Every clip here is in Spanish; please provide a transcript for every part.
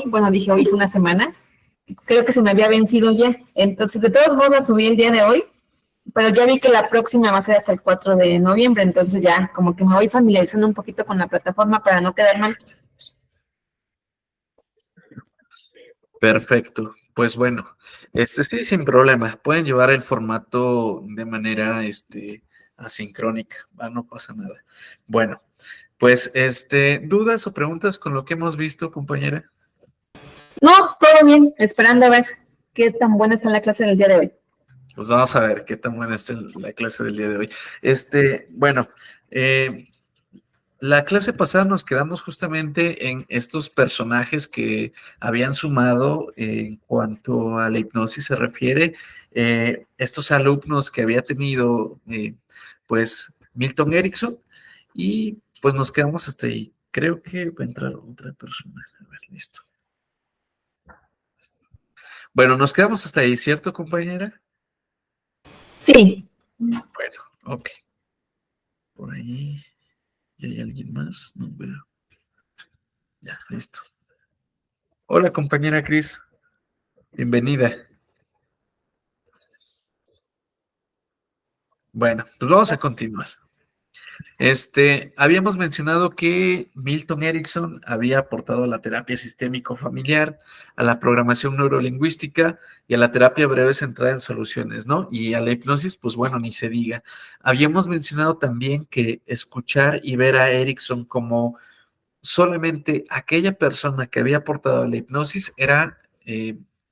bueno, dije hoy es una semana, creo que se me había vencido ya. Entonces, de todos modos, la subí el día de hoy, pero ya vi que la próxima va a ser hasta el 4 de noviembre, entonces ya como que me voy familiarizando un poquito con la plataforma para no quedar mal. Perfecto. Pues bueno, sí, sin problema. Pueden llevar el formato de manera, asincrónica. No pasa nada. Bueno, pues, ¿dudas o preguntas con lo que hemos visto, compañera? No, todo bien, esperando a ver qué tan buena está la clase del día de hoy. Pues vamos a ver qué tan buena está la clase del día de hoy. Bueno, la clase pasada nos quedamos justamente en estos personajes que habían sumado en cuanto a la hipnosis se refiere, estos alumnos que había tenido, pues, Milton Erickson, y pues nos quedamos hasta ahí. Creo que va a entrar otra persona. A ver, listo. Bueno, nos quedamos hasta ahí, ¿cierto, compañera? Sí. Bueno, ok. Por ahí. ¿Y hay alguien más? No veo. Ya, listo. Hola, compañera Cris. Bienvenida. Bueno, pues vamos a continuar. Habíamos mencionado que Milton Erickson había aportado a la terapia sistémico-familiar, a la programación neurolingüística y a la terapia breve centrada en soluciones, ¿no? Y a la hipnosis, pues bueno, ni se diga. Habíamos mencionado también que escuchar y ver a Erickson como solamente aquella persona que había aportado a la hipnosis era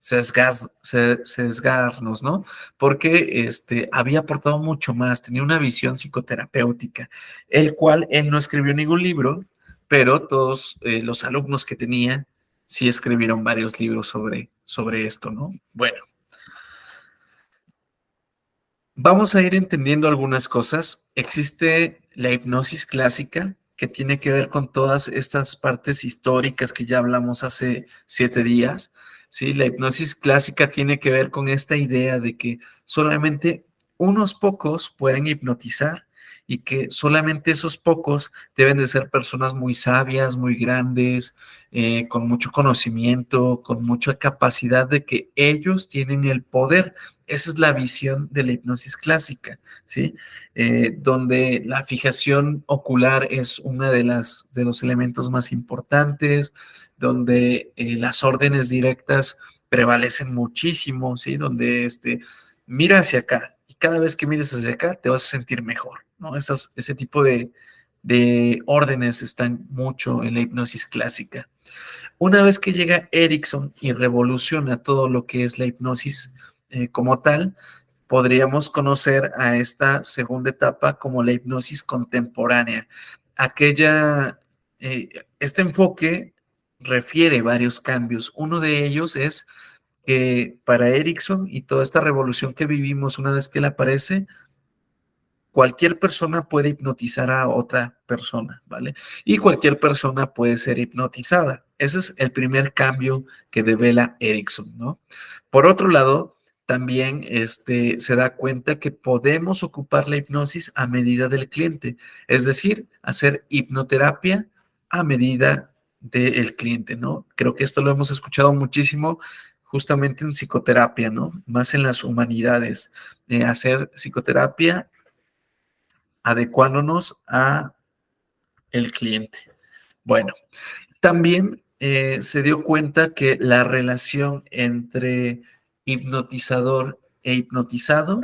sesgarnos, ¿no? Porque había aportado mucho más, tenía una visión psicoterapéutica, el cual él no escribió ningún libro, pero todos los alumnos que tenía sí escribieron varios libros sobre esto, ¿no? Bueno, vamos a ir entendiendo algunas cosas. Existe la hipnosis clásica, que tiene que ver con todas estas partes históricas que ya hablamos hace 7 días. ¿Sí? La hipnosis clásica tiene que ver con esta idea de que solamente unos pocos pueden hipnotizar y que solamente esos pocos deben de ser personas muy sabias, muy grandes, con mucho conocimiento, con mucha capacidad de que ellos tienen el poder. Esa es la visión de la hipnosis clásica, ¿sí? Donde la fijación ocular es una de los elementos más importantes, donde las órdenes directas prevalecen muchísimo, ¿sí? Donde mira hacia acá y cada vez que mires hacia acá te vas a sentir mejor, ¿no? Ese tipo de órdenes están mucho en la hipnosis clásica. Una vez que llega Erickson y revoluciona todo lo que es la hipnosis como tal, podríamos conocer a esta segunda etapa como la hipnosis contemporánea. Este enfoque refiere varios cambios. Uno de ellos es que para Erickson y toda esta revolución que vivimos una vez que él aparece, cualquier persona puede hipnotizar a otra persona, ¿vale? Y cualquier persona puede ser hipnotizada. Ese es el primer cambio que devela Erickson, ¿no? Por otro lado, también se da cuenta que podemos ocupar la hipnosis a medida del cliente, es decir, hacer hipnoterapia a medida del cliente, ¿no? Creo que esto lo hemos escuchado muchísimo justamente en psicoterapia, ¿no? Más en las humanidades, hacer psicoterapia adecuándonos a el cliente. Bueno, también se dio cuenta que la relación entre hipnotizador e hipnotizado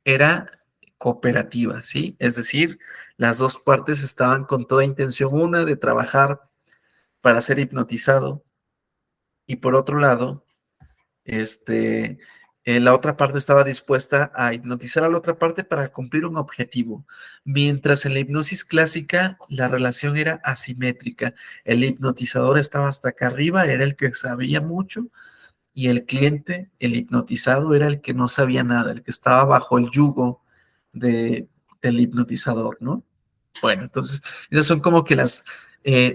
era cooperativa, ¿sí? Es decir, las dos partes estaban con toda intención, una de trabajar para ser hipnotizado y por otro lado, la otra parte estaba dispuesta a hipnotizar a la otra parte para cumplir un objetivo, mientras en la hipnosis clásica la relación era asimétrica. El hipnotizador estaba hasta acá arriba, era el que sabía mucho, y el cliente, el hipnotizado, era el que no sabía nada, el que estaba bajo el yugo de, del hipnotizador, ¿no? Bueno, entonces, esas son como que las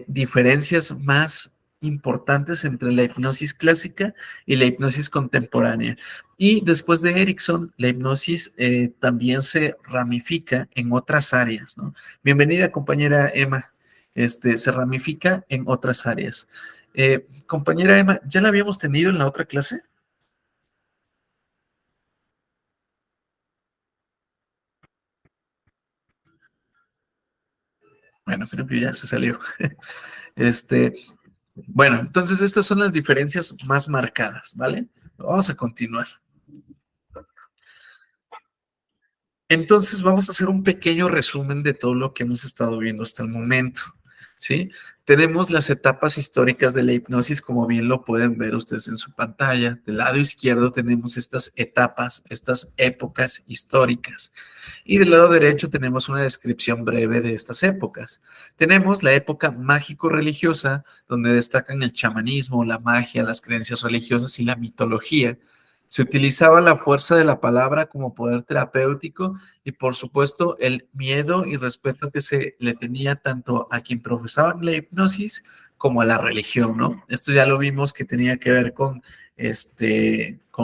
diferencias más importantes entre la hipnosis clásica y la hipnosis contemporánea. Y después de Erickson, la hipnosis también se ramifica en otras áreas, ¿no? Bienvenida, compañera Emma. Se ramifica en otras áreas. Compañera Emma, ¿ya la habíamos tenido en la otra clase? Bueno, creo que ya se salió. Este, bueno, entonces estas son las diferencias más marcadas, ¿vale? Vamos a continuar. Entonces vamos a hacer un pequeño resumen de todo lo que hemos estado viendo hasta el momento, ¿sí? Tenemos las etapas históricas de la hipnosis, como bien lo pueden ver ustedes en su pantalla. Del lado izquierdo tenemos estas etapas, estas épocas históricas. Y del lado derecho tenemos una descripción breve de estas épocas. Tenemos la época mágico-religiosa, donde destacan el chamanismo, la magia, las creencias religiosas y la mitología. Se utilizaba la fuerza de la palabra como poder terapéutico y, por supuesto, el miedo y respeto que se le tenía tanto a quien profesaba la hipnosis como a la religión, ¿no? Esto ya lo vimos que tenía que ver con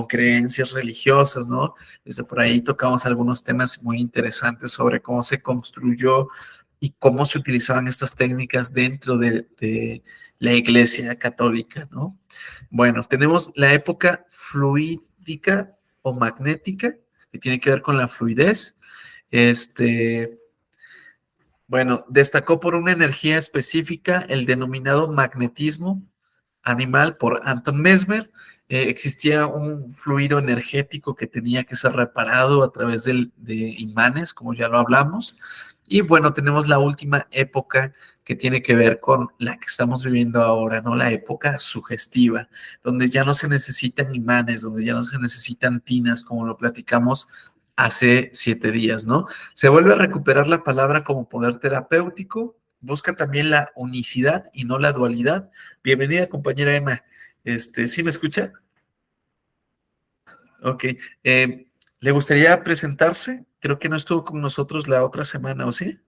creencias religiosas, ¿no? Desde por ahí tocamos algunos temas muy interesantes sobre cómo se construyó y cómo se utilizaban estas técnicas dentro de la Iglesia Católica, ¿no? Bueno, tenemos la época fluídica o magnética, que tiene que ver con la fluidez. Este, bueno, destacó por una energía específica el denominado magnetismo animal por Anton Mesmer. Existía un fluido energético que tenía que ser reparado a través de imanes, como ya lo hablamos. Y bueno, tenemos la última época que tiene que ver con la que estamos viviendo ahora, ¿no? La época sugestiva, donde ya no se necesitan imanes, donde ya no se necesitan tinas, como lo platicamos hace 7 días, ¿no? Se vuelve a recuperar la palabra como poder terapéutico, busca también la unicidad y no la dualidad. Bienvenida, compañera Emma. ¿Sí me escucha? Ok. ¿Le gustaría presentarse? Creo que no estuvo con nosotros la otra semana, ¿o sí?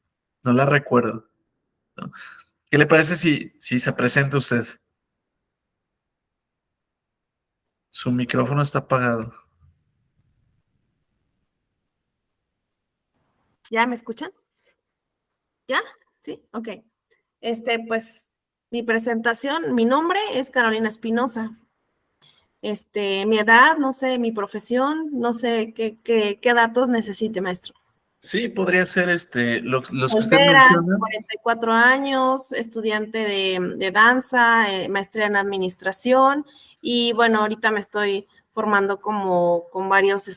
No la recuerdo, ¿no? ¿Qué le parece si se presenta usted? Su micrófono está apagado. ¿Ya me escuchan? ¿Ya? Sí, ok. Pues mi presentación, mi nombre es Carolina Espinosa. Mi edad, no sé, mi profesión, no sé qué datos necesite, maestro. Sí, podría ser los que usted Soltera, menciona. 44 años, estudiante de danza, maestría en administración y bueno, ahorita me estoy formando como con varios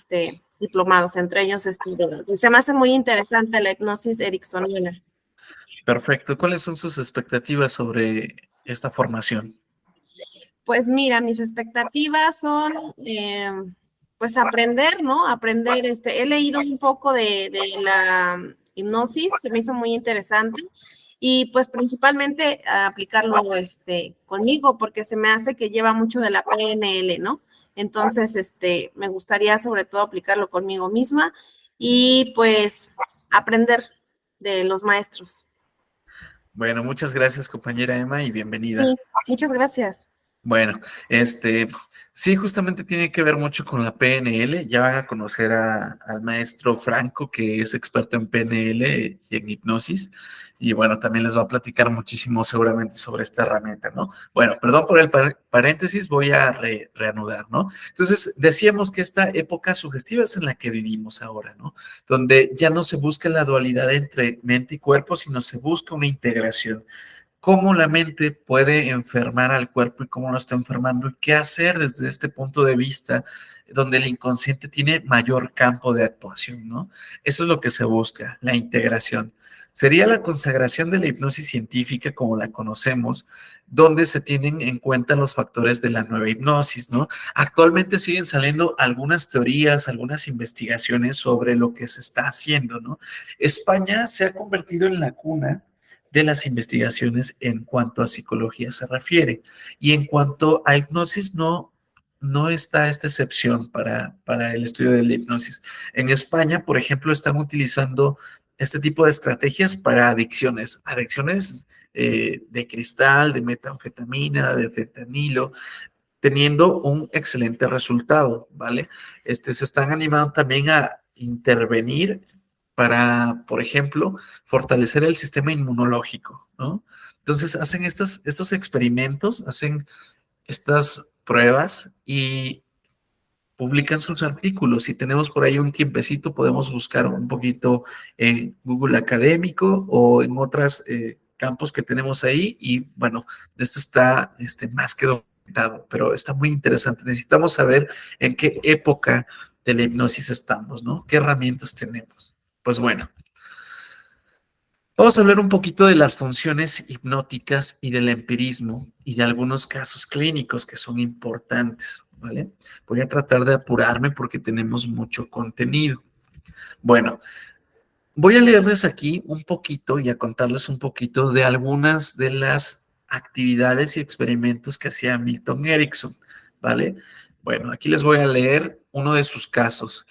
diplomados, entre ellos se me hace muy interesante la hipnosis ericksoniana. Perfecto. ¿Cuáles son sus expectativas sobre esta formación? Pues mira, mis expectativas son, pues aprender, ¿no? Aprender, he leído un poco de la hipnosis, se me hizo muy interesante y pues principalmente aplicarlo, conmigo, porque se me hace que lleva mucho de la PNL, ¿no? Entonces, me gustaría sobre todo aplicarlo conmigo misma y pues aprender de los maestros. Bueno, muchas gracias, compañera Emma, y bienvenida. Sí, muchas gracias. Bueno, sí, justamente tiene que ver mucho con la PNL. Ya van a conocer al maestro Franco, que es experto en PNL y en hipnosis. Y bueno, también les va a platicar muchísimo seguramente sobre esta herramienta, ¿no? Bueno, perdón por el paréntesis, voy a reanudar, ¿no? Entonces, decíamos que esta época sugestiva es en la que vivimos ahora, ¿no? Donde ya no se busca la dualidad entre mente y cuerpo, sino se busca una integración, cómo la mente puede enfermar al cuerpo y cómo lo está enfermando y qué hacer desde este punto de vista donde el inconsciente tiene mayor campo de actuación, ¿no? Eso es lo que se busca, la integración. Sería la consagración de la hipnosis científica como la conocemos, donde se tienen en cuenta los factores de la nueva hipnosis, ¿no? Actualmente siguen saliendo algunas teorías, algunas investigaciones sobre lo que se está haciendo, ¿no? España se ha convertido en la cuna de las investigaciones en cuanto a psicología se refiere. Y en cuanto a hipnosis, no está esta excepción para el estudio de la hipnosis. En España, por ejemplo, están utilizando este tipo de estrategias para adicciones de cristal, de metanfetamina, de fentanilo, teniendo un excelente resultado, ¿vale? Se están animando también a intervenir para, por ejemplo, fortalecer el sistema inmunológico, ¿no? Entonces hacen estos experimentos, hacen estas pruebas y publican sus artículos. Si tenemos por ahí un tiempecito, podemos buscar un poquito en Google Académico o en otros campos que tenemos ahí. Y bueno, esto está más que documentado, pero está muy interesante. Necesitamos saber en qué época de la hipnosis estamos, ¿no? ¿Qué herramientas tenemos? Pues bueno. Vamos a hablar un poquito de las funciones hipnóticas y del empirismo y de algunos casos clínicos que son importantes, ¿vale? Voy a tratar de apurarme porque tenemos mucho contenido. Bueno, voy a leerles aquí un poquito y a contarles un poquito de algunas de las actividades y experimentos que hacía Milton Erickson, ¿vale? Bueno, aquí les voy a leer uno de sus casos.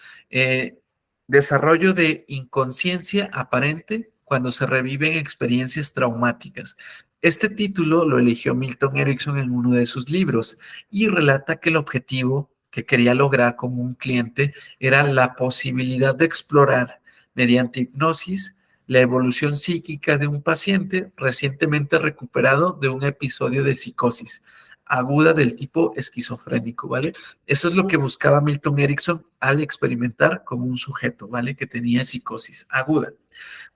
Desarrollo de inconsciencia aparente cuando se reviven experiencias traumáticas. Este título lo eligió Milton Erickson en uno de sus libros y relata que el objetivo que quería lograr como un cliente era la posibilidad de explorar mediante hipnosis la evolución psíquica de un paciente recientemente recuperado de un episodio de psicosis aguda del tipo esquizofrénico, ¿vale? Eso es lo que buscaba Milton Erickson al experimentar con un sujeto, ¿vale? Que tenía psicosis aguda.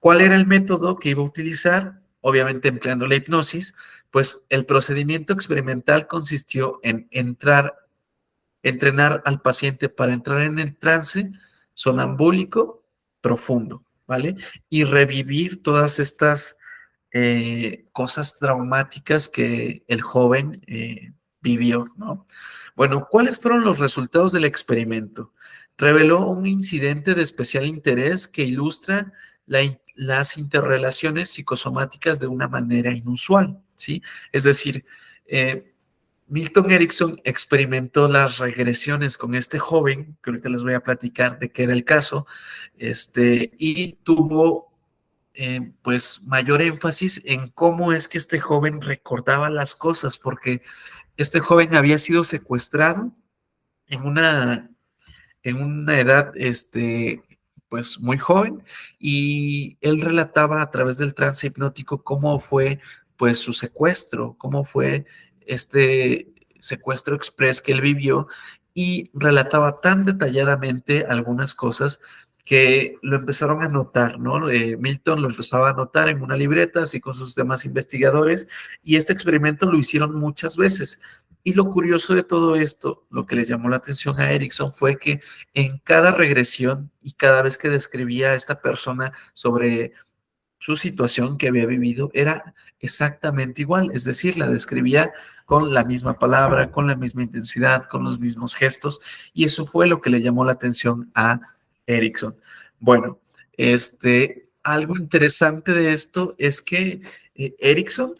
¿Cuál era el método que iba a utilizar? Obviamente empleando la hipnosis, pues el procedimiento experimental consistió en entrenar al paciente para entrar en el trance sonambúlico profundo, ¿vale? Y revivir todas estas cosas traumáticas que el joven vivió, ¿no? Bueno, ¿cuáles fueron los resultados del experimento? Reveló un incidente de especial interés que ilustra las interrelaciones psicosomáticas de una manera inusual, ¿sí? Es decir, Milton Erickson experimentó las regresiones con este joven, que ahorita les voy a platicar de qué era el caso, y tuvo pues mayor énfasis en cómo es que este joven recordaba las cosas, porque este joven había sido secuestrado en una edad, pues muy joven, y él relataba a través del trance hipnótico cómo fue, pues, su secuestro, cómo fue este secuestro express que él vivió, y relataba tan detalladamente algunas cosas que lo empezaron a notar, ¿no? Milton lo empezaba a notar en una libreta, así con sus demás investigadores, y este experimento lo hicieron muchas veces. Y lo curioso de todo esto, lo que le llamó la atención a Erickson fue que en cada regresión y cada vez que describía a esta persona sobre su situación que había vivido, era exactamente igual, es decir, la describía con la misma palabra, con la misma intensidad, con los mismos gestos, y eso fue lo que le llamó la atención a Erickson. Bueno, algo interesante de esto es que Erickson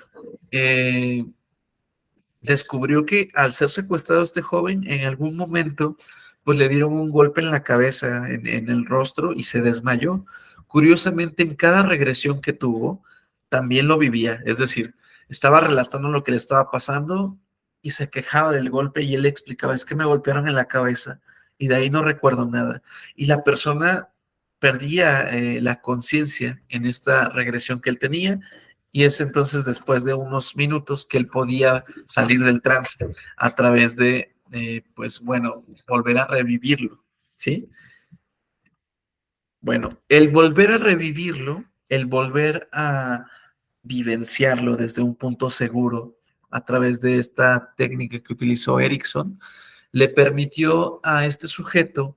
descubrió que al ser secuestrado este joven, en algún momento, pues le dieron un golpe en la cabeza, en el rostro, y se desmayó. Curiosamente, en cada regresión que tuvo, también lo vivía, es decir, estaba relatando lo que le estaba pasando y se quejaba del golpe y él le explicaba, es que me golpearon en la cabeza y de ahí no recuerdo nada. Y la persona perdía la conciencia en esta regresión que él tenía y es entonces después de unos minutos que él podía salir del trance a través pues bueno, volver a revivirlo, ¿sí? Bueno, el volver a revivirlo, el volver a vivenciarlo desde un punto seguro a través de esta técnica que utilizó Erickson, le permitió a este sujeto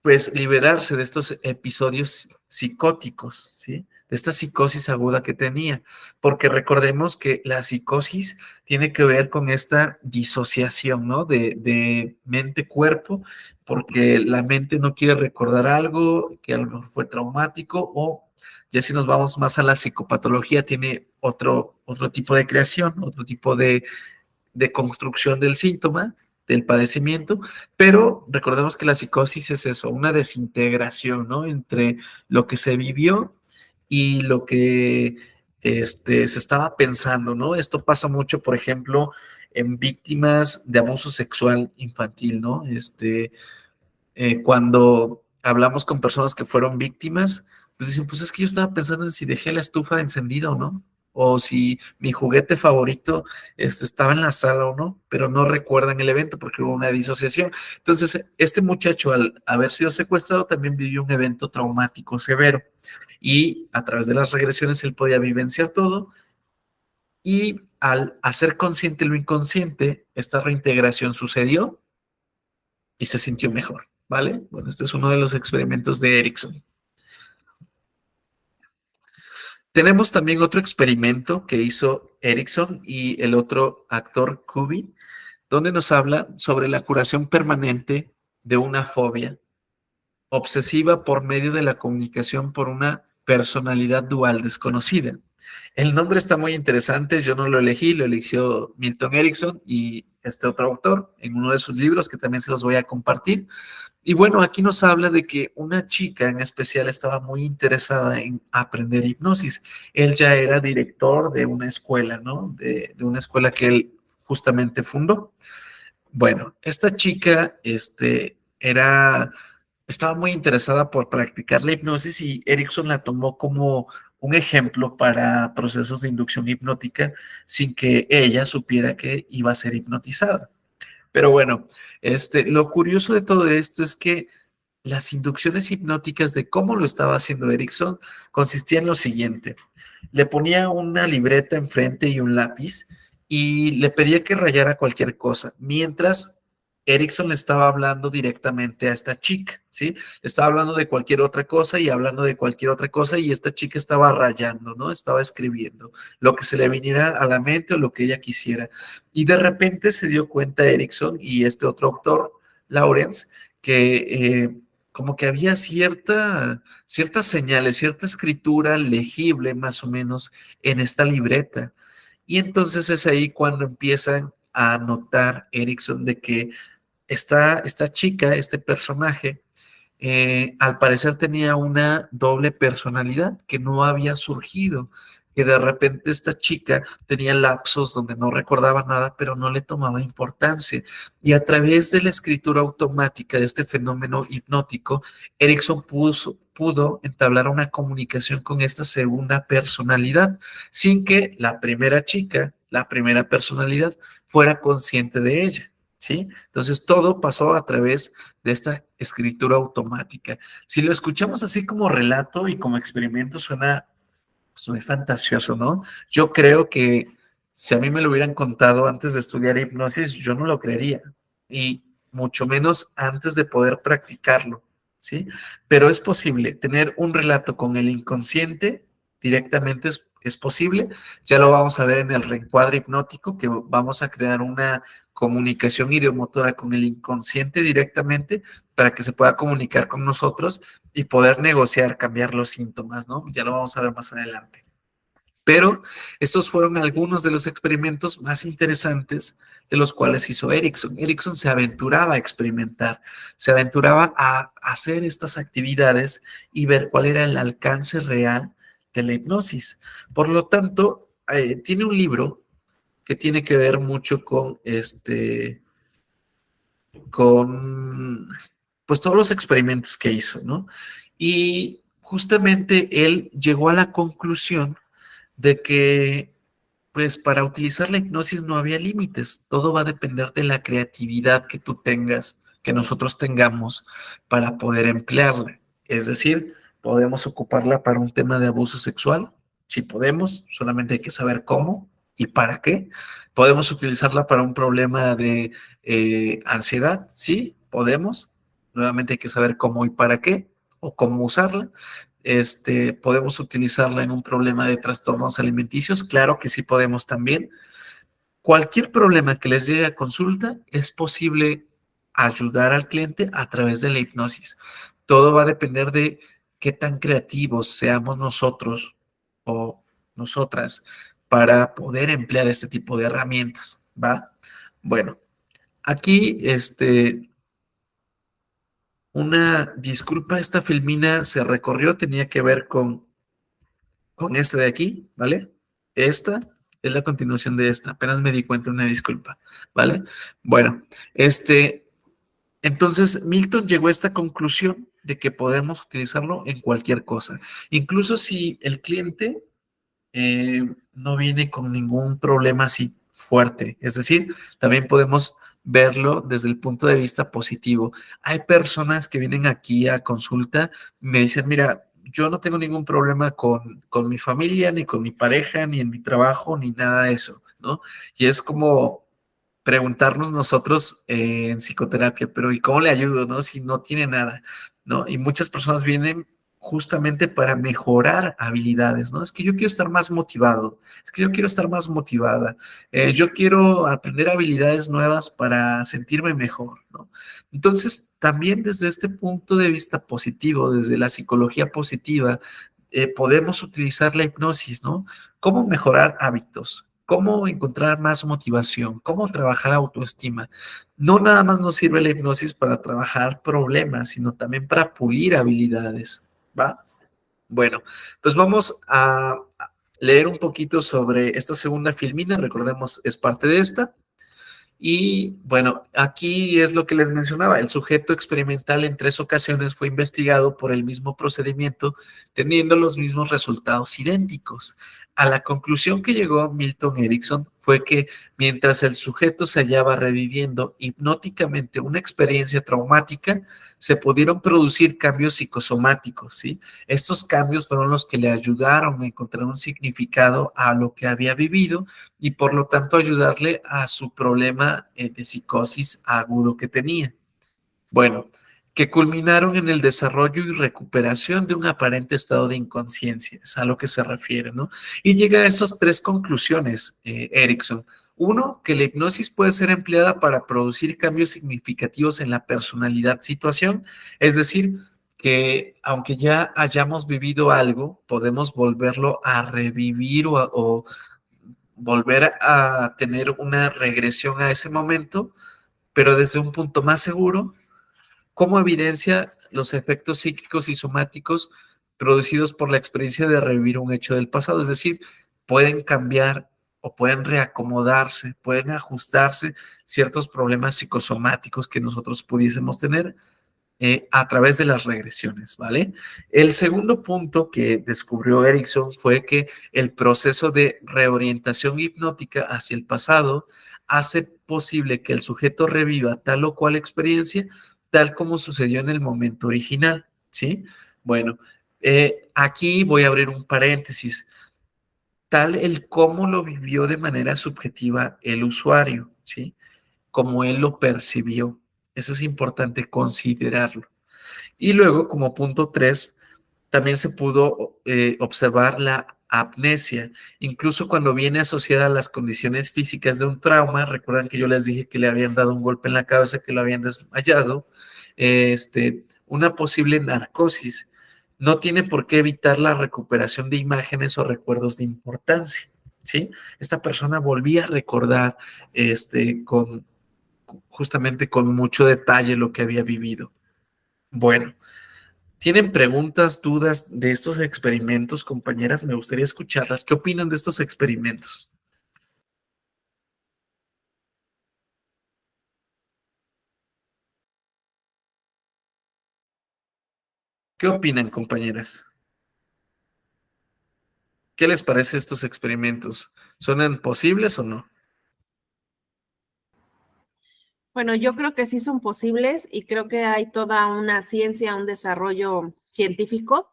pues liberarse de estos episodios psicóticos, ¿sí? De esta psicosis aguda que tenía, porque recordemos que la psicosis tiene que ver con esta disociación, ¿no? De mente-cuerpo, porque la mente no quiere recordar algo que a lo mejor fue traumático o ya si nos vamos más a la psicopatología, tiene otro tipo de creación, otro tipo de construcción del síntoma, del padecimiento, pero recordemos que la psicosis es eso, una desintegración, ¿no? Entre lo que se vivió y lo que se estaba pensando, ¿no? Esto pasa mucho, por ejemplo, en víctimas de abuso sexual infantil, ¿no? Cuando hablamos con personas que fueron víctimas, pues dicen, pues es que yo estaba pensando en si dejé la estufa encendida o no. o si mi juguete favorito estaba en la sala o no, pero no recuerdan el evento porque hubo una disociación. Entonces, este muchacho, al haber sido secuestrado, también vivió un evento traumático severo y a través de las regresiones él podía vivenciar todo y al hacer consciente lo inconsciente, esta reintegración sucedió y se sintió mejor, ¿vale? Bueno, este es uno de los experimentos de Erickson. Tenemos también otro experimento que hizo Erickson y el otro actor Kubi, donde nos habla sobre la curación permanente de una fobia obsesiva por medio de la comunicación por una personalidad dual desconocida. El nombre está muy interesante, yo no lo elegí, lo eligió Milton Erickson y este otro autor en uno de sus libros que también se los voy a compartir. Y bueno, aquí nos habla de que una chica en especial estaba muy interesada en aprender hipnosis. Él ya era director de una escuela, ¿no? De una escuela que él justamente fundó. Bueno, esta chica, estaba muy interesada por practicar la hipnosis y Erickson la tomó como un ejemplo para procesos de inducción hipnótica sin que ella supiera que iba a ser hipnotizada. Pero bueno, lo curioso de todo esto es que las inducciones hipnóticas de cómo lo estaba haciendo Erickson consistían en lo siguiente. Le ponía una libreta enfrente y un lápiz y le pedía que rayara cualquier cosa, mientras Erickson le estaba hablando directamente a esta chica, ¿sí? Le estaba hablando de cualquier otra cosa y hablando de cualquier otra cosa y esta chica estaba rayando, ¿no? Estaba escribiendo lo que se le viniera a la mente o lo que ella quisiera. Y de repente se dio cuenta Erickson y este otro autor, Lawrence, que como que había ciertas señales, cierta escritura legible más o menos en esta libreta. Y entonces es ahí cuando empiezan a notar Erickson de que esta chica, este personaje, al parecer tenía una doble personalidad que no había surgido, que de repente esta chica tenía lapsos donde no recordaba nada, pero no le tomaba importancia. Y a través de la escritura automática de este fenómeno hipnótico, Erickson pudo entablar una comunicación con esta segunda personalidad, sin que la primera chica, la primera personalidad, fuera consciente de ella. ¿Sí? Entonces todo pasó a través de esta escritura automática. Si lo escuchamos así como relato y como experimento suena pues, muy fantasioso, ¿no? Yo creo que si a mí me lo hubieran contado antes de estudiar hipnosis, yo no lo creería y mucho menos antes de poder practicarlo, ¿sí? Pero es posible tener un relato con el inconsciente directamente es posible. Ya lo vamos a ver en el reencuadre hipnótico, que vamos a crear una comunicación ideomotora con el inconsciente directamente para que se pueda comunicar con nosotros y poder negociar, cambiar los síntomas, ¿no? Ya lo vamos a ver más adelante. Pero estos fueron algunos de los experimentos más interesantes de los cuales hizo Erickson. Erickson se aventuraba a experimentar, se aventuraba a hacer estas actividades y ver cuál era el alcance real de la hipnosis. Por lo tanto, tiene un libro que tiene que ver mucho con pues todos los experimentos que hizo, ¿no? Y justamente él llegó a la conclusión de que pues para utilizar la hipnosis no había límites, todo va a depender de la creatividad que tú tengas, que nosotros tengamos para poder emplearla. Es decir, podemos ocuparla para un tema de abuso sexual, sí podemos, solamente hay que saber cómo y para qué. Podemos utilizarla para un problema de ansiedad, sí, podemos, nuevamente hay que saber cómo y para qué o cómo usarla. Podemos utilizarla en un problema de trastornos alimenticios, claro que sí podemos también. Cualquier problema que les llegue a consulta es posible ayudar al cliente a través de la hipnosis. Todo va a depender de qué tan creativos seamos nosotros o nosotras para poder emplear este tipo de herramientas, ¿va? Bueno, aquí, una disculpa, esta filmina se recorrió, tenía que ver con esta de aquí, ¿vale? Esta es la continuación de esta. Apenas me di cuenta, una disculpa, ¿vale? Bueno, entonces Milton llegó a esta conclusión de que podemos utilizarlo en cualquier cosa. Incluso si el cliente no viene con ningún problema así fuerte. Es decir, también podemos verlo desde el punto de vista positivo. Hay personas que vienen aquí a consulta y me dicen, mira, yo no tengo ningún problema con mi familia, ni con mi pareja, ni en mi trabajo, ni nada de eso, ¿no? Y es como preguntarnos nosotros en psicoterapia, pero ¿y cómo le ayudo, no? Si no tiene nada, ¿no? Y muchas personas vienen justamente para mejorar habilidades, ¿no? Es que yo quiero estar más motivado, es que yo quiero estar más motivada, yo quiero aprender habilidades nuevas para sentirme mejor, ¿no? Entonces, también desde este punto de vista positivo, desde la psicología positiva, podemos utilizar la hipnosis, ¿no? ¿Cómo mejorar hábitos? ¿Cómo encontrar más motivación? ¿Cómo trabajar autoestima? No nada más nos sirve la hipnosis para trabajar problemas, sino también para pulir habilidades, ¿va? Bueno, pues vamos a leer un poquito sobre esta segunda filmina, recordemos, es parte de esta. Y bueno, aquí es lo que les mencionaba, el sujeto experimental en 3 ocasiones fue investigado por el mismo procedimiento, teniendo los mismos resultados idénticos. A la conclusión que llegó Milton Erickson fue que mientras el sujeto se hallaba reviviendo hipnóticamente una experiencia traumática, se pudieron producir cambios psicosomáticos, ¿sí? Estos cambios fueron los que le ayudaron a encontrar un significado a lo que había vivido y por lo tanto ayudarle a su problema de psicosis agudo que tenía. Bueno, que culminaron en el desarrollo y recuperación de un aparente estado de inconsciencia, es a lo que se refiere, ¿no? Y llega a esas 3 conclusiones, Erickson. Uno, que la hipnosis puede ser empleada para producir cambios significativos en la personalidad-situación, es decir, que aunque ya hayamos vivido algo, podemos volverlo a revivir o volver a tener una regresión a ese momento, pero desde un punto más seguro, como evidencia los efectos psíquicos y somáticos producidos por la experiencia de revivir un hecho del pasado. Es decir, pueden cambiar o pueden reacomodarse, pueden ajustarse ciertos problemas psicosomáticos que nosotros pudiésemos tener a través de las regresiones, ¿vale? El segundo punto que descubrió Erickson fue que el proceso de reorientación hipnótica hacia el pasado hace posible que el sujeto reviva tal o cual experiencia, tal como sucedió en el momento original, ¿sí? Bueno, aquí voy a abrir un paréntesis. Tal el cómo lo vivió de manera subjetiva el usuario, ¿sí? Como él lo percibió. Eso es importante considerarlo. Y luego, como punto 3, también se pudo observar la apnesia, incluso cuando viene asociada a las condiciones físicas de un trauma. Recuerdan que yo les dije que le habían dado un golpe en la cabeza, que lo habían desmayado. Una posible narcosis no tiene por qué evitar la recuperación de imágenes o recuerdos de importancia, ¿sí? Esta persona volvía a recordar justamente con mucho detalle lo que había vivido. Bueno, ¿tienen preguntas, dudas de estos experimentos, compañeras? Me gustaría escucharlas. ¿Qué opinan de estos experimentos? ¿Qué opinan, compañeras? ¿Qué les parece estos experimentos? ¿Suenan posibles o no? Bueno, yo creo que sí son posibles y creo que hay toda una ciencia, un desarrollo científico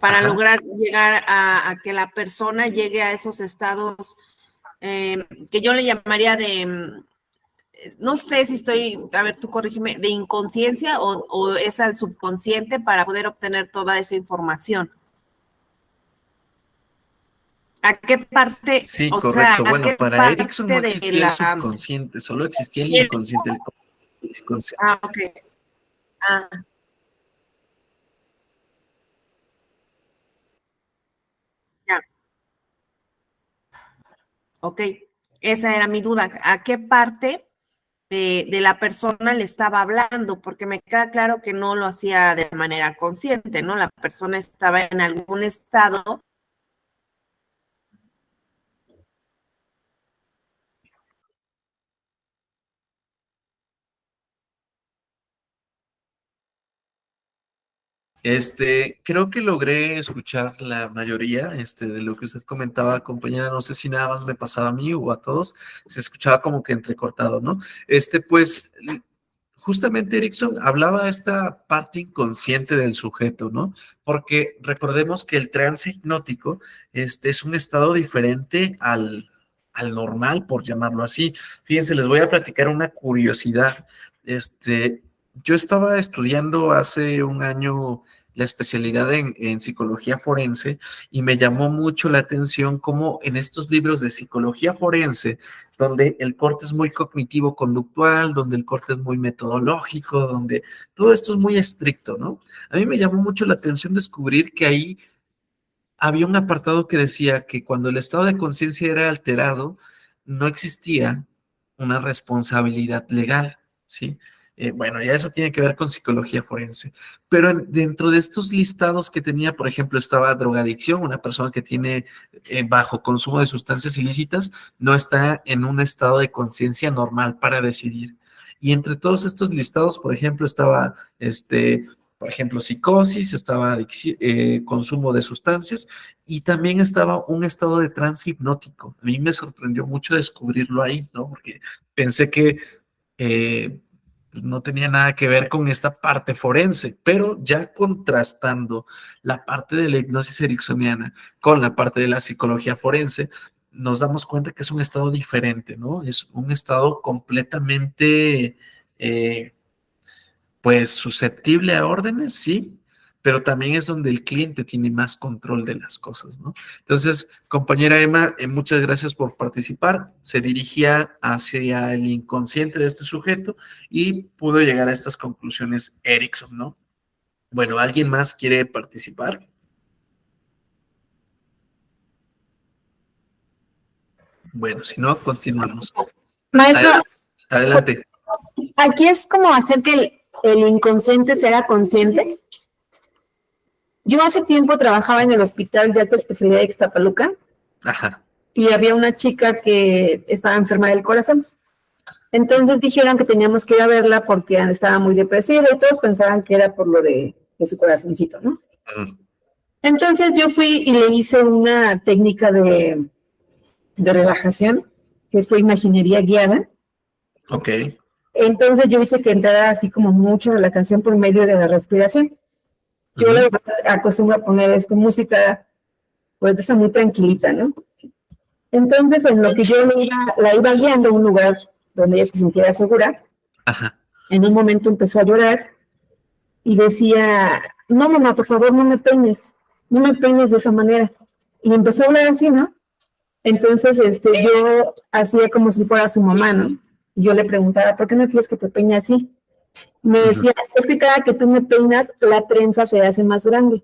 para Ajá. lograr llegar a que la persona llegue a esos estados que yo le llamaría de, no sé si estoy, a ver, tú corrígeme, de inconsciencia o es al subconsciente para poder obtener toda esa información. ¿A qué parte, Sí, o sea, correcto. a Bueno, qué para Erickson no parte de existía el la... subconsciente, solo existía el inconsciente. El inconsciente. Ah, ok. Ah, ya, ok. Esa era mi duda. ¿A qué parte de la persona le estaba hablando? Porque me queda claro que no lo hacía de manera consciente, ¿no? La persona estaba en algún estado. Creo que logré escuchar la mayoría, de lo que usted comentaba, compañera. No sé si nada más me pasaba a mí o a todos, se escuchaba como que entrecortado, ¿no? Pues, justamente Erickson hablaba de esta parte inconsciente del sujeto, ¿no? Porque recordemos que el trance hipnótico, es un estado diferente al normal, por llamarlo así. Fíjense, les voy a platicar una curiosidad. Yo estaba estudiando hace un año la especialidad en psicología forense y me llamó mucho la atención cómo en estos libros de psicología forense, donde el corte es muy cognitivo-conductual, donde el corte es muy metodológico, donde todo esto es muy estricto, ¿no? A mí me llamó mucho la atención descubrir que ahí había un apartado que decía que cuando el estado de conciencia era alterado, no existía una responsabilidad legal, ¿sí? Bueno, ya eso tiene que ver con psicología forense. Pero dentro de estos listados que tenía, por ejemplo, estaba drogadicción, una persona que tiene bajo consumo de sustancias ilícitas, no está en un estado de conciencia normal para decidir. Y entre todos estos listados, por ejemplo, estaba por ejemplo, psicosis, estaba consumo de sustancias y también estaba un estado de trance hipnótico. A mí me sorprendió mucho descubrirlo ahí, ¿no? Porque pensé que pues no tenía nada que ver con esta parte forense, pero ya contrastando la parte de la hipnosis ericksoniana con la parte de la psicología forense, nos damos cuenta que es un estado diferente, ¿no? Es un estado completamente pues susceptible a órdenes, sí, pero también es donde el cliente tiene más control de las cosas, ¿no? Entonces, compañera Emma, muchas gracias por participar. Se dirigía hacia el inconsciente de este sujeto y pudo llegar a estas conclusiones Erickson, ¿no? Bueno, ¿alguien más quiere participar? Bueno, si no, continuamos. Maestro, Adelante. aquí es como hacer que el inconsciente sea consciente. Yo hace tiempo trabajaba en el Hospital de Alta Especialidad de Ixtapaluca. Ajá. Y había una chica que estaba enferma del corazón. Entonces dijeron que teníamos que ir a verla porque estaba muy depresiva y todos pensaban que era por lo de su corazoncito, ¿no? Entonces yo fui y le hice una técnica de relajación, que fue imaginería guiada. Ok. Entonces yo hice que entrara así como mucho relajación por medio de la respiración. Yo le acostumbro a poner música, pues esa muy tranquilita, ¿no? Entonces, en lo que yo la iba guiando a un lugar donde ella se sintiera segura, Ajá. en un momento empezó a llorar y decía, no, mamá, por favor, no me peines de esa manera. Y empezó a hablar así, ¿no? Entonces, yo hacía como si fuera su mamá, ¿no? Y yo le preguntaba, ¿por qué no quieres que te peine así? Me decía, es que cada que tú me peinas, la trenza se hace más grande.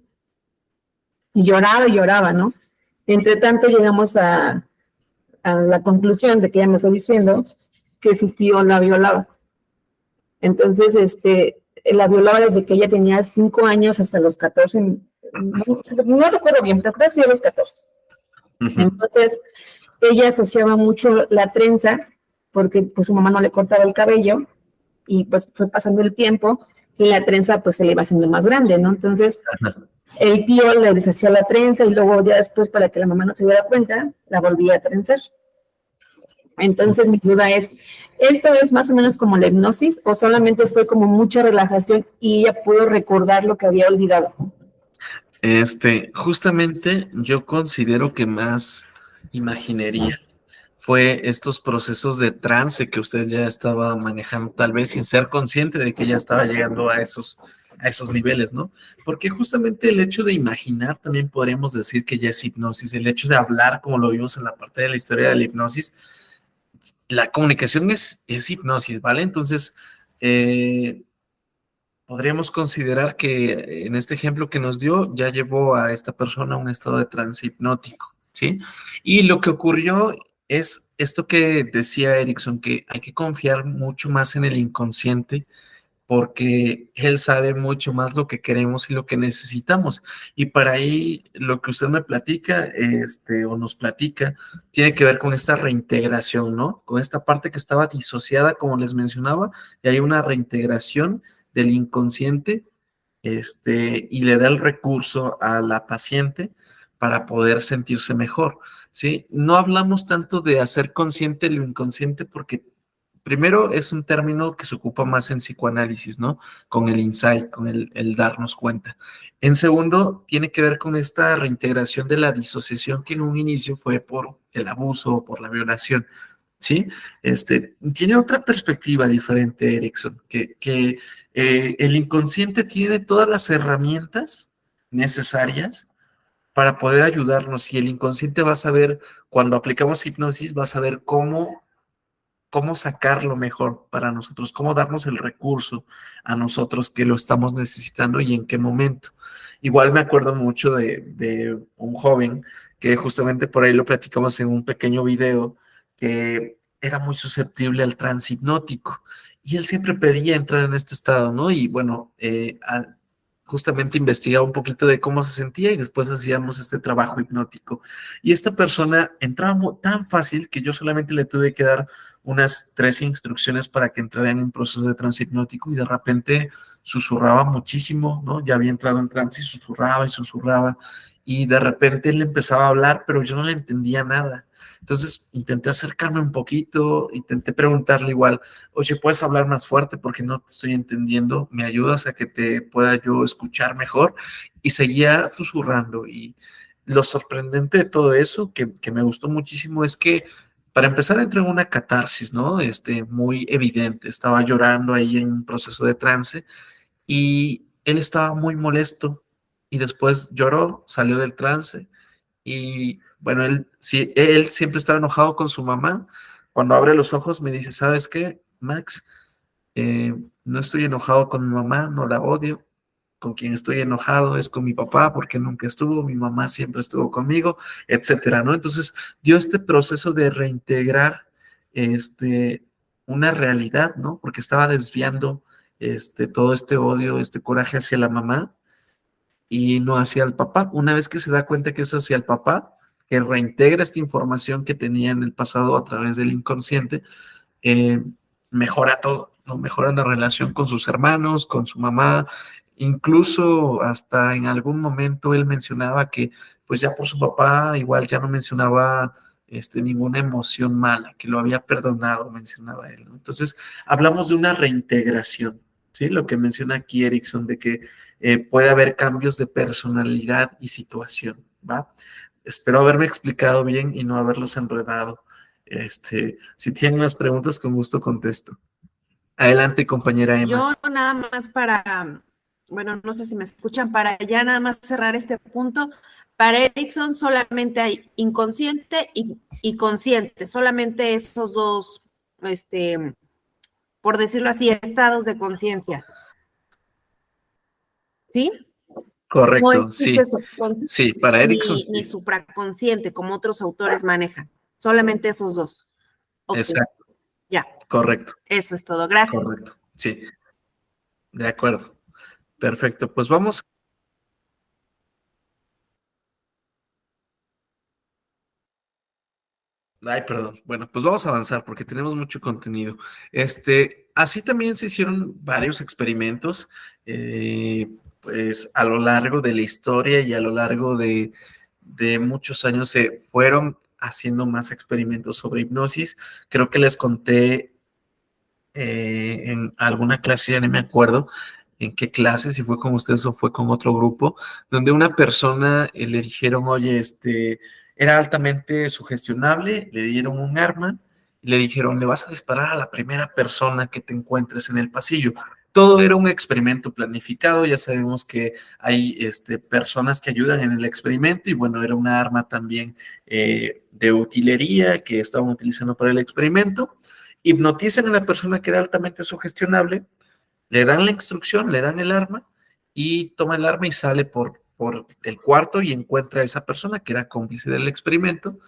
Y lloraba, ¿no? Entre tanto, llegamos a la conclusión de que ella me está diciendo que su tío la violaba. Entonces, la violaba desde que ella tenía 5 años hasta los 14, no recuerdo bien, pero creo que sí a los 14. Entonces, ella asociaba mucho la trenza porque pues su mamá no le cortaba el cabello y pues fue pasando el tiempo y la trenza pues se le iba haciendo más grande, ¿no? Entonces, el tío le deshacía la trenza y luego ya después, para que la mamá no se diera cuenta, la volvía a trenzar. Entonces mi duda es, ¿esto es más o menos como la hipnosis o solamente fue como mucha relajación y ella pudo recordar lo que había olvidado? Justamente yo considero que más imaginería fue estos procesos de trance que usted ya estaba manejando, tal vez sin ser consciente de que ya estaba llegando a esos niveles, ¿no? Porque justamente el hecho de imaginar también podríamos decir que ya es hipnosis, el hecho de hablar, como lo vimos en la parte de la historia de la hipnosis, la comunicación es hipnosis, ¿vale? Entonces, podríamos considerar que en este ejemplo que nos dio, ya llevó a esta persona a un estado de trance hipnótico, ¿sí? Y lo que ocurrió es esto que decía Erickson, que hay que confiar mucho más en el inconsciente porque él sabe mucho más lo que queremos y lo que necesitamos. Y para ahí lo que usted me platica, o nos platica, tiene que ver con esta reintegración, ¿no? Con esta parte que estaba disociada, como les mencionaba, y hay una reintegración del inconsciente y le da el recurso a la paciente para poder sentirse mejor, ¿sí? No hablamos tanto de hacer consciente lo inconsciente porque primero es un término que se ocupa más en psicoanálisis, ¿no? Con el insight, con el darnos cuenta. En segundo, tiene que ver con esta reintegración de la disociación que en un inicio fue por el abuso o por la violación. ¿Sí? Tiene otra perspectiva diferente, Erickson, que el inconsciente tiene todas las herramientas necesarias para poder ayudarnos y el inconsciente va a saber, cuando aplicamos hipnosis, va a saber cómo sacarlo mejor para nosotros, cómo darnos el recurso a nosotros que lo estamos necesitando y en qué momento. Igual me acuerdo mucho de un joven que justamente por ahí lo platicamos en un pequeño video, que era muy susceptible al trance hipnótico y él siempre pedía entrar en este estado, ¿no? Y bueno, justamente investigaba un poquito de cómo se sentía y después hacíamos este trabajo hipnótico. Y esta persona entraba tan fácil que yo solamente le tuve que dar unas 3 instrucciones para que entrara en un proceso de trance hipnótico y de repente susurraba muchísimo, ¿no? Ya había entrado en trance y susurraba y de repente él empezaba a hablar, pero yo no le entendía nada. Entonces intenté acercarme un poquito, intenté preguntarle igual, oye, ¿puedes hablar más fuerte porque no te estoy entendiendo? ¿Me ayudas a que te pueda yo escuchar mejor? Y seguía susurrando y lo sorprendente de todo eso, que me gustó muchísimo, es que para empezar entró en una catarsis, ¿no? Muy evidente. Estaba llorando ahí en un proceso de trance y él estaba muy molesto y después lloró, salió del trance y bueno, él, sí, él siempre estaba enojado con su mamá. Cuando abre los ojos me dice, ¿sabes qué, Max? No estoy enojado con mi mamá, no la odio. Con quien estoy enojado es con mi papá porque nunca estuvo, mi mamá siempre estuvo conmigo, etcétera, ¿no? Entonces dio este proceso de reintegrar este, una realidad, ¿no? Porque estaba desviando todo este odio, este coraje hacia la mamá y no hacia el papá. Una vez que se da cuenta que es hacia el papá, que reintegra esta información que tenía en el pasado a través del inconsciente, eh, mejora todo, ¿no? Mejora la relación con sus hermanos, con su mamá, incluso hasta en algún momento él mencionaba que pues ya por su papá igual ya no mencionaba ninguna emoción mala, que lo había perdonado, mencionaba él, ¿no? Entonces, hablamos de una reintegración, ¿sí? Lo que menciona aquí Erickson, de que puede haber cambios de personalidad y situación, ¿va? Espero haberme explicado bien y no haberlos enredado. Si tienen más preguntas, con gusto contesto. Adelante, compañera Emma. Yo nada más para, bueno, no sé si me escuchan, para ya nada más cerrar este punto. Para Erickson solamente hay inconsciente y consciente, solamente esos dos, por decirlo así, estados de conciencia. ¿Sí? No Correcto, existe sí. eso, Sí, para Erickson, ni sí. supraconsciente, como otros autores manejan. Solamente esos dos. Ok, Exacto, ya. correcto, Eso es todo. Gracias. correcto. Sí, de acuerdo. Perfecto, pues vamos. Ay, perdón. Bueno, pues vamos a avanzar porque tenemos mucho contenido. Así también se hicieron varios experimentos, pues a lo largo de la historia y a lo largo de muchos años se fueron haciendo más experimentos sobre hipnosis. Creo que les conté en alguna clase, ya no me acuerdo en qué clase, si fue con ustedes o fue con otro grupo, donde una persona le dijeron, oye, era altamente sugestionable, le dieron un arma y le dijeron, le vas a disparar a la primera persona que te encuentres en el pasillo. Todo era un experimento planificado, ya sabemos que hay personas que ayudan en el experimento y bueno, era una arma también de utilería que estaban utilizando para el experimento. Hipnotizan a la persona que era altamente sugestionable, le dan la instrucción, le dan el arma y toma el arma y sale por el cuarto y encuentra a esa persona que era cómplice del experimento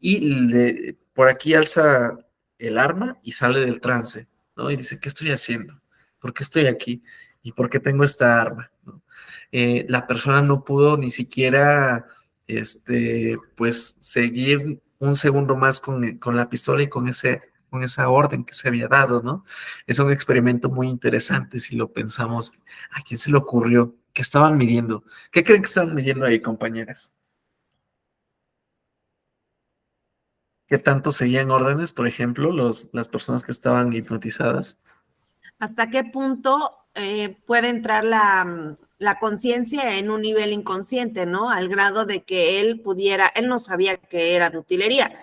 y por aquí alza el arma y sale del trance, ¿no? Y dice, ¿qué estoy haciendo? ¿Por qué estoy aquí? ¿Y por qué tengo esta arma? ¿No? La persona no pudo ni siquiera, pues, seguir un segundo más con la pistola y con ese con esa orden que se había dado, ¿no? Es un experimento muy interesante si lo pensamos. ¿A quién se le ocurrió? ¿Qué estaban midiendo? ¿Qué creen que estaban midiendo ahí, compañeras? ¿Qué tanto seguían órdenes, por ejemplo, las personas que estaban hipnotizadas? ¿Hasta qué punto puede entrar la conciencia en un nivel inconsciente, ¿no? Al grado de que él no sabía que era de utilería,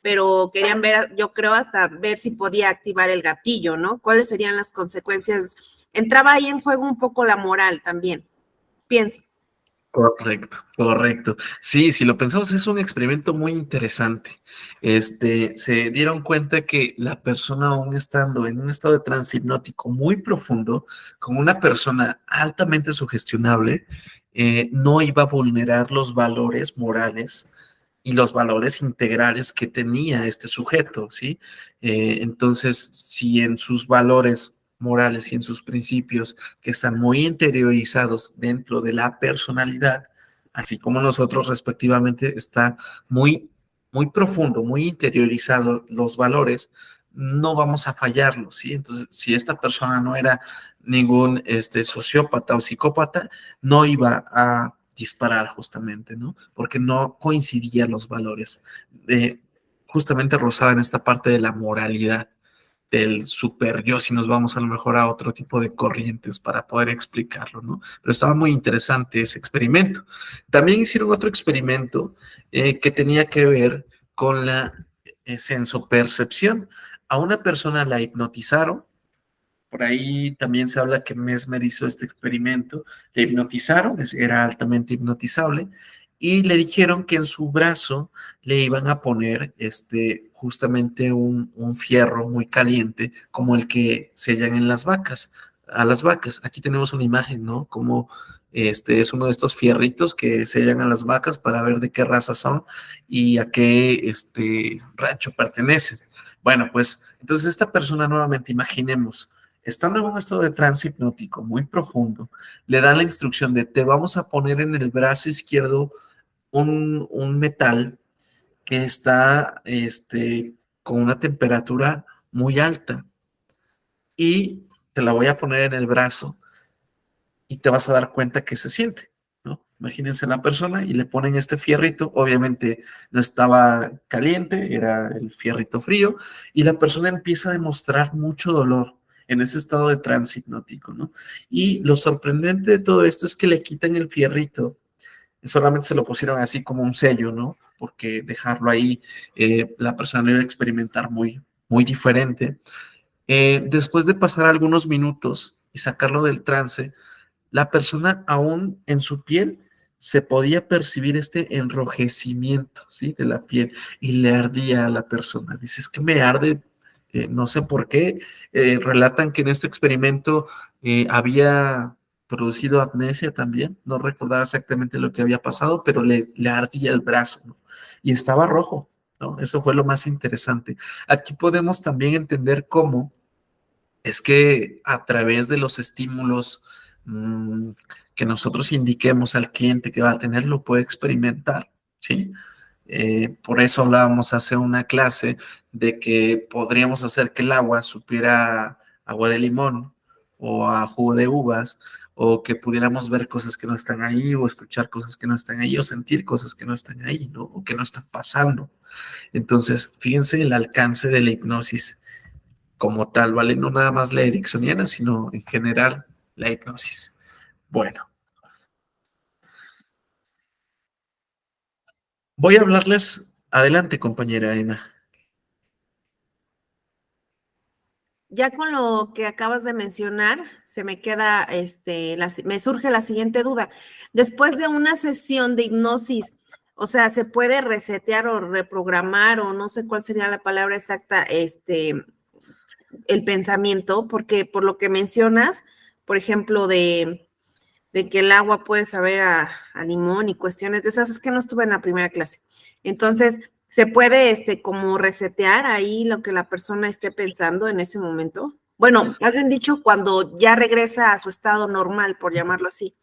pero querían ver, yo creo, hasta ver si podía activar el gatillo, ¿no? ¿Cuáles serían las consecuencias? Entraba ahí en juego un poco la moral también, pienso. Correcto, correcto. Sí, si lo pensamos, es un experimento muy interesante. Se dieron cuenta que la persona, aún estando en un estado de trance hipnótico muy profundo, con una persona altamente sugestionable, no iba a vulnerar los valores morales y los valores integrales que tenía este sujeto, ¿sí? Entonces, si en sus valores morales y en sus principios que están muy interiorizados dentro de la personalidad, así como nosotros respectivamente, está muy profundo, muy interiorizado los valores, no vamos a fallarlos, ¿sí? Entonces, si esta persona no era ningún sociópata o psicópata, no iba a disparar justamente, ¿no? Porque no coincidían los valores. Justamente rozaba en esta parte de la moralidad del super yo, si nos vamos a lo mejor a otro tipo de corrientes para poder explicarlo, ¿no? Pero estaba muy interesante ese experimento. También hicieron otro experimento que tenía que ver con la sensopercepción. A una persona la hipnotizaron, por ahí también se habla que Mesmer hizo este experimento, le hipnotizaron, era altamente hipnotizable, y le dijeron que en su brazo le iban a poner justamente un fierro muy caliente, como el que sellan en las vacas, a las vacas. Aquí tenemos una imagen, ¿no? Como es uno de estos fierritos que sellan a las vacas para ver de qué raza son y a qué rancho pertenecen. Bueno, pues entonces esta persona nuevamente, imaginemos, estando en un estado de trance hipnótico muy profundo, le dan la instrucción de te vamos a poner en el brazo izquierdo un metal que está con una temperatura muy alta y te la voy a poner en el brazo y te vas a dar cuenta que se siente, ¿no? Imagínense la persona y le ponen este fierrito, obviamente no estaba caliente, era el fierrito frío, y la persona empieza a demostrar mucho dolor en ese estado de trance hipnótico, ¿no? Y lo sorprendente de todo esto es que le quitan el fierrito, solamente se lo pusieron así como un sello, ¿no? Porque dejarlo ahí, la persona lo iba a experimentar muy diferente. Después de pasar algunos minutos y sacarlo del trance, la persona aún en su piel se podía percibir este enrojecimiento, ¿sí? De la piel y le ardía a la persona. Dice, es que me arde, no sé por qué. Relatan que en este experimento había producido amnesia también, no recordaba exactamente lo que había pasado, pero le ardía el brazo, ¿no? Y estaba rojo, ¿no? Eso fue lo más interesante. Aquí podemos también entender cómo es que a través de los estímulos mmm, que nosotros indiquemos al cliente que va a tener, lo puede experimentar, ¿sí? Por eso hablábamos hace una clase de que podríamos hacer que el agua supiera agua de limón o a jugo de uvas, o que pudiéramos ver cosas que no están ahí, o escuchar cosas que no están ahí, o sentir cosas que no están ahí, ¿no? O que no están pasando. Entonces, fíjense el alcance de la hipnosis como tal, ¿vale? No nada más la ericksoniana, sino en general la hipnosis. Bueno, voy a hablarles, adelante compañera Emma. Ya con lo que acabas de mencionar, se me queda, me surge la siguiente duda. Después de una sesión de hipnosis, o sea, ¿se puede resetear o reprogramar o no sé cuál sería la palabra exacta, el pensamiento? Porque por lo que mencionas, por ejemplo, de que el agua puede saber a limón y cuestiones de esas, es que no estuve en la primera clase. Entonces, ¿se puede como resetear ahí lo que la persona esté pensando en ese momento? Bueno, has bien dicho cuando ya regresa a su estado normal, por llamarlo así.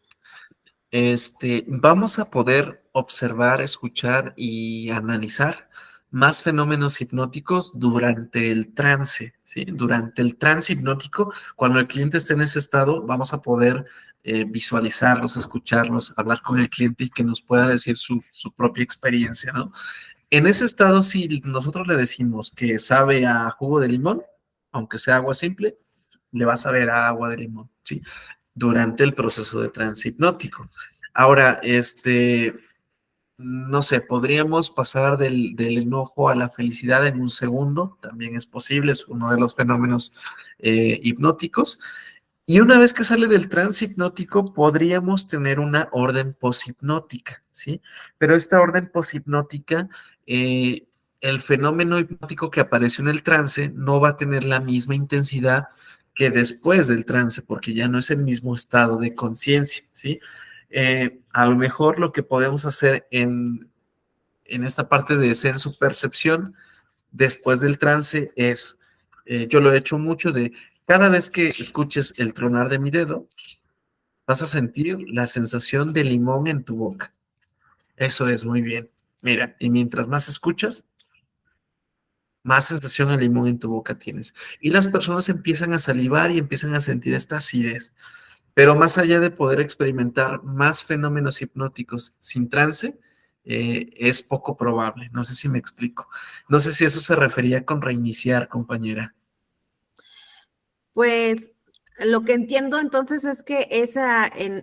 Vamos a poder observar, escuchar y analizar más fenómenos hipnóticos durante el trance, ¿sí? Durante el trance hipnótico, cuando el cliente esté en ese estado, vamos a poder visualizarlos, escucharlos, hablar con el cliente y que nos pueda decir su propia experiencia, ¿no? En ese estado, si nosotros le decimos que sabe a jugo de limón, aunque sea agua simple, le va a saber a agua de limón, ¿sí? Durante el proceso de trance hipnótico. Ahora, no sé, podríamos pasar del enojo a la felicidad en un segundo, también es posible, es uno de los fenómenos hipnóticos. Y una vez que sale del trance hipnótico, podríamos tener una orden poshipnótica, ¿sí? Pero esta orden poshipnótica, el fenómeno hipnótico que apareció en el trance no va a tener la misma intensidad que después del trance, porque ya no es el mismo estado de conciencia, ¿sí? A lo mejor lo que podemos hacer en esta parte de sensu percepción después del trance es, yo lo he hecho mucho de, cada vez que escuches el tronar de mi dedo, vas a sentir la sensación de limón en tu boca. Eso es muy bien. Mira, y mientras más escuchas, más sensación de limón en tu boca tienes. Y las personas empiezan a salivar y empiezan a sentir esta acidez. Pero más allá de poder experimentar más fenómenos hipnóticos sin trance, es poco probable. No sé si me explico. No sé si eso se refería con reiniciar, compañera. Pues lo que entiendo entonces es que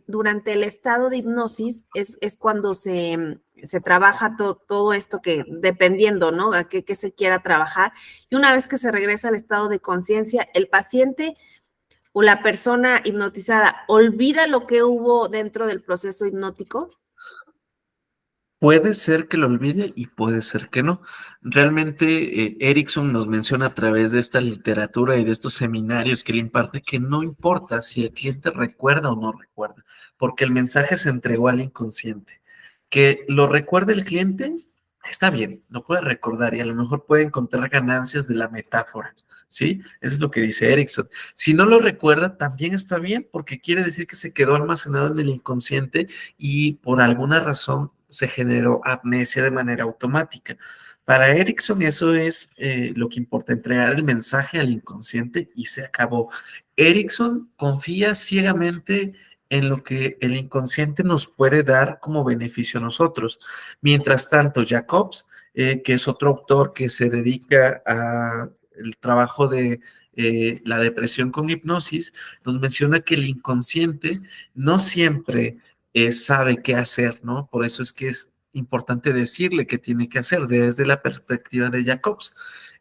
durante el estado de hipnosis es cuando se trabaja todo esto que, dependiendo, ¿no? A qué se quiera trabajar. Y una vez que se regresa al estado de conciencia, el paciente o la persona hipnotizada olvida lo que hubo dentro del proceso hipnótico. Puede ser que lo olvide y puede ser que no. Realmente Erickson nos menciona a través de esta literatura y de estos seminarios que él imparte que no importa si el cliente recuerda o no recuerda, porque el mensaje se entregó al inconsciente. Que lo recuerde el cliente, está bien, lo puede recordar y a lo mejor puede encontrar ganancias de la metáfora, ¿sí? Eso es lo que dice Erickson. Si no lo recuerda, también está bien, porque quiere decir que se quedó almacenado en el inconsciente y por alguna razón se generó amnesia de manera automática. Para Erickson eso es lo que importa, entregar el mensaje al inconsciente y se acabó. Erickson confía ciegamente en lo que el inconsciente nos puede dar como beneficio a nosotros. Mientras tanto, Jacobs, que es otro autor que se dedica al trabajo de la depresión con hipnosis, nos menciona que el inconsciente no siempre sabe qué hacer, ¿no? Por eso es que es importante decirle qué tiene que hacer desde la perspectiva de Jacobs.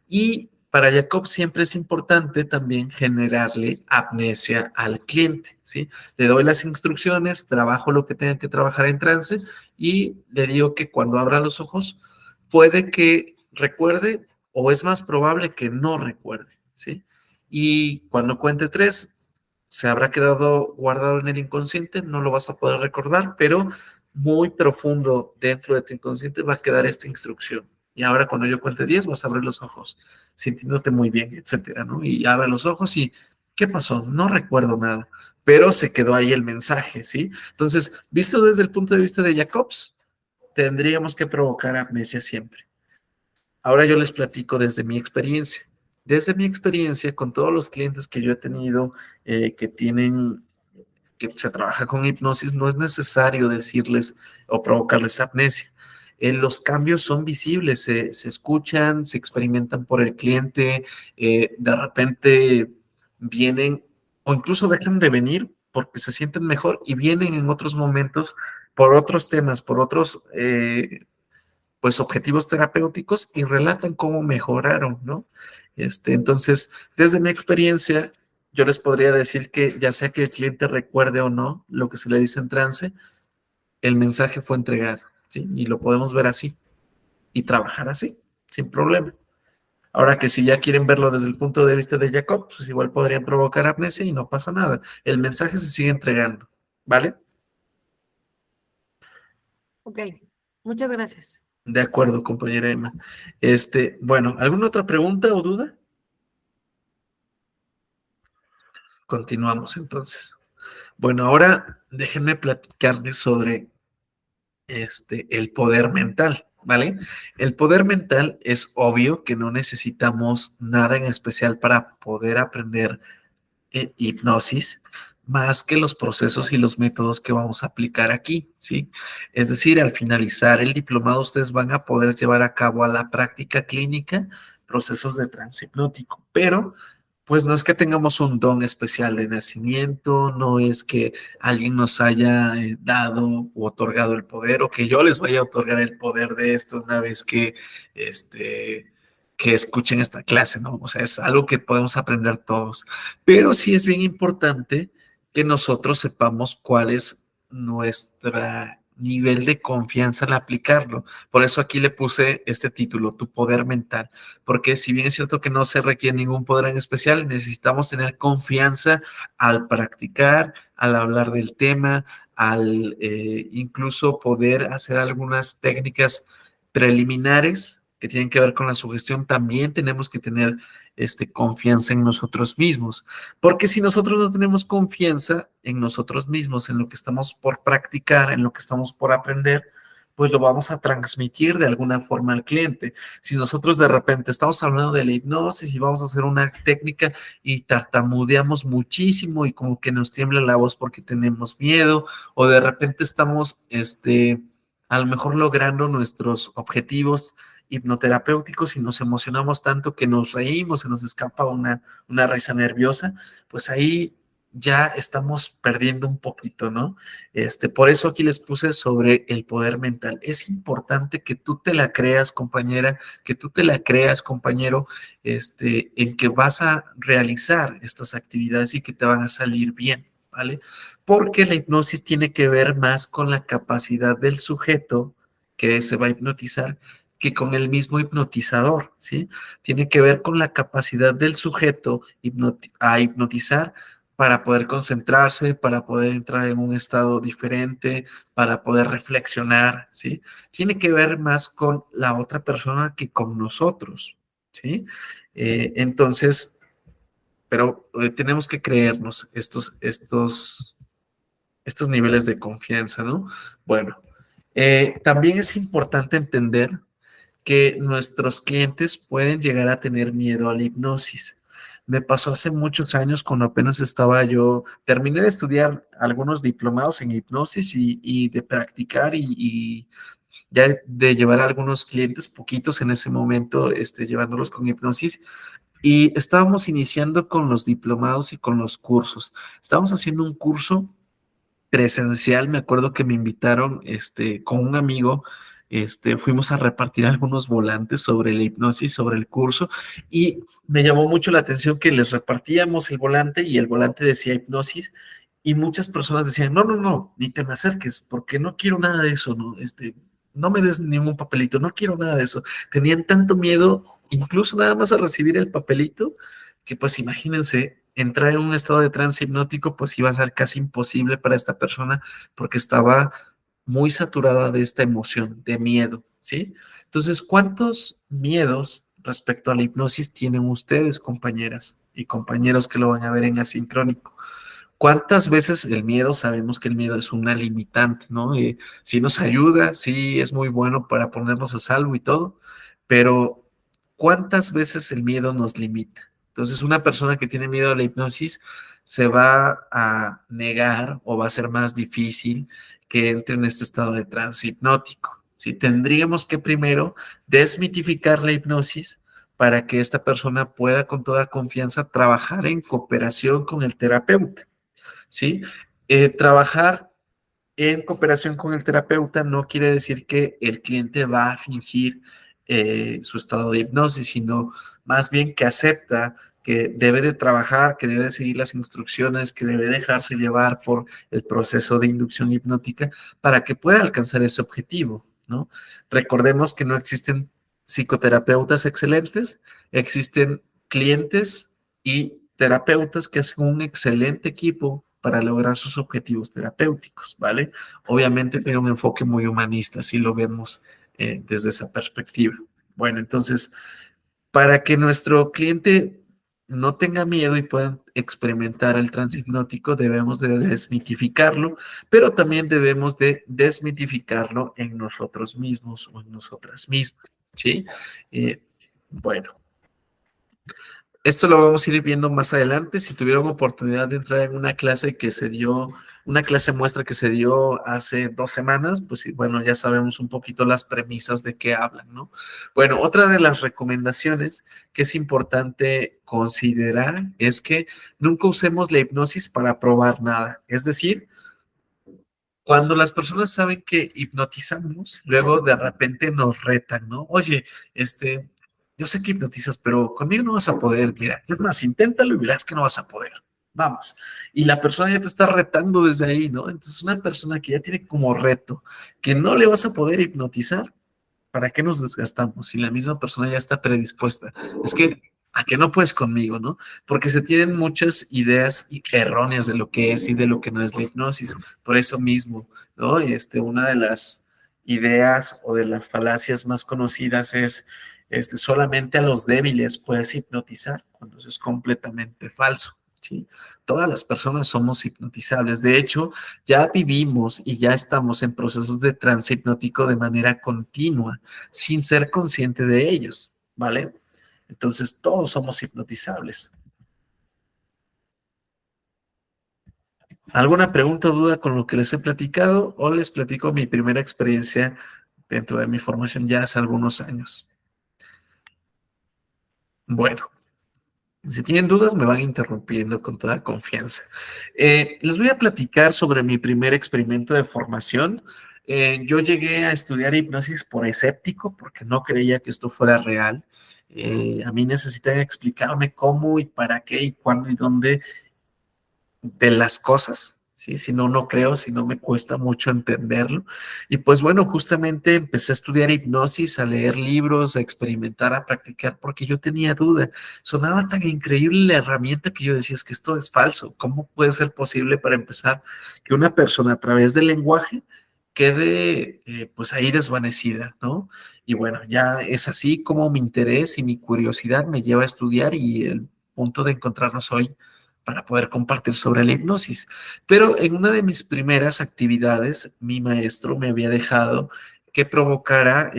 Y para Jacobs siempre es importante también generarle amnesia al cliente, ¿sí? Le doy las instrucciones, trabajo lo que tenga que trabajar en trance y le digo que cuando abra los ojos puede que recuerde o es más probable que no recuerde, ¿sí? Y cuando cuente 3, se habrá quedado guardado en el inconsciente, no lo vas a poder recordar, pero muy profundo dentro de tu inconsciente va a quedar esta instrucción. Y ahora cuando yo cuente 10, vas a abrir los ojos, sintiéndote muy bien, etcétera, ¿no? Y abre los ojos y, ¿qué pasó? No recuerdo nada, pero se quedó ahí el mensaje, ¿sí? Entonces, visto desde el punto de vista de Jacobs, tendríamos que provocar amnesia siempre. Ahora yo les platico desde mi experiencia. Desde mi experiencia, con todos los clientes que yo he tenido que se trabaja con hipnosis, no es necesario decirles o provocarles amnesia. Los cambios son visibles, se escuchan, se experimentan por el cliente, de repente vienen o incluso dejan de venir porque se sienten mejor y vienen en otros momentos por otros temas, por otros pues objetivos terapéuticos y relatan cómo mejoraron, ¿no? Entonces, desde mi experiencia, yo les podría decir que ya sea que el cliente recuerde o no lo que se le dice en trance, el mensaje fue entregado, ¿sí? Y lo podemos ver así y trabajar así, sin problema. Ahora que si ya quieren verlo desde el punto de vista de Jacob, pues igual podrían provocar amnesia y no pasa nada. El mensaje se sigue entregando, ¿vale? Ok, muchas gracias. De acuerdo, compañera Emma. Bueno, ¿alguna otra pregunta o duda? Continuamos entonces. Bueno, ahora déjenme platicarles sobre el poder mental, ¿vale? El poder mental es obvio que no necesitamos nada en especial para poder aprender hipnosis, más que los procesos y los métodos que vamos a aplicar aquí, ¿sí? Es decir, al finalizar el diplomado, ustedes van a poder llevar a cabo a la práctica clínica procesos de trance hipnótico, pero pues no es que tengamos un don especial de nacimiento, no es que alguien nos haya dado o otorgado el poder, o que yo les vaya a otorgar el poder de esto una vez este, que escuchen esta clase, ¿no? O sea, es algo que podemos aprender todos. Pero sí es bien importante que nosotros sepamos cuál es nuestro nivel de confianza al aplicarlo. Por eso aquí le puse este título, Tu poder mental, porque si bien es cierto que no se requiere ningún poder en especial, necesitamos tener confianza al practicar, al hablar del tema, al incluso poder hacer algunas técnicas preliminares que tienen que ver con la sugestión. También tenemos que tener confianza en nosotros mismos, porque si nosotros no tenemos confianza en nosotros mismos, en lo que estamos por practicar, en lo que estamos por aprender, pues lo vamos a transmitir de alguna forma al cliente. Si nosotros de repente estamos hablando de la hipnosis y vamos a hacer una técnica y tartamudeamos muchísimo y como que nos tiembla la voz porque tenemos miedo, o de repente estamos, a lo mejor logrando nuestros objetivos hipnoterapéuticos y nos emocionamos tanto que nos reímos, se nos escapa una risa nerviosa, pues ahí ya estamos perdiendo un poquito, ¿no? Por eso aquí les puse sobre el poder mental. Es importante que tú te la creas, compañera, que tú te la creas, compañero, en que vas a realizar estas actividades y que te van a salir bien, ¿vale? Porque la hipnosis tiene que ver más con la capacidad del sujeto que se va a hipnotizar que con el mismo hipnotizador, ¿sí? Tiene que ver con la capacidad del sujeto a hipnotizar para poder concentrarse, para poder entrar en un estado diferente, para poder reflexionar, ¿sí? Tiene que ver más con la otra persona que con nosotros, ¿sí? Entonces, pero tenemos que creernos estos niveles de confianza, ¿no? Bueno, también es importante entender que nuestros clientes pueden llegar a tener miedo a la hipnosis. Me pasó hace muchos años cuando apenas terminé de estudiar algunos diplomados en hipnosis y de practicar y ya de llevar a algunos clientes, poquitos en ese momento, llevándolos con hipnosis. Y estábamos iniciando con los diplomados y con los cursos. Estábamos haciendo un curso presencial. Me acuerdo que me invitaron, con un amigo, fuimos a repartir algunos volantes sobre la hipnosis, sobre el curso, y me llamó mucho la atención que les repartíamos el volante y el volante decía hipnosis, y muchas personas decían, no, no, no, ni te me acerques, porque no quiero nada de eso, no, no me des ningún papelito, no quiero nada de eso. Tenían tanto miedo, incluso nada más a recibir el papelito, que pues imagínense, entrar en un estado de trance hipnótico, pues iba a ser casi imposible para esta persona porque estaba muy saturada de esta emoción, de miedo, ¿sí? Entonces, ¿cuántos miedos respecto a la hipnosis tienen ustedes, compañeras y compañeros que lo van a ver en asincrónico? ¿Cuántas veces el miedo, sabemos que el miedo es una limitante, ¿no? Sí nos ayuda, sí es muy bueno para ponernos a salvo y todo, pero ¿cuántas veces el miedo nos limita? Entonces, una persona que tiene miedo a la hipnosis se va a negar o va a ser más difícil que entre en este estado de trance hipnótico. ¿Sí? Tendríamos que primero desmitificar la hipnosis para que esta persona pueda con toda confianza trabajar en cooperación con el terapeuta. ¿Sí? Trabajar en cooperación con el terapeuta no quiere decir que el cliente va a fingir su estado de hipnosis, sino más bien que acepta que debe de trabajar, que debe de seguir las instrucciones, que debe dejarse llevar por el proceso de inducción hipnótica para que pueda alcanzar ese objetivo, ¿no? Recordemos que no existen psicoterapeutas excelentes, existen clientes y terapeutas que hacen un excelente equipo para lograr sus objetivos terapéuticos, ¿vale? Obviamente tiene un enfoque muy humanista, si lo vemos desde esa perspectiva. Bueno, entonces, para que nuestro cliente no tenga miedo y puedan experimentar el trance hipnótico, debemos de desmitificarlo, pero también debemos de desmitificarlo en nosotros mismos o en nosotras mismas, ¿sí? Bueno. Esto lo vamos a ir viendo más adelante. Si tuvieron oportunidad de entrar en una clase que se dio, una clase muestra que se dio hace 2 semanas, pues sí, bueno, ya sabemos un poquito las premisas de qué hablan, ¿no? Bueno, otra de las recomendaciones que es importante considerar es que nunca usemos la hipnosis para probar nada. Es decir, cuando las personas saben que hipnotizamos, luego de repente nos retan, ¿no? Oye, yo sé que hipnotizas, pero conmigo no vas a poder, mira, es más, inténtalo y verás que no vas a poder. Vamos. Y la persona ya te está retando desde ahí, ¿no? Entonces, una persona que ya tiene como reto que no le vas a poder hipnotizar, ¿para qué nos desgastamos? Si la misma persona ya está predispuesta. Es que, ¿a qué no puedes conmigo, no? Porque se tienen muchas ideas erróneas de lo que es y de lo que no es la hipnosis. Por eso mismo, ¿no? Una de las ideas o de las falacias más conocidas es, solamente a los débiles puedes hipnotizar, cuando eso es completamente falso. ¿Sí? Todas las personas somos hipnotizables. De hecho, ya vivimos y ya estamos en procesos de trance hipnótico de manera continua, sin ser consciente de ellos, ¿vale? Entonces, todos somos hipnotizables. ¿Alguna pregunta o duda con lo que les he platicado o les platico mi primera experiencia dentro de mi formación ya hace algunos años? Bueno. Si tienen dudas, me van interrumpiendo con toda confianza. Les voy a platicar sobre mi primer experimento de formación. Yo llegué a estudiar hipnosis por escéptico, porque no creía que esto fuera real. A mí necesitan explicarme cómo y para qué y cuándo y dónde de las cosas, ¿sí? Si no, no creo, si no me cuesta mucho entenderlo. Y pues bueno, justamente empecé a estudiar hipnosis, a leer libros, a experimentar, a practicar, porque yo tenía duda. Sonaba tan increíble la herramienta que yo decía, es que esto es falso. ¿Cómo puede ser posible para empezar que una persona a través del lenguaje quede pues ahí desvanecida, ¿no? Y bueno, ya es así como mi interés y mi curiosidad me lleva a estudiar y el punto de encontrarnos hoy para poder compartir sobre la hipnosis. Pero en una de mis primeras actividades, mi maestro me había dejado que provocara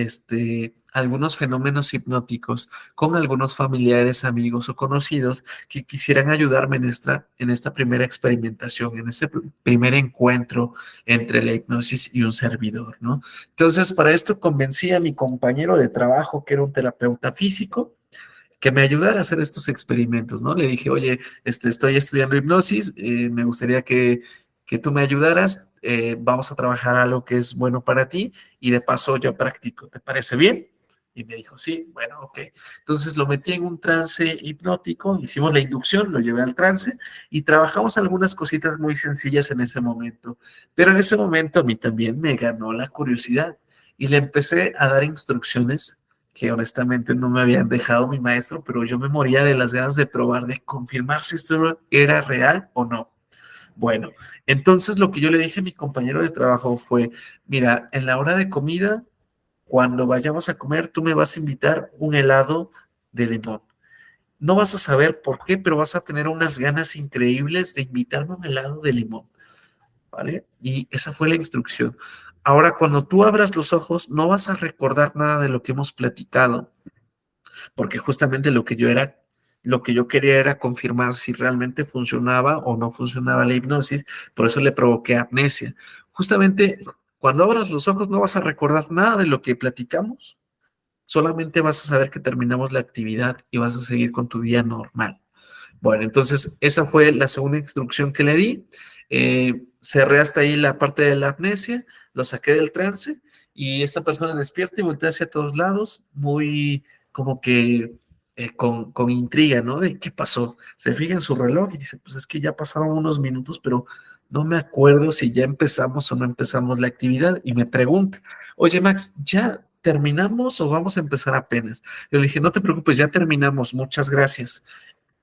algunos fenómenos hipnóticos con algunos familiares, amigos o conocidos que quisieran ayudarme en esta primera experimentación, en este primer encuentro entre la hipnosis y un servidor, ¿no? Entonces, para esto convencí a mi compañero de trabajo, que era un terapeuta físico, que me ayudara a hacer estos experimentos, ¿no? Le dije, oye, estoy estudiando hipnosis, me gustaría que tú me ayudaras, vamos a trabajar algo que es bueno para ti y de paso yo practico, ¿te parece bien? Y me dijo, sí, bueno, ok. Entonces lo metí en un trance hipnótico, hicimos la inducción, lo llevé al trance y trabajamos algunas cositas muy sencillas en ese momento. Pero en ese momento a mí también me ganó la curiosidad y le empecé a dar instrucciones que honestamente no me habían dejado mi maestro, pero yo me moría de las ganas de probar, de confirmar si esto era real o no. Bueno, entonces lo que yo le dije a mi compañero de trabajo fue, mira, en la hora de comida, cuando vayamos a comer, tú me vas a invitar un helado de limón. No vas a saber por qué, pero vas a tener unas ganas increíbles de invitarme un helado de limón, ¿vale? Y esa fue la instrucción. Ahora, cuando tú abras los ojos, no vas a recordar nada de lo que hemos platicado, porque justamente lo que yo quería era confirmar si realmente funcionaba o no funcionaba la hipnosis, por eso le provoqué amnesia. Justamente cuando abras los ojos no vas a recordar nada de lo que platicamos, solamente vas a saber que terminamos la actividad y vas a seguir con tu día normal. Bueno, entonces esa fue la segunda instrucción que le di. Cerré hasta ahí la parte de la amnesia, lo saqué del trance y esta persona despierta y voltea hacia todos lados, muy como que con intriga, ¿no? De qué pasó. Se fija en su reloj y dice, pues es que ya pasaron unos minutos, pero no me acuerdo si ya empezamos o no empezamos la actividad. Y me pregunta, oye Max, ¿ya terminamos o vamos a empezar apenas? Yo le dije, no te preocupes, ya terminamos, muchas gracias.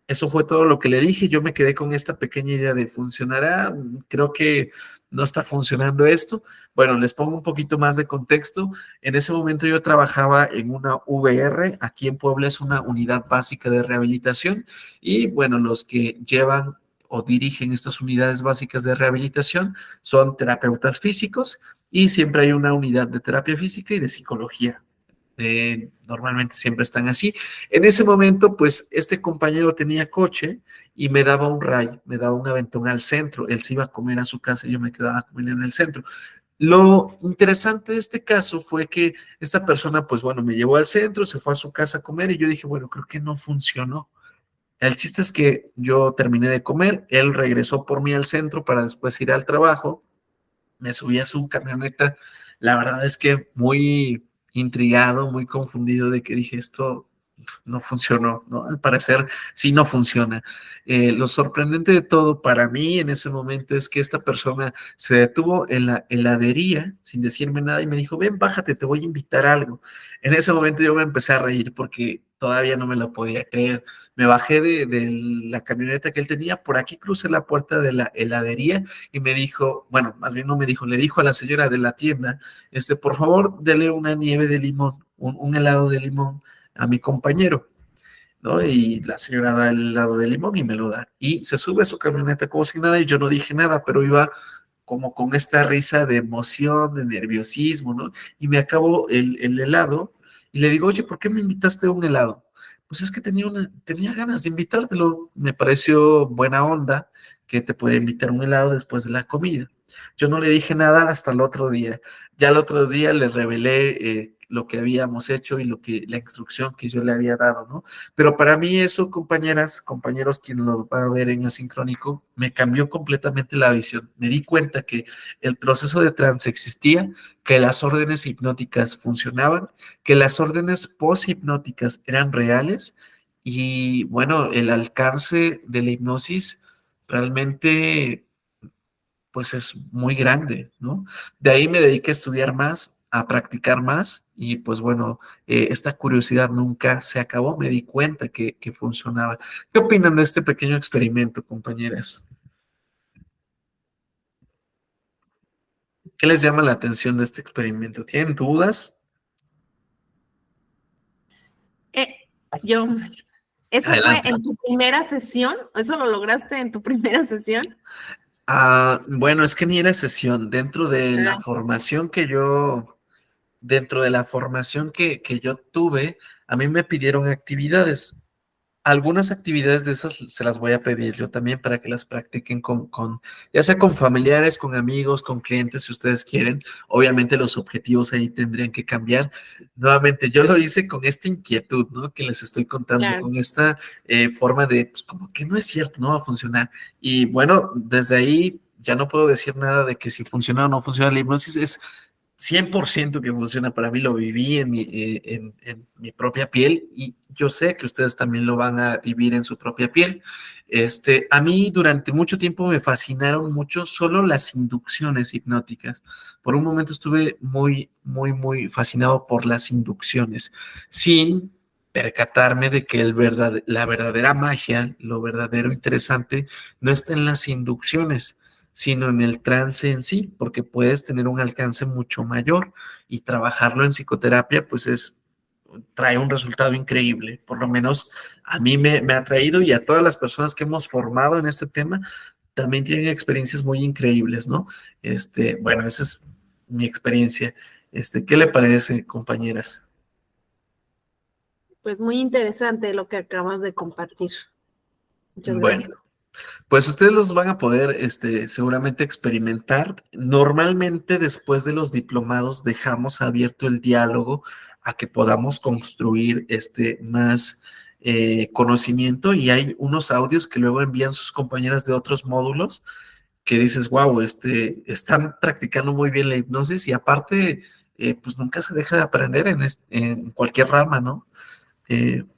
Eso fue todo lo que le dije. Yo me quedé con esta pequeña idea de funcionará. Creo que no está funcionando esto. Bueno, les pongo un poquito más de contexto. En ese momento yo trabajaba en una VR, aquí en Puebla es una unidad básica de rehabilitación, y bueno, los que llevan o dirigen estas unidades básicas de rehabilitación son terapeutas físicos, y siempre hay una unidad de terapia física y de psicología. Normalmente siempre están así. En ese momento, pues este compañero tenía coche y me daba un ride, me daba un aventón al centro. Él se iba a comer a su casa y yo me quedaba a comer en el centro. Lo interesante de este caso fue que esta persona, pues bueno, me llevó al centro, se fue a su casa a comer y yo dije, bueno, creo que no funcionó. El chiste es que yo terminé de comer, él regresó por mí al centro para después ir al trabajo, me subí a su camioneta, la verdad es que muy intrigado, muy confundido de que dije esto no funcionó, ¿no? Al parecer sí no funciona. Lo sorprendente de todo para mí en ese momento es que esta persona se detuvo en la heladería sin decirme nada y me dijo, ven, bájate, te voy a invitar a algo. En ese momento yo me empecé a reír porque todavía no me lo podía creer. Me bajé de la camioneta que él tenía, por aquí crucé la puerta de la heladería y me dijo, bueno, más bien no me dijo, le dijo a la señora de la tienda, por favor, dele una nieve de limón, un helado de limón a mi compañero, ¿no? Y la señora da el helado de limón y me lo da. Y se sube a su camioneta como si nada y yo no dije nada, pero iba como con esta risa de emoción, de nerviosismo, ¿no? Y me acabo el helado y le digo, oye, ¿por qué me invitaste a un helado? Pues es que tenía ganas de invitártelo, me pareció buena onda que te pueda invitar a un helado después de la comida. Yo no le dije nada hasta el otro día. Ya el otro día le revelé lo que habíamos hecho y la instrucción que yo le había dado, ¿no? Pero para mí eso, compañeras, compañeros, quien lo va a ver en Asincrónico, me cambió completamente la visión. Me di cuenta que el proceso de trance existía, que las órdenes hipnóticas funcionaban, que las órdenes post-hipnóticas eran reales y, bueno, el alcance de la hipnosis realmente pues es muy grande, ¿no? De ahí me dediqué a estudiar más, a practicar más y pues bueno, esta curiosidad nunca se acabó, me di cuenta que funcionaba. ¿Qué opinan de este pequeño experimento, compañeras? ¿Qué les llama la atención de este experimento? ¿Tienen dudas? Yo, ¿eso fue Adelante. en tu primera sesión? ¿Eso lo lograste en tu primera sesión? Bueno, es que ni era sesión. Dentro de la formación que yo tuve, a mí me pidieron actividades. Algunas actividades de esas se las voy a pedir yo también para que las practiquen ya sea con familiares, con amigos, con clientes, si ustedes quieren. Obviamente los objetivos ahí tendrían que cambiar. Nuevamente, yo lo hice con esta inquietud, ¿no? Que les estoy contando, Claro. con esta forma de, pues como que no es cierto, no va a funcionar. Y bueno, desde ahí ya no puedo decir nada de que si funciona o no funciona la hipnosis, es 100% que funciona para mí, lo viví en mi propia piel y yo sé que ustedes también lo van a vivir en su propia piel. A mí durante mucho tiempo me fascinaron mucho solo las inducciones hipnóticas. Por un momento estuve muy, muy, muy fascinado por las inducciones, sin percatarme de que la verdadera magia, lo verdadero interesante, no está en las inducciones, sino en el trance en sí, porque puedes tener un alcance mucho mayor y trabajarlo en psicoterapia, pues trae un resultado increíble. Por lo menos a mí me ha traído y a todas las personas que hemos formado en este tema también tienen experiencias muy increíbles, ¿no? Bueno, esa es mi experiencia. ¿Qué le parece, compañeras? Pues muy interesante lo que acabas de compartir. Muchas Bueno. gracias. Pues ustedes los van a poder, seguramente experimentar. Normalmente después de los diplomados dejamos abierto el diálogo a que podamos construir más conocimiento y hay unos audios que luego envían sus compañeras de otros módulos que dices, wow, están practicando muy bien la hipnosis y aparte, pues nunca se deja de aprender en cualquier rama, ¿no?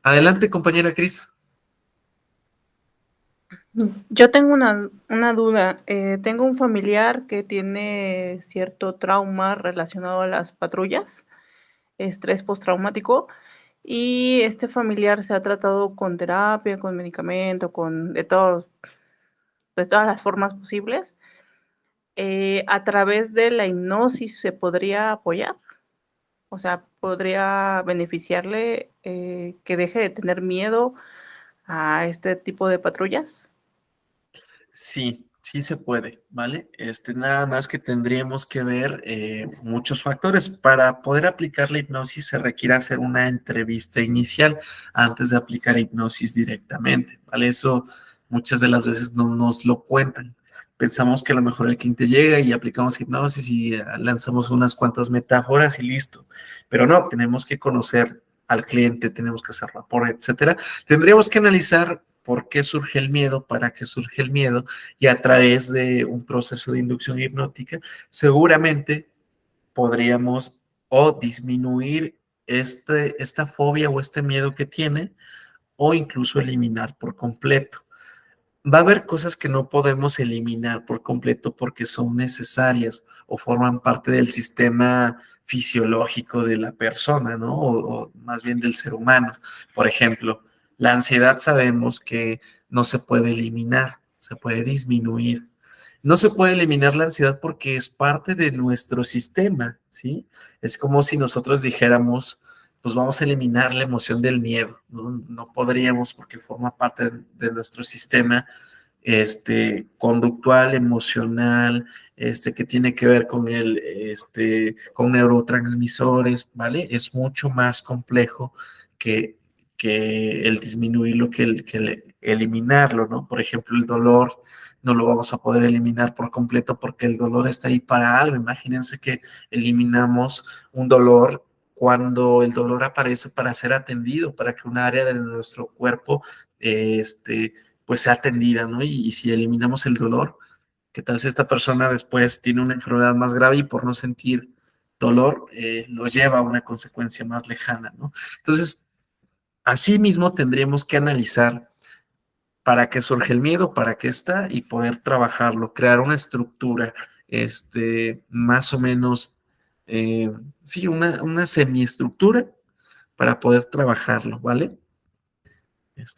Adelante, compañera Cris. Yo tengo una duda. Tengo un familiar que tiene cierto trauma relacionado a las patrullas, estrés postraumático, y este familiar se ha tratado con terapia, con medicamento, de todas las formas posibles, ¿A través de la hipnosis se podría apoyar? O sea, ¿podría beneficiarle, que deje de tener miedo a este tipo de patrullas? Sí, sí se puede, ¿vale? Nada más que tendríamos que ver muchos factores. Para poder aplicar la hipnosis se requiere hacer una entrevista inicial antes de aplicar hipnosis directamente, ¿vale? Eso muchas de las veces no nos lo cuentan. Pensamos que a lo mejor el cliente llega y aplicamos hipnosis y lanzamos unas cuantas metáforas y listo. Pero no, tenemos que conocer al cliente, tenemos que hacer rapport, etcétera. Tendríamos que analizar por qué surge el miedo, para qué surge el miedo, y a través de un proceso de inducción hipnótica, seguramente podríamos o disminuir esta fobia o este miedo que tiene, o incluso eliminar por completo. Va a haber cosas que no podemos eliminar por completo porque son necesarias o forman parte del sistema fisiológico de la persona, ¿no? O más bien del ser humano. Por ejemplo, la ansiedad sabemos que no se puede eliminar, se puede disminuir. No se puede eliminar la ansiedad porque es parte de nuestro sistema, ¿sí? Es como si nosotros dijéramos, pues vamos a eliminar la emoción del miedo, ¿no? No podríamos porque forma parte de nuestro sistema conductual, emocional, que tiene que ver con con neurotransmisores, ¿vale? Es mucho más complejo que, que el disminuirlo, eliminarlo, ¿no? Por ejemplo, el dolor no lo vamos a poder eliminar por completo porque el dolor está ahí para algo. Imagínense que eliminamos un dolor cuando el dolor aparece para ser atendido, para que un área de nuestro cuerpo, pues sea atendida, ¿no? Y si eliminamos el dolor, ¿qué tal si esta persona después tiene una enfermedad más grave y por no sentir dolor, lo lleva a una consecuencia más lejana, ¿no? Entonces, así mismo tendríamos que analizar para qué surge el miedo, para qué está y poder trabajarlo, crear una estructura, más o menos, sí, una semiestructura para poder trabajarlo, ¿vale?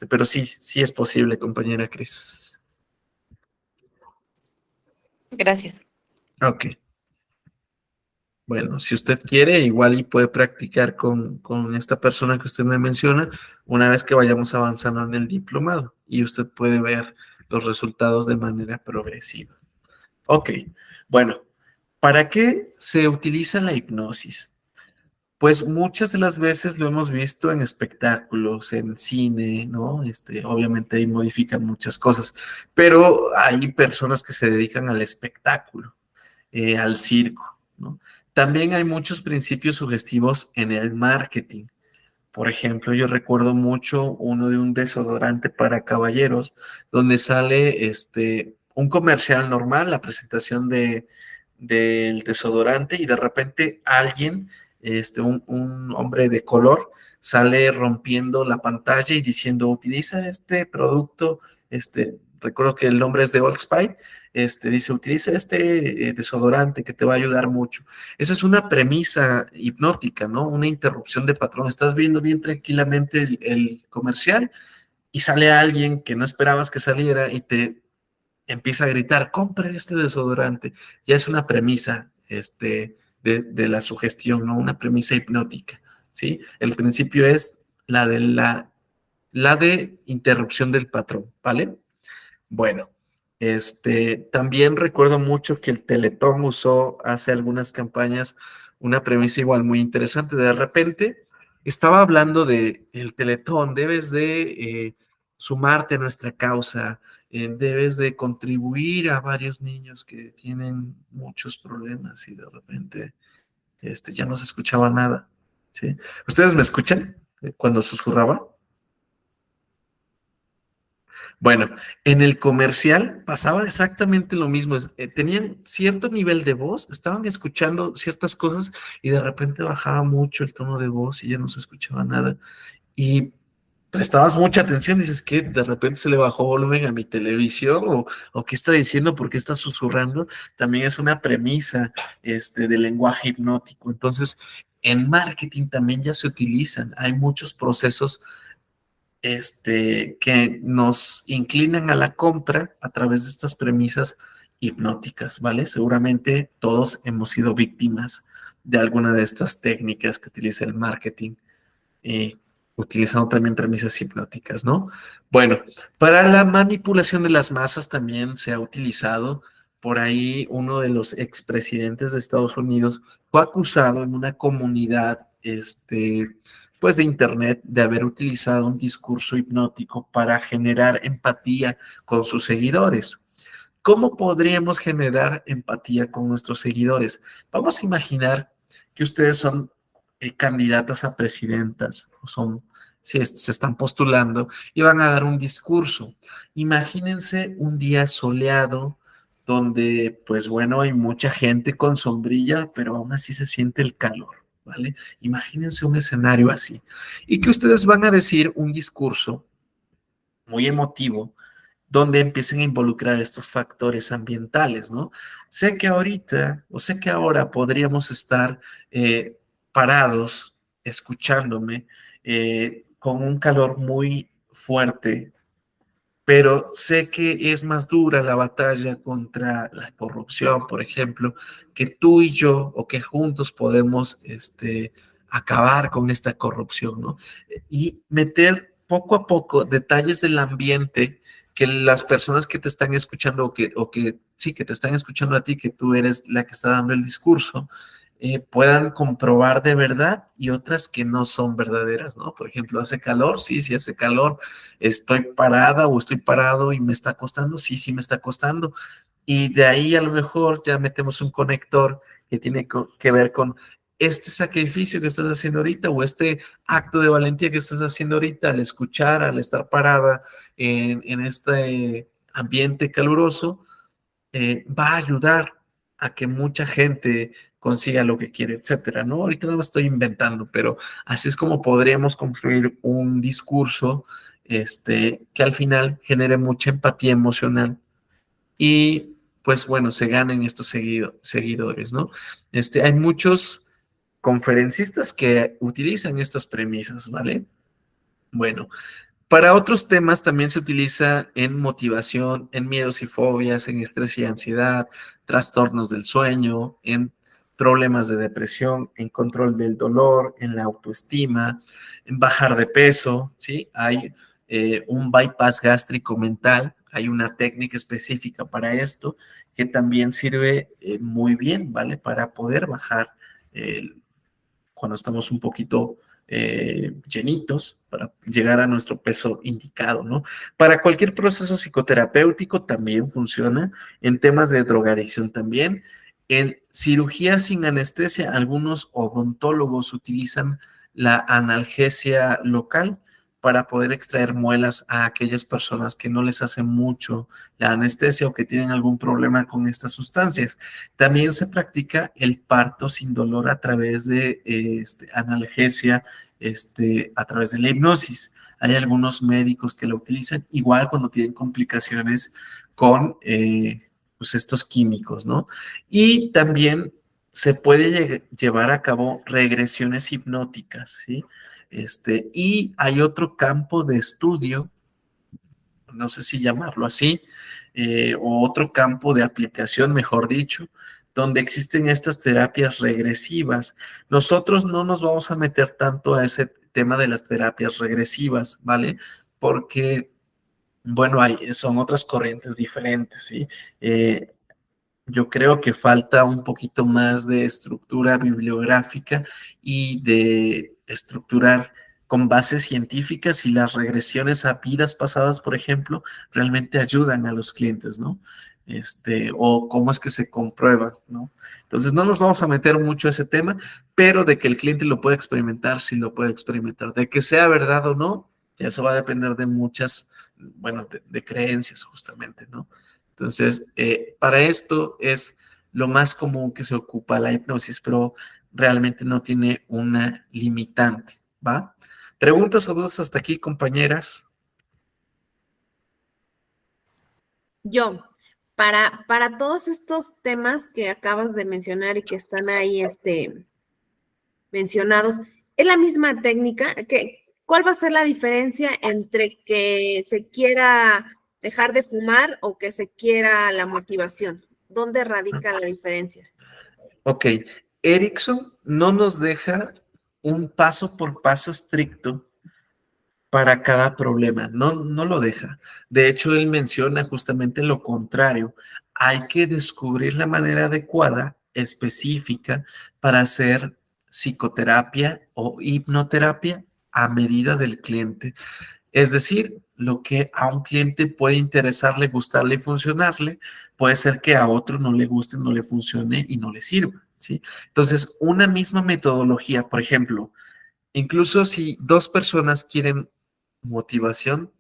Pero sí, sí es posible, compañera Cris. Gracias. Ok. Bueno, si usted quiere, igual y puede practicar con esta persona que usted me menciona una vez que vayamos avanzando en el diplomado y usted puede ver los resultados de manera progresiva. Ok, bueno, ¿para qué se utiliza la hipnosis? Pues muchas de las veces lo hemos visto en espectáculos, en cine, ¿no? Obviamente ahí modifican muchas cosas, pero hay personas que se dedican al espectáculo, al circo, ¿no? También hay muchos principios sugestivos en el marketing. Por ejemplo, yo recuerdo mucho uno de un desodorante para caballeros, donde sale un comercial normal, la presentación del desodorante, y de repente alguien, un hombre de color, sale rompiendo la pantalla y diciendo, utiliza este producto, recuerdo que el nombre es de Old Spice, dice, utiliza este desodorante que te va a ayudar mucho. Esa es una premisa hipnótica, ¿no? Una interrupción de patrón. Estás viendo bien tranquilamente el comercial y sale alguien que no esperabas que saliera y te empieza a gritar, compre este desodorante. Ya es una premisa de la sugestión, ¿no? Una premisa hipnótica, ¿sí? El principio es la de interrupción del patrón, ¿vale? Bueno, también recuerdo mucho que el Teletón usó hace algunas campañas una premisa igual muy interesante. De repente estaba hablando de el Teletón, debes de sumarte a nuestra causa, debes de contribuir a varios niños que tienen muchos problemas y de repente ya no se escuchaba nada, ¿sí? ¿Ustedes me escuchan cuando susurraba? Bueno, en el comercial pasaba exactamente lo mismo. Tenían cierto nivel de voz, estaban escuchando ciertas cosas y de repente bajaba mucho el tono de voz y ya no se escuchaba nada. Y prestabas mucha atención, dices que de repente se le bajó volumen a mi televisión o qué está diciendo, por qué está susurrando. También es una premisa del lenguaje hipnótico. Entonces, en marketing también ya se utilizan. Hay muchos procesos que nos inclinan a la compra a través de estas premisas hipnóticas, ¿vale? Seguramente todos hemos sido víctimas de alguna de estas técnicas que utiliza el marketing, utilizando también premisas hipnóticas, ¿no? Bueno, para la manipulación de las masas también se ha utilizado. Por ahí uno de los expresidentes de Estados Unidos fue acusado en una comunidad, pues de internet, de haber utilizado un discurso hipnótico para generar empatía con sus seguidores. ¿Cómo podríamos generar empatía con nuestros seguidores? Vamos a imaginar que ustedes son candidatas a presidentas, o son, si se están postulando y van a dar un discurso. Imagínense un día soleado donde, pues bueno, hay mucha gente con sombrilla, pero aún así se siente el calor, ¿vale? Imagínense un escenario así y que ustedes van a decir un discurso muy emotivo donde empiecen a involucrar estos factores ambientales, ¿no? Sé que ahorita, o sé que ahora podríamos estar parados, escuchándome, con un calor muy fuerte, pero sé que es más dura la batalla contra la corrupción, por ejemplo, que tú y yo, o que juntos podemos, acabar con esta corrupción, ¿no? Y meter poco a poco detalles del ambiente que las personas que te están escuchando o que sí, que te están escuchando a ti, que tú eres la que está dando el discurso, puedan comprobar de verdad y otras que no son verdaderas, ¿no? Por ejemplo, ¿hace calor? Sí, sí hace calor. ¿Estoy parada o estoy parado y me está costando? Sí, sí me está costando. Y de ahí a lo mejor ya metemos un conector que tiene que ver con este sacrificio que estás haciendo ahorita o este acto de valentía que estás haciendo ahorita al escuchar, al estar parada en este ambiente caluroso, va a ayudar a que mucha gente consiga lo que quiere, etcétera, ¿no? Ahorita no me estoy inventando, pero así es como podríamos construir un discurso, que al final genere mucha empatía emocional y, pues bueno, se ganen estos seguidores, ¿no? Hay muchos conferencistas que utilizan estas premisas, ¿vale? Bueno, para otros temas también se utiliza en motivación, en miedos y fobias, en estrés y ansiedad, trastornos del sueño, en problemas de depresión, en control del dolor, en la autoestima, en bajar de peso, ¿sí? Hay un bypass gástrico mental, hay una técnica específica para esto que también sirve muy bien, ¿vale? Para poder bajar cuando estamos un poquito llenitos para llegar a nuestro peso indicado, ¿no? Para cualquier proceso psicoterapéutico también funciona, en temas de drogadicción también, en cirugía sin anestesia, algunos odontólogos utilizan la analgesia local para poder extraer muelas a aquellas personas que no les hace mucho la anestesia o que tienen algún problema con estas sustancias. También se practica el parto sin dolor a través de analgesia, a través de la hipnosis. Hay algunos médicos que lo utilizan, igual cuando tienen complicaciones con pues estos químicos, ¿no? Y también se puede llevar a cabo regresiones hipnóticas, ¿sí? Y hay otro campo de estudio, no sé si llamarlo así, o otro campo de aplicación, mejor dicho, donde existen estas terapias regresivas. Nosotros no nos vamos a meter tanto a ese tema de las terapias regresivas, ¿vale? Porque, bueno, son otras corrientes diferentes, ¿sí? Yo creo que falta un poquito más de estructura bibliográfica y de estructurar con bases científicas y las regresiones a vidas pasadas, por ejemplo, realmente ayudan a los clientes, ¿no? O cómo es que se comprueba, ¿no? Entonces, no nos vamos a meter mucho a ese tema, pero de que el cliente lo puede experimentar, sí lo puede experimentar. De que sea verdad o no, ya eso va a depender de muchas, bueno, de creencias justamente, ¿no? Entonces, para esto es lo más común que se ocupa la hipnosis, pero realmente no tiene una limitante, ¿va? ¿Preguntas o dudas hasta aquí, compañeras? Yo, para todos estos temas que acabas de mencionar y que están ahí mencionados, ¿es la misma técnica? ¿Cuál va a ser la diferencia entre que se quiera dejar de fumar o que se quiera la motivación? ¿Dónde radica la diferencia? Ok, Erickson no nos deja un paso por paso estricto para cada problema, no lo deja. De hecho, él menciona justamente lo contrario. Hay que descubrir la manera adecuada, específica, para hacer psicoterapia o hipnoterapia a medida del cliente. Es decir, lo que a un cliente puede interesarle, gustarle y funcionarle, puede ser que a otro no le guste, no le funcione y no le sirva, ¿sí? Entonces, una misma metodología, por ejemplo, incluso si dos personas quieren motivación,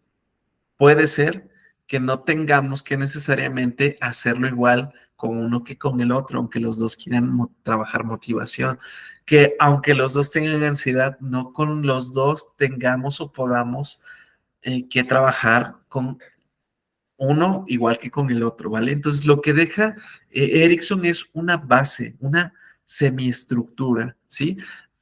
puede ser que no tengamos que necesariamente hacerlo igual con uno que con el otro, aunque los dos quieran trabajar motivación, que aunque los dos tengan ansiedad, no con los dos tengamos o podamos que trabajar con uno igual que con el otro, ¿vale? Entonces, lo que deja Erickson es una base, una semiestructura, ¿sí?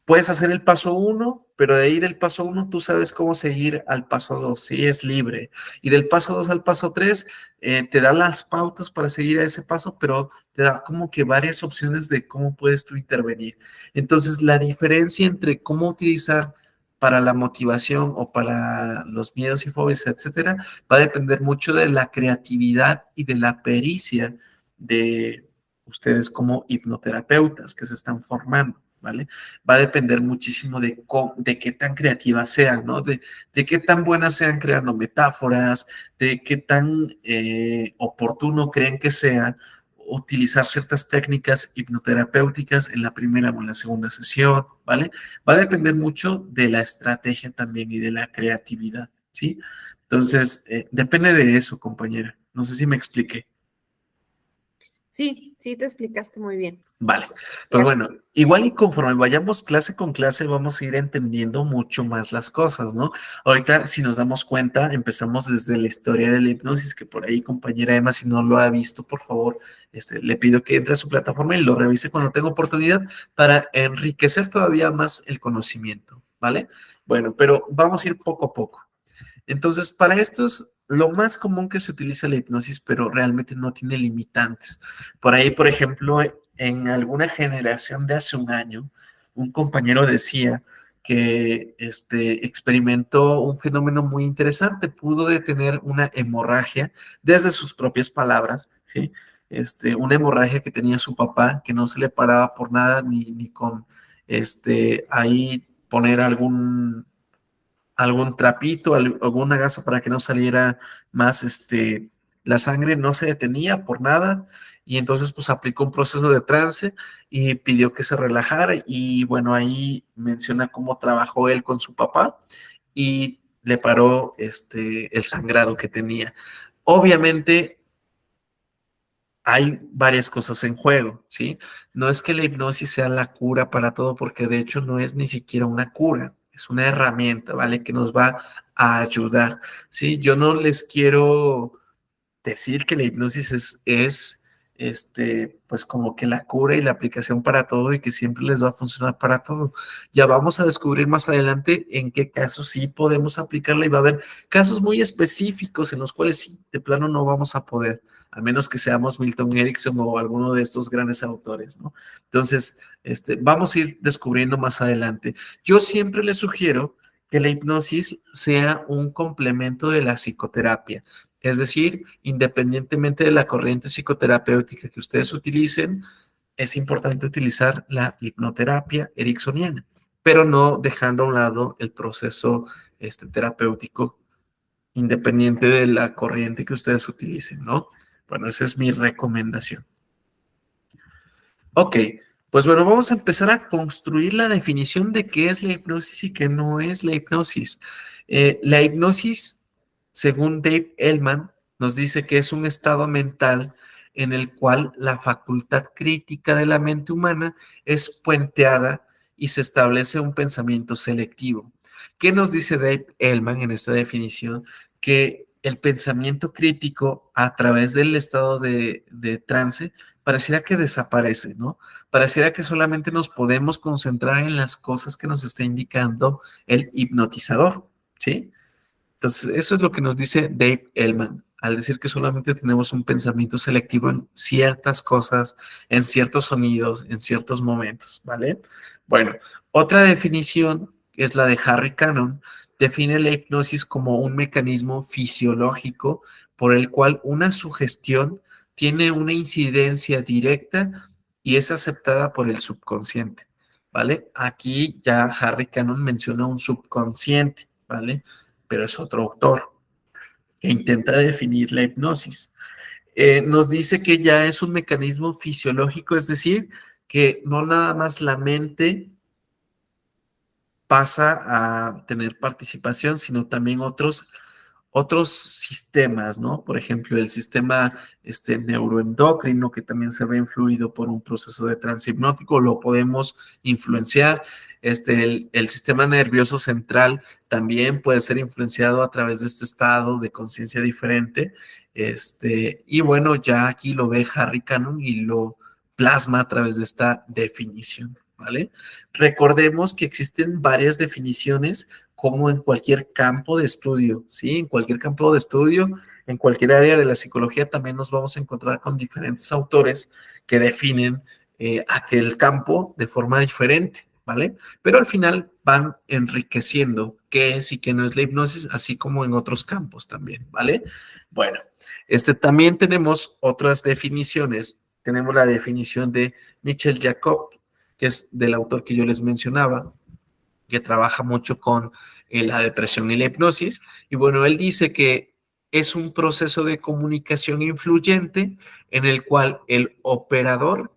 Puedes hacer el paso uno, pero de ahí del paso uno tú sabes cómo seguir al paso dos, ¿sí? Es libre. Y del paso dos al paso tres te da las pautas para seguir a ese paso, pero te da como que varias opciones de cómo puedes tú intervenir. Entonces, la diferencia entre cómo utilizar para la motivación o para los miedos y fobias, etcétera, va a depender mucho de la creatividad y de la pericia de ustedes como hipnoterapeutas que se están formando, ¿vale? Va a depender muchísimo de qué tan creativas sean, ¿no? De qué tan buenas sean creando metáforas, de qué tan oportuno creen que sea utilizar ciertas técnicas hipnoterapéuticas en la primera o en la segunda sesión, ¿vale? Va a depender mucho de la estrategia también y de la creatividad, ¿sí? Entonces, depende de eso, compañera. No sé si me expliqué. Sí, sí te explicaste muy bien. Vale, pues bueno, igual y conforme vayamos clase con clase vamos a ir entendiendo mucho más las cosas, ¿no? Ahorita, si nos damos cuenta, empezamos desde la historia de la hipnosis, que por ahí, compañera Emma, si no lo ha visto, por favor, le pido que entre a su plataforma y lo revise cuando tenga oportunidad para enriquecer todavía más el conocimiento, ¿vale? Bueno, pero vamos a ir poco a poco. Entonces, para esto es lo más común que se utiliza la hipnosis, pero realmente no tiene limitantes. Por ahí, por ejemplo, en alguna generación de hace un año, un compañero decía que experimentó un fenómeno muy interesante, pudo detener una hemorragia desde sus propias palabras, ¿sí? Una hemorragia que tenía su papá, que no se le paraba por nada, ni con ahí poner algún trapito, alguna gasa para que no saliera más, la sangre no se detenía por nada y entonces pues aplicó un proceso de trance y pidió que se relajara y bueno, ahí menciona cómo trabajó él con su papá y le paró el sangrado que tenía. Obviamente hay varias cosas en juego, ¿sí? No es que la hipnosis sea la cura para todo, porque de hecho no es ni siquiera una cura, es una herramienta, ¿vale? Que nos va a ayudar, ¿sí? Yo no les quiero decir que la hipnosis pues como que la cura y la aplicación para todo y que siempre les va a funcionar para todo. Ya vamos a descubrir más adelante en qué casos sí podemos aplicarla y va a haber casos muy específicos en los cuales sí, de plano no vamos a poder, a menos que seamos Milton Erickson o alguno de estos grandes autores, ¿no? Entonces, vamos a ir descubriendo más adelante. Yo siempre les sugiero que la hipnosis sea un complemento de la psicoterapia. Es decir, independientemente de la corriente psicoterapéutica que ustedes utilicen, es importante utilizar la hipnoterapia ericksoniana, pero no dejando a un lado el proceso terapéutico independiente de la corriente que ustedes utilicen, ¿no? Bueno, esa es mi recomendación. Ok, pues bueno, vamos a empezar a construir la definición de qué es la hipnosis y qué no es la hipnosis. La hipnosis, según Dave Ellman, nos dice que es un estado mental en el cual la facultad crítica de la mente humana es puenteada y se establece un pensamiento selectivo. ¿Qué nos dice Dave Ellman en esta definición? Que el pensamiento crítico a través del estado de trance pareciera que desaparece, ¿no? Pareciera que solamente nos podemos concentrar en las cosas que nos está indicando el hipnotizador, ¿sí? Entonces, eso es lo que nos dice Dave Ellman. al decir que solamente tenemos un pensamiento selectivo en ciertas cosas, en ciertos sonidos, en ciertos momentos, ¿vale? Bueno, otra definición es la de Harry Cannon, define la hipnosis como un mecanismo fisiológico por el cual una sugestión tiene una incidencia directa y es aceptada por el subconsciente, ¿vale? Aquí ya Harry Cannon menciona un subconsciente, ¿vale? Pero es otro autor que intenta definir la hipnosis. Nos dice que ya es un mecanismo fisiológico, es decir, que no nada más la mente pasa a tener participación, sino también otros sistemas, ¿no? Por ejemplo, el sistema neuroendocrino, que también se ve influido por un proceso de trance hipnótico, lo podemos influenciar. El sistema nervioso central también puede ser influenciado a través de este estado de conciencia diferente. Y bueno, ya aquí lo ve Harry Cannon y lo plasma a través de esta definición, ¿vale? Recordemos que existen varias definiciones como en cualquier campo de estudio, ¿sí? En cualquier campo de estudio, en cualquier área de la psicología también nos vamos a encontrar con diferentes autores que definen aquel campo de forma diferente, ¿vale? Pero al final van enriqueciendo qué es y qué no es la hipnosis, así como en otros campos también, ¿vale? Bueno, también tenemos otras definiciones. Tenemos la definición de Michel Jacob, que es del autor que yo les mencionaba, que trabaja mucho con la depresión y la hipnosis. Y bueno, él dice que es un proceso de comunicación influyente en el cual el operador,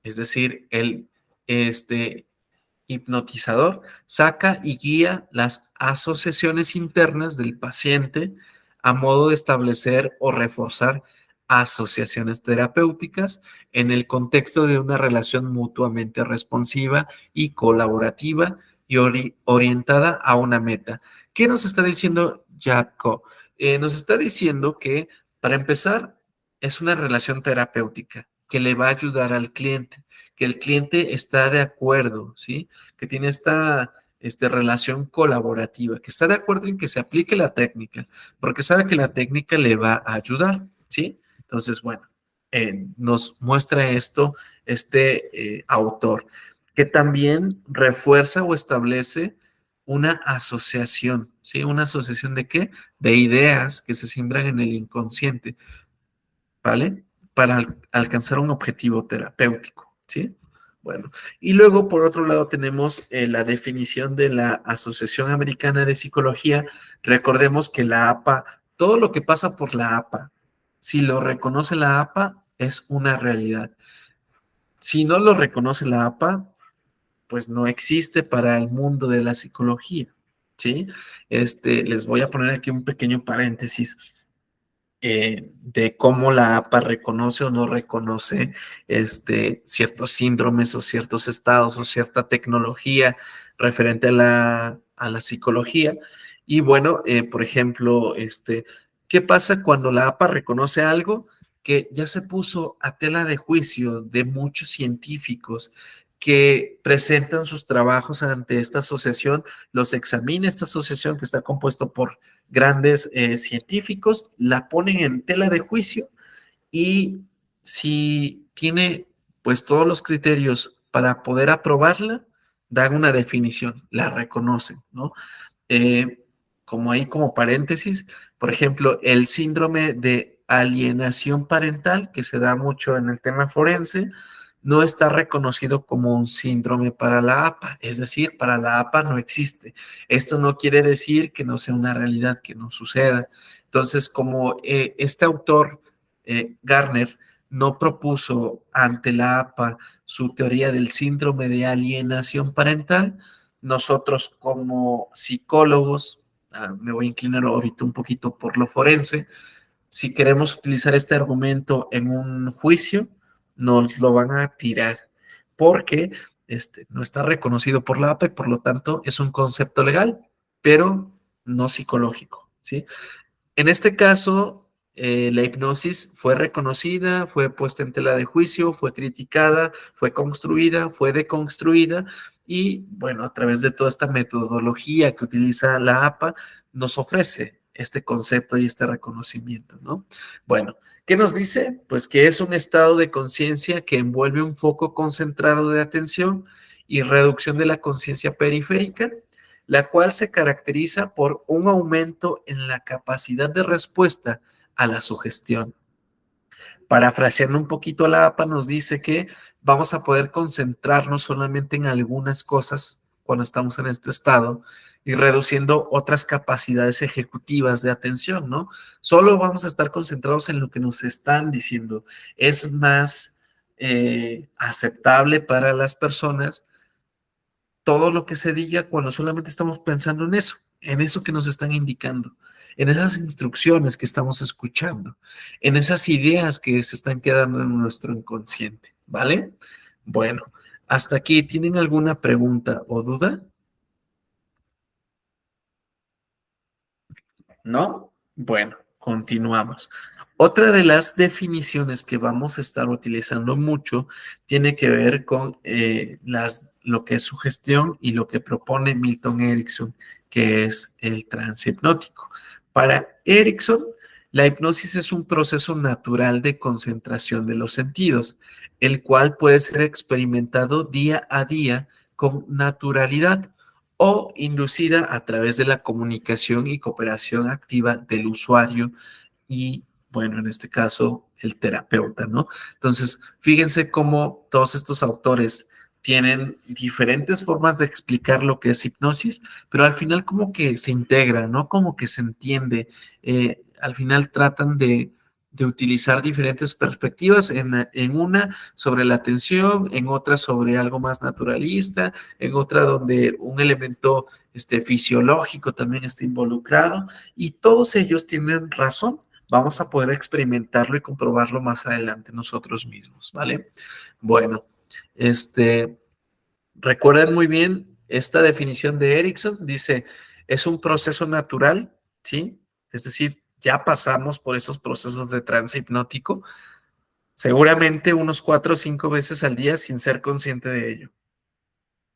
es decir, el hipnotizador, saca y guía las asociaciones internas del paciente a modo de establecer o reforzar asociaciones terapéuticas en el contexto de una relación mutuamente responsiva y colaborativa y orientada a una meta. ¿Qué nos está diciendo Jacob? Nos está diciendo que, para empezar, es una relación terapéutica que le va a ayudar al cliente, que el cliente está de acuerdo, ¿sí? Que tiene esta relación colaborativa, que está de acuerdo en que se aplique la técnica, porque sabe que la técnica le va a ayudar, ¿sí? Entonces, bueno, nos muestra esto autor, que también refuerza o establece una asociación, ¿sí? ¿Una asociación de qué? De ideas que se siembran en el inconsciente, ¿vale? Para alcanzar un objetivo terapéutico, ¿sí? Bueno, y luego por otro lado tenemos la definición de la Asociación Americana de Psicología. Recordemos que la APA, todo lo que pasa por la APA, si lo reconoce la APA, es una realidad. Si no lo reconoce la APA, pues no existe para el mundo de la psicología, ¿sí? Les voy a poner aquí un pequeño paréntesis de cómo la APA reconoce o no reconoce ciertos síndromes o ciertos estados o cierta tecnología referente a la psicología. Y bueno, por ejemplo, ¿qué pasa cuando la APA reconoce algo que ya se puso a tela de juicio de muchos científicos que presentan sus trabajos ante esta asociación, los examina esta asociación que está compuesto por grandes científicos, la ponen en tela de juicio y si tiene pues todos los criterios para poder aprobarla, dan una definición, la reconocen, ¿no? Como ahí como paréntesis, por ejemplo, el síndrome de alienación parental, que se da mucho en el tema forense, no está reconocido como un síndrome para la APA, es decir, para la APA no existe. Esto no quiere decir que no sea una realidad, que no suceda. Entonces, como este autor, Garner, no propuso ante la APA su teoría del síndrome de alienación parental, nosotros como psicólogos, me voy a inclinar ahorita un poquito por lo forense, si queremos utilizar este argumento en un juicio, nos lo van a tirar porque no está reconocido por la APA y por lo tanto es un concepto legal, pero no psicológico, ¿sí? En este caso, la hipnosis fue reconocida, fue puesta en tela de juicio, fue criticada, fue construida, fue deconstruida y, bueno, a través de toda esta metodología que utiliza la APA, nos ofrece este concepto y este reconocimiento, ¿no? Bueno, ¿qué nos dice? Pues que es un estado de conciencia que envuelve un foco concentrado de atención y reducción de la conciencia periférica, la cual se caracteriza por un aumento en la capacidad de respuesta a la sugestión. Parafraseando un poquito a la APA, nos dice que vamos a poder concentrarnos solamente en algunas cosas cuando estamos en este estado y reduciendo otras capacidades ejecutivas de atención, ¿no? Solo vamos a estar concentrados en lo que nos están diciendo. Es más aceptable para las personas todo lo que se diga cuando solamente estamos pensando en eso que nos están indicando, en esas instrucciones que estamos escuchando, en esas ideas que se están quedando en nuestro inconsciente, ¿vale? Bueno, hasta aquí, ¿tienen alguna pregunta o duda? ¿No? Bueno, continuamos. Otra de las definiciones que vamos a estar utilizando mucho tiene que ver con lo que es sugestión y lo que propone Milton Erickson, que es el trance hipnótico. Para Erickson, la hipnosis es un proceso natural de concentración de los sentidos, el cual puede ser experimentado día a día con naturalidad o inducida a través de la comunicación y cooperación activa del usuario y, bueno, en este caso, el terapeuta, ¿no? Entonces, fíjense cómo todos estos autores tienen diferentes formas de explicar lo que es hipnosis, pero al final como que se integra, ¿no? Como que se entiende. Al final tratan de utilizar diferentes perspectivas, en una sobre la atención, en otra sobre algo más naturalista, en otra donde un elemento fisiológico también está involucrado, y todos ellos tienen razón. Vamos a poder experimentarlo y comprobarlo más adelante nosotros mismos, ¿vale? Bueno, recuerden muy bien esta definición de Erickson, dice, es un proceso natural, ¿sí? Es decir, ya pasamos por esos procesos de trance hipnótico, seguramente unos 4 o 5 veces al día sin ser consciente de ello,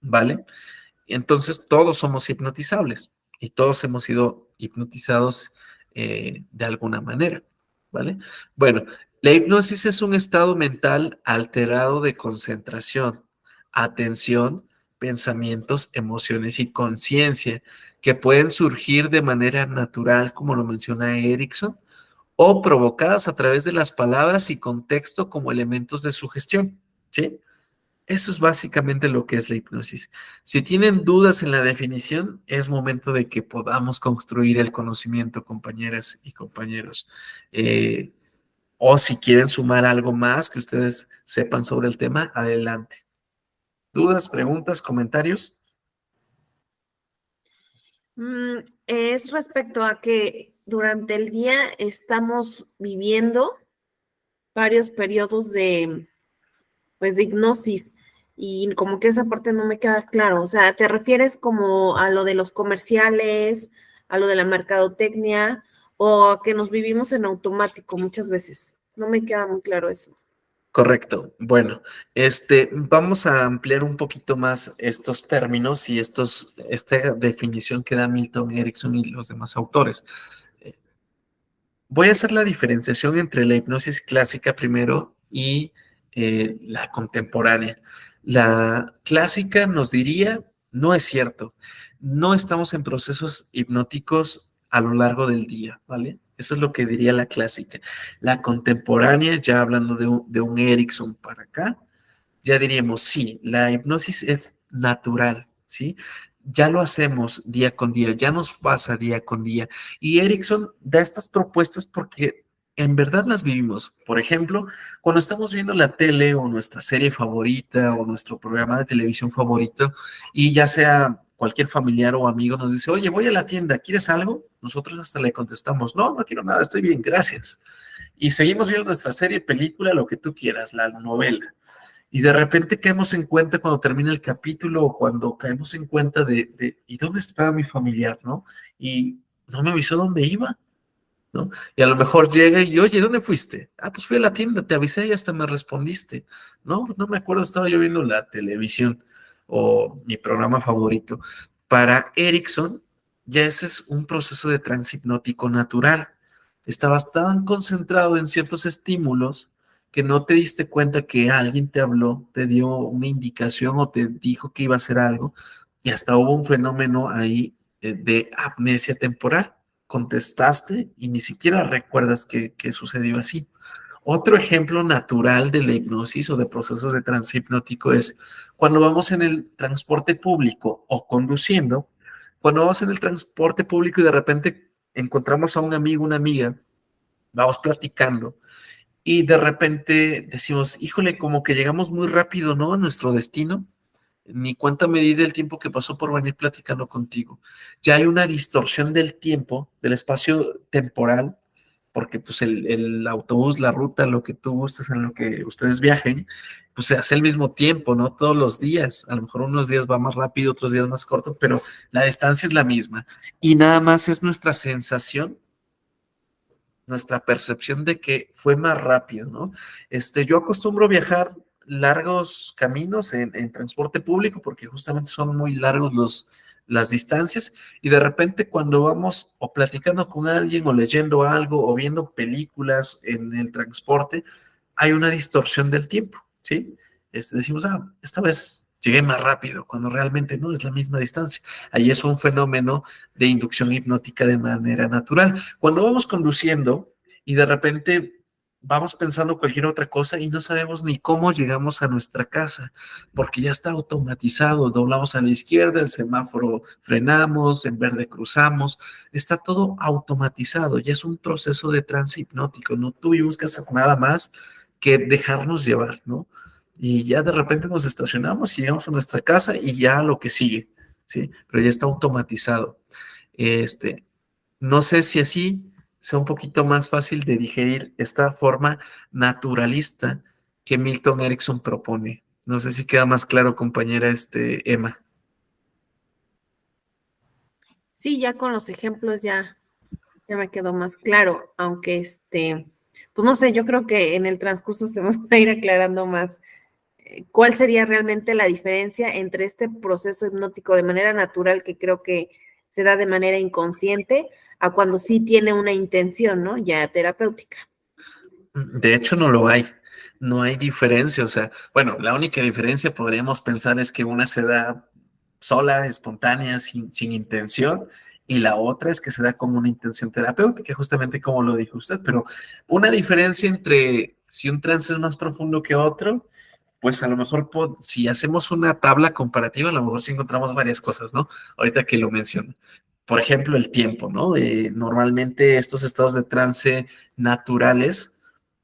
¿vale? Entonces todos somos hipnotizables y todos hemos sido hipnotizados de alguna manera, ¿vale? Bueno, la hipnosis es un estado mental alterado de concentración, atención, pensamientos, emociones y conciencia que pueden surgir de manera natural, como lo menciona Erickson, o provocadas a través de las palabras y contexto como elementos de sugestión, ¿sí? Eso es básicamente lo que es la hipnosis. Si tienen dudas en la definición, es momento de que podamos construir el conocimiento, compañeras y compañeros. O si quieren sumar algo más que ustedes sepan sobre el tema, adelante. ¿Dudas, preguntas, comentarios? Es respecto a que durante el día estamos viviendo varios periodos pues, de hipnosis, y como que esa parte no me queda claro. O sea, ¿te refieres como a lo de los comerciales, a lo de la mercadotecnia, o a que nos vivimos en automático muchas veces? No me queda muy claro eso. Correcto. Bueno, vamos a ampliar un poquito más estos términos y esta definición que da Milton Erickson y los demás autores. Voy a hacer la diferenciación entre la hipnosis clásica primero y la contemporánea. La clásica nos diría, no es cierto, no estamos en procesos hipnóticos a lo largo del día, ¿vale? Eso es lo que diría la clásica. La contemporánea, ya hablando de un Erickson para acá, ya diríamos, sí, la hipnosis es natural, ¿sí? Ya lo hacemos día con día, ya nos pasa día con día. Y Erickson da estas propuestas porque en verdad las vivimos. Por ejemplo, cuando estamos viendo la tele o nuestra serie favorita o nuestro programa de televisión favorito, y ya sea cualquier familiar o amigo nos dice, oye, voy a la tienda, ¿quieres algo? Nosotros hasta le contestamos, no, no quiero nada, estoy bien, gracias. Y seguimos viendo nuestra serie, película, lo que tú quieras, la novela. Y de repente caemos en cuenta cuando termina el capítulo o cuando caemos en cuenta ¿y dónde está mi familiar, no? Y no me avisó dónde iba, ¿no? Y a lo mejor llega y, oye, ¿dónde fuiste? Ah, pues fui a la tienda, te avisé y hasta me respondiste. No, pues no me acuerdo, estaba yo viendo la televisión o mi programa favorito. Para Erickson, ya ese es un proceso de trance hipnótico natural. Estabas tan concentrado en ciertos estímulos que no te diste cuenta que alguien te habló, te dio una indicación o te dijo que iba a hacer algo, y hasta hubo un fenómeno ahí de amnesia temporal. Contestaste y ni siquiera recuerdas que sucedió así. Otro ejemplo natural de la hipnosis o de procesos de trance hipnótico es cuando vamos en el transporte público o conduciendo. Cuando vamos en el transporte público y de repente encontramos a un amigo, una amiga, vamos platicando y de repente decimos, híjole, como que llegamos muy rápido, ¿no? A nuestro destino. Ni cuenta me di del tiempo que pasó por venir platicando contigo. Ya hay una distorsión del tiempo, del espacio temporal, porque pues el autobús, la ruta, lo que tú gustes, en lo que ustedes viajen, pues se hace al mismo tiempo, ¿no? Todos los días. A lo mejor unos días va más rápido, otros días más corto, pero la distancia es la misma. Y nada más es nuestra sensación, nuestra percepción de que fue más rápido, ¿no? Yo acostumbro viajar largos caminos en transporte público porque justamente son muy largos las distancias y de repente cuando vamos o platicando con alguien o leyendo algo o viendo películas en el transporte, hay una distorsión del tiempo, ¿sí? Decimos, esta vez llegué más rápido, cuando realmente no es la misma distancia. Ahí es un fenómeno de inducción hipnótica de manera natural. Cuando vamos conduciendo y de repente vamos pensando cualquier otra cosa y no sabemos ni cómo llegamos a nuestra casa, porque ya está automatizado, doblamos a la izquierda, el semáforo frenamos, en verde cruzamos, está todo automatizado, ya es un proceso de trance hipnótico, no tuvimos que hacer nada más que dejarnos llevar, ¿no? Y ya de repente nos estacionamos y llegamos a nuestra casa y ya lo que sigue, ¿sí? Pero ya está automatizado. Este, no sé si así sea un poquito más fácil de digerir esta forma naturalista que Milton Erickson propone. No sé si queda más claro, compañera, Emma. Sí, ya con los ejemplos ya me quedó más claro, aunque pues no sé, yo creo que en el transcurso se me va a ir aclarando más cuál sería realmente la diferencia entre este proceso hipnótico de manera natural, que creo que se da de manera inconsciente, a cuando sí tiene una intención, ¿no? Ya terapéutica. De hecho, no lo hay. No hay diferencia. O sea, bueno, la única diferencia podríamos pensar es que una se da sola, espontánea, sin intención, y la otra es que se da con una intención terapéutica, justamente como lo dijo usted. Pero una diferencia entre si un trance es más profundo que otro, pues a lo mejor si hacemos una tabla comparativa, a lo mejor sí encontramos varias cosas, ¿no? Ahorita que lo menciono. Por ejemplo, el tiempo, ¿no? Normalmente estos estados de trance naturales,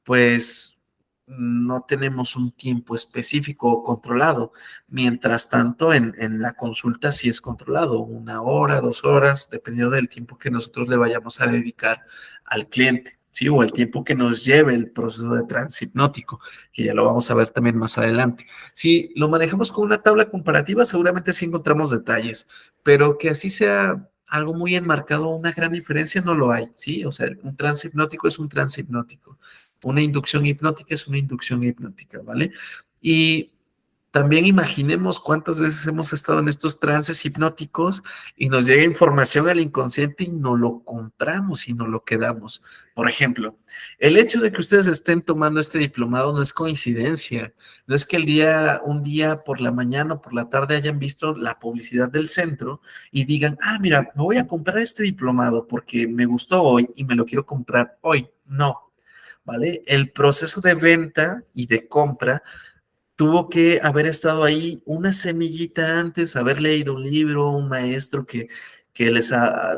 pues no tenemos un tiempo específico o controlado. Mientras tanto, en la consulta sí es controlado, 1 hora, 2 horas, dependiendo del tiempo que nosotros le vayamos a dedicar al cliente, ¿sí? O el tiempo que nos lleve el proceso de trance hipnótico, que ya lo vamos a ver también más adelante. Si lo manejamos con una tabla comparativa, seguramente sí encontramos detalles, pero que así sea algo muy enmarcado, una gran diferencia no lo hay, ¿sí? O sea, un trance hipnótico es un trance hipnótico. Una inducción hipnótica es una inducción hipnótica, ¿vale? Y también imaginemos cuántas veces hemos estado en estos trances hipnóticos y nos llega información al inconsciente y no lo compramos y no lo quedamos. Por ejemplo, el hecho de que ustedes estén tomando este diplomado no es coincidencia. No es que un día por la mañana o por la tarde hayan visto la publicidad del centro y digan, mira, me voy a comprar este diplomado porque me gustó hoy y me lo quiero comprar hoy. No. ¿Vale? El proceso de venta y de compra tuvo que haber estado ahí una semillita antes, haber leído un libro, un maestro que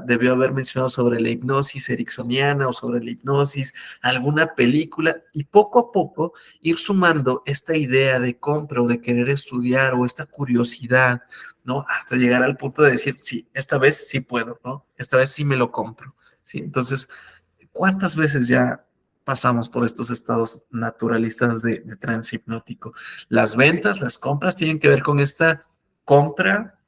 debió haber mencionado sobre la hipnosis ericksoniana o sobre la hipnosis, alguna película, y poco a poco ir sumando esta idea de compra o de querer estudiar o esta curiosidad, ¿no? Hasta llegar al punto de decir, sí, esta vez sí puedo, ¿no? Esta vez sí me lo compro, ¿sí? Entonces, ¿cuántas veces ya pasamos por estos estados naturalistas de trance hipnótico? Las ventas, las compras tienen que ver con esta compra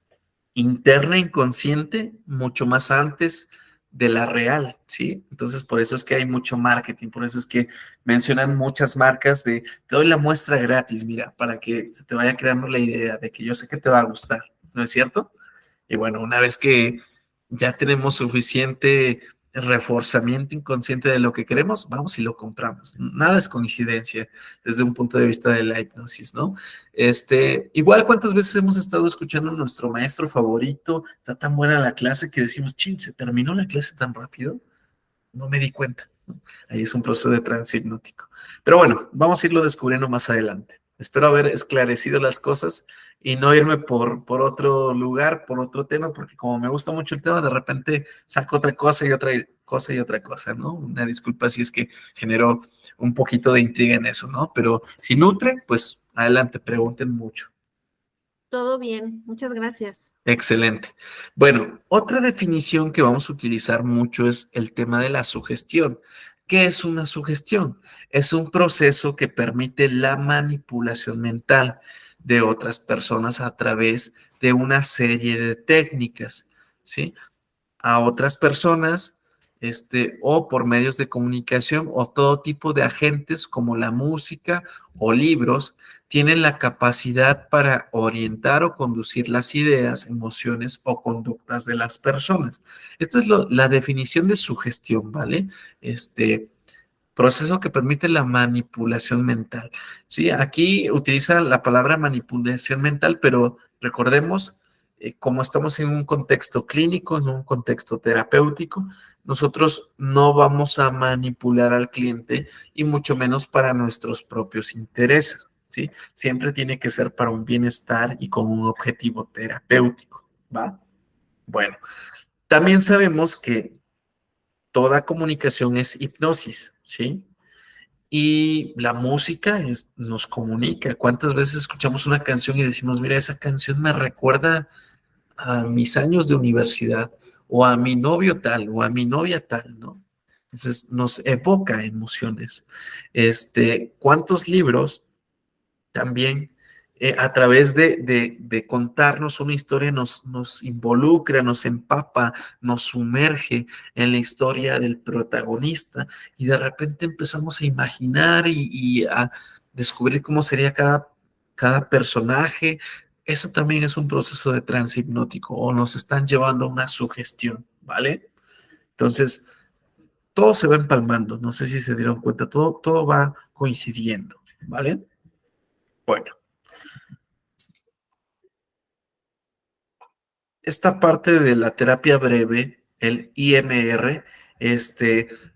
interna inconsciente mucho más antes de la real, ¿sí? Entonces, por eso es que hay mucho marketing, por eso es que mencionan muchas marcas de, te doy la muestra gratis, mira, para que se te vaya creando la idea de que yo sé que te va a gustar, ¿no es cierto? Y bueno, una vez que ya tenemos suficiente reforzamiento inconsciente de lo que queremos, vamos y lo compramos. Nada es coincidencia desde un punto de vista de la hipnosis, ¿no? Igual, ¿cuántas veces hemos estado escuchando a nuestro maestro favorito? Está tan buena la clase que decimos, chin, ¿se terminó la clase tan rápido? No me di cuenta, ¿no? Ahí es un proceso de trance hipnótico. Pero bueno, vamos a irlo descubriendo más adelante. Espero haber esclarecido las cosas y no irme por otro lugar, por otro tema, porque como me gusta mucho el tema, de repente saco otra cosa y otra cosa y otra cosa, ¿no? Una disculpa si es que generó un poquito de intriga en eso, ¿no? Pero si nutre, pues adelante, pregunten mucho. Todo bien, muchas gracias. Excelente. Bueno, otra definición que vamos a utilizar mucho es el tema de la sugestión. ¿Qué es una sugestión? Es un proceso que permite la manipulación mental de otras personas a través de una serie de técnicas, ¿sí? A otras personas, o por medios de comunicación o todo tipo de agentes como la música o libros, tienen la capacidad para orientar o conducir las ideas, emociones o conductas de las personas. Esta es la definición de sugestión, ¿vale? Proceso que permite la manipulación mental. Sí, aquí utiliza la palabra manipulación mental, pero recordemos, como estamos en un contexto clínico, en un contexto terapéutico, nosotros no vamos a manipular al cliente y mucho menos para nuestros propios intereses, ¿sí? Siempre tiene que ser para un bienestar y con un objetivo terapéutico, ¿va? Bueno, también sabemos que toda comunicación es hipnosis, ¿sí? Y la música nos comunica. ¿Cuántas veces escuchamos una canción y decimos, mira, esa canción me recuerda a mis años de universidad, o a mi novio tal, o a mi novia tal, ¿no? Entonces nos evoca emociones. ¿Cuántos libros también a través de contarnos una historia nos involucra, nos empapa, nos sumerge en la historia del protagonista y de repente empezamos a imaginar y a descubrir cómo sería cada personaje? Eso también es un proceso de trance hipnótico o nos están llevando a una sugestión, ¿vale? Entonces, todo se va empalmando, no sé si se dieron cuenta, todo va coincidiendo, ¿vale? Bueno. Esta parte de la terapia breve, el IMR,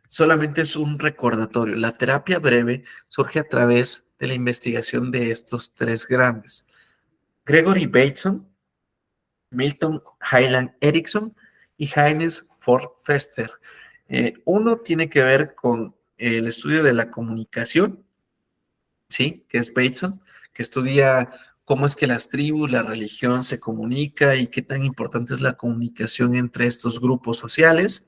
solamente es un recordatorio. La terapia breve surge a través de la investigación de estos tres grandes: Gregory Bateson, Milton Hyland Erickson y Heinz Ford Fester. Uno tiene que ver con el estudio de la comunicación, ¿sí? Que es Bateson, que estudia cómo es que las tribus, la religión se comunica y qué tan importante es la comunicación entre estos grupos sociales.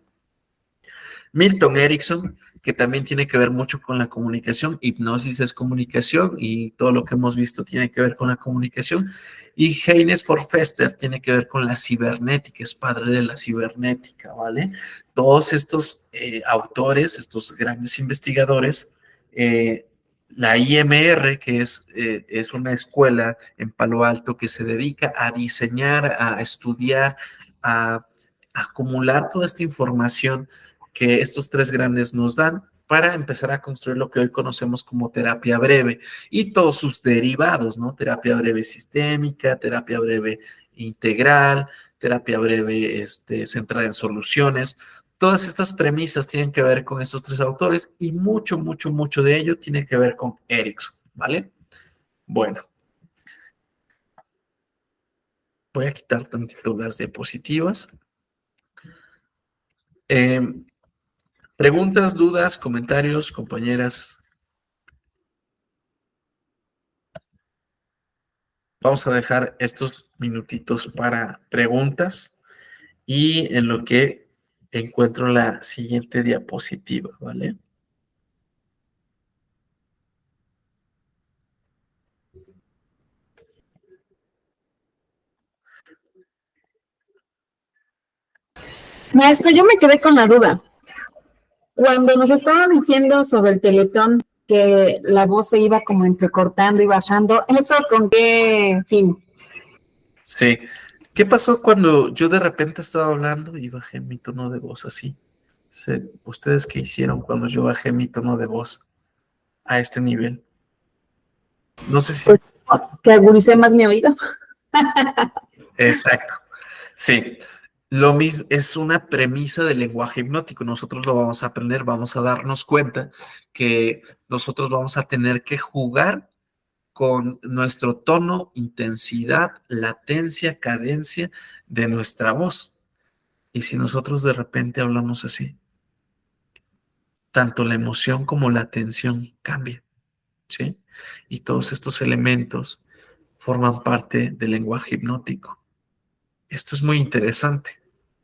Milton Erickson, que también tiene que ver mucho con la comunicación. Hipnosis es comunicación y todo lo que hemos visto tiene que ver con la comunicación. Y Heinz Ford Fester tiene que ver con la cibernética, es padre de la cibernética, ¿vale? Todos estos autores, estos grandes investigadores, la IMR, que es una escuela en Palo Alto que se dedica a diseñar, a estudiar, a acumular toda esta información que estos tres grandes nos dan para empezar a construir lo que hoy conocemos como terapia breve y todos sus derivados, ¿no? Terapia breve sistémica, terapia breve integral, terapia breve centrada en soluciones. Todas estas premisas tienen que ver con estos tres autores y mucho, mucho, mucho de ello tiene que ver con Erickson, ¿vale? Bueno, voy a quitar tantito las diapositivas. Preguntas, dudas, comentarios, compañeras. Vamos a dejar estos minutitos para preguntas y en lo que encuentro la siguiente diapositiva, ¿vale? Maestro, yo me quedé con la duda. Cuando nos estaba diciendo sobre el Teletón, que la voz se iba como entrecortando y bajando, ¿eso con qué fin? Sí, ¿Qué pasó cuando yo de repente estaba hablando y bajé mi tono de voz así? ¿Ustedes qué hicieron cuando yo bajé mi tono de voz a este nivel? No sé si... Pues que agudicé más mi oído. Exacto. Sí. Lo mismo es una premisa del lenguaje hipnótico. Nosotros lo vamos a aprender, vamos a darnos cuenta que nosotros vamos a tener que jugar con nuestro tono, intensidad, latencia, cadencia de nuestra voz. Y si nosotros de repente hablamos así, tanto la emoción como la tensión cambia, ¿sí? Y todos estos elementos forman parte del lenguaje hipnótico. Esto es muy interesante,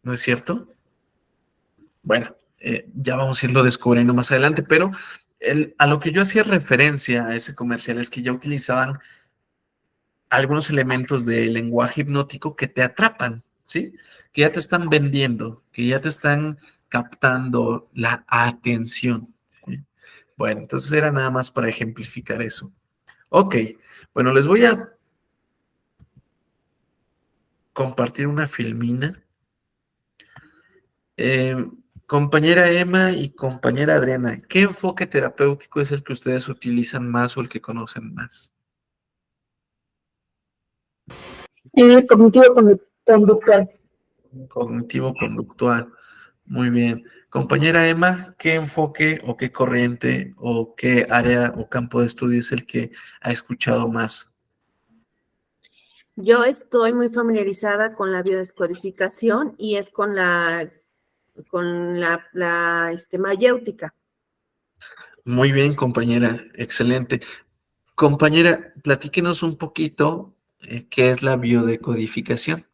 ¿no es cierto? Bueno, ya vamos a irlo descubriendo más adelante, pero a lo que yo hacía referencia a ese comercial es que ya utilizaban algunos elementos del lenguaje hipnótico que te atrapan, ¿sí? Que ya te están vendiendo, que ya te están captando la atención, ¿sí? Bueno, entonces era nada más para ejemplificar eso. Ok, bueno, les voy a compartir una filmina. Eh, Compañera Emma y compañera Adriana, ¿qué enfoque terapéutico es el que ustedes utilizan más o el que conocen más? El cognitivo conductual. Cognitivo-conductual. Muy bien. Compañera Emma, ¿qué enfoque o qué corriente o qué área o campo de estudio es el que ha escuchado más? Yo estoy muy familiarizada con la biodescodificación y es con la mayéutica. Muy bien, compañera. Excelente. Compañera, platíquenos un poquito qué es la biodecodificación.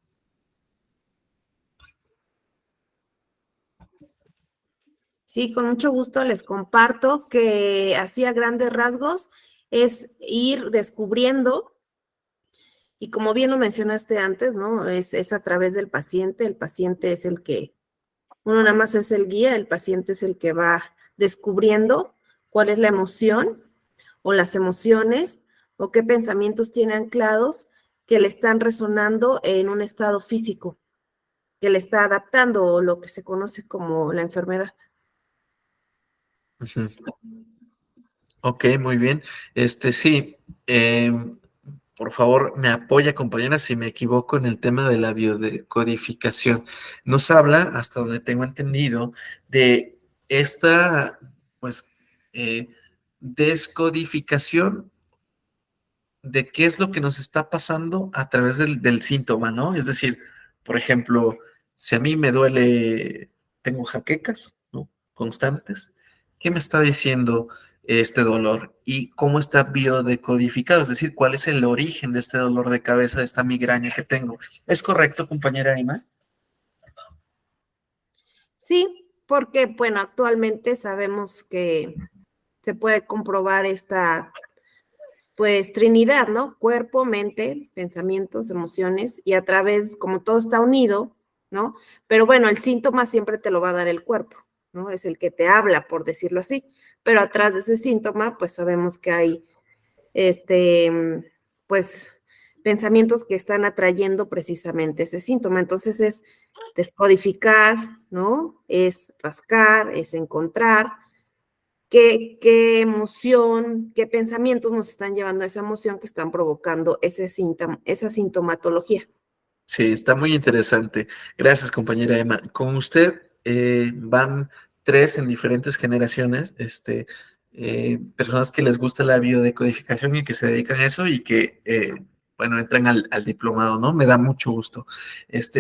Sí, con mucho gusto les comparto que así a grandes rasgos es ir descubriendo, y como bien lo mencionaste antes, ¿no? Es a través del paciente. El paciente es el que, uno nada más es el guía, el paciente es el que va descubriendo cuál es la emoción o las emociones o qué pensamientos tiene anclados que le están resonando en un estado físico, que le está adaptando o lo que se conoce como la enfermedad. Ujú. Ok, muy bien. Sí, por favor, me apoya, compañera, si me equivoco en el tema de la biodecodificación. Nos habla, hasta donde tengo entendido, de esta, pues, eh, descodificación de qué es lo que nos está pasando a través del síntoma, ¿no? Es decir, por ejemplo, si a mí me duele, tengo jaquecas, ¿no? Constantes, ¿qué me está diciendo este dolor? ¿Y cómo está biodecodificado? Es decir, ¿cuál es el origen de este dolor de cabeza, de esta migraña que tengo? ¿Es correcto, compañera Aima? Sí, porque, bueno, actualmente sabemos que se puede comprobar esta, pues, trinidad, ¿no? Cuerpo, mente, pensamientos, emociones, y a través, como todo está unido, ¿no? Pero bueno, el síntoma siempre te lo va a dar el cuerpo, ¿no? Es el que te habla, por decirlo así. Pero atrás de ese síntoma, pues sabemos que hay, pues, pensamientos que están atrayendo precisamente ese síntoma. Entonces es descodificar, ¿no? Es rascar, es encontrar qué emoción, qué pensamientos nos están llevando a esa emoción que están provocando esa sintomatología. Sí, está muy interesante. Gracias, compañera Emma. Con usted van tres en diferentes generaciones, personas que les gusta la biodecodificación y que se dedican a eso y que, bueno, entran al diplomado, ¿no? Me da mucho gusto.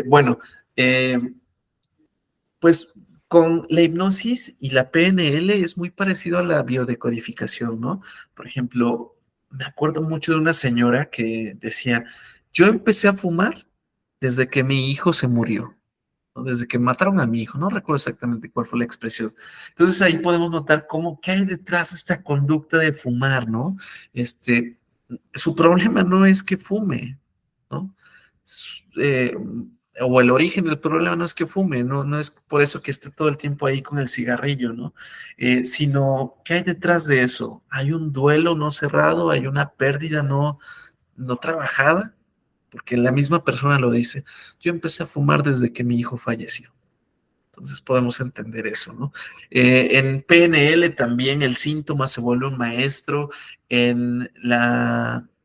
Bueno, eh, pues con la hipnosis y la PNL es muy parecido a la biodecodificación, ¿no? Por ejemplo, me acuerdo mucho de una señora que decía, yo empecé a fumar desde que mi hijo se murió, ¿no? Desde que mataron a mi hijo, no recuerdo exactamente cuál fue la expresión. Entonces ahí podemos notar cómo, qué hay detrás de esta conducta de fumar, ¿no? Su problema no es que fume, ¿no? O el origen del problema no es que fume, no es por eso que esté todo el tiempo ahí con el cigarrillo, ¿no? Sino, ¿qué hay detrás de eso? Hay un duelo no cerrado, hay una pérdida no trabajada, porque la misma persona lo dice. Yo empecé a fumar desde que mi hijo falleció. Entonces podemos entender eso, ¿no? En PNL también el síntoma se vuelve un maestro. En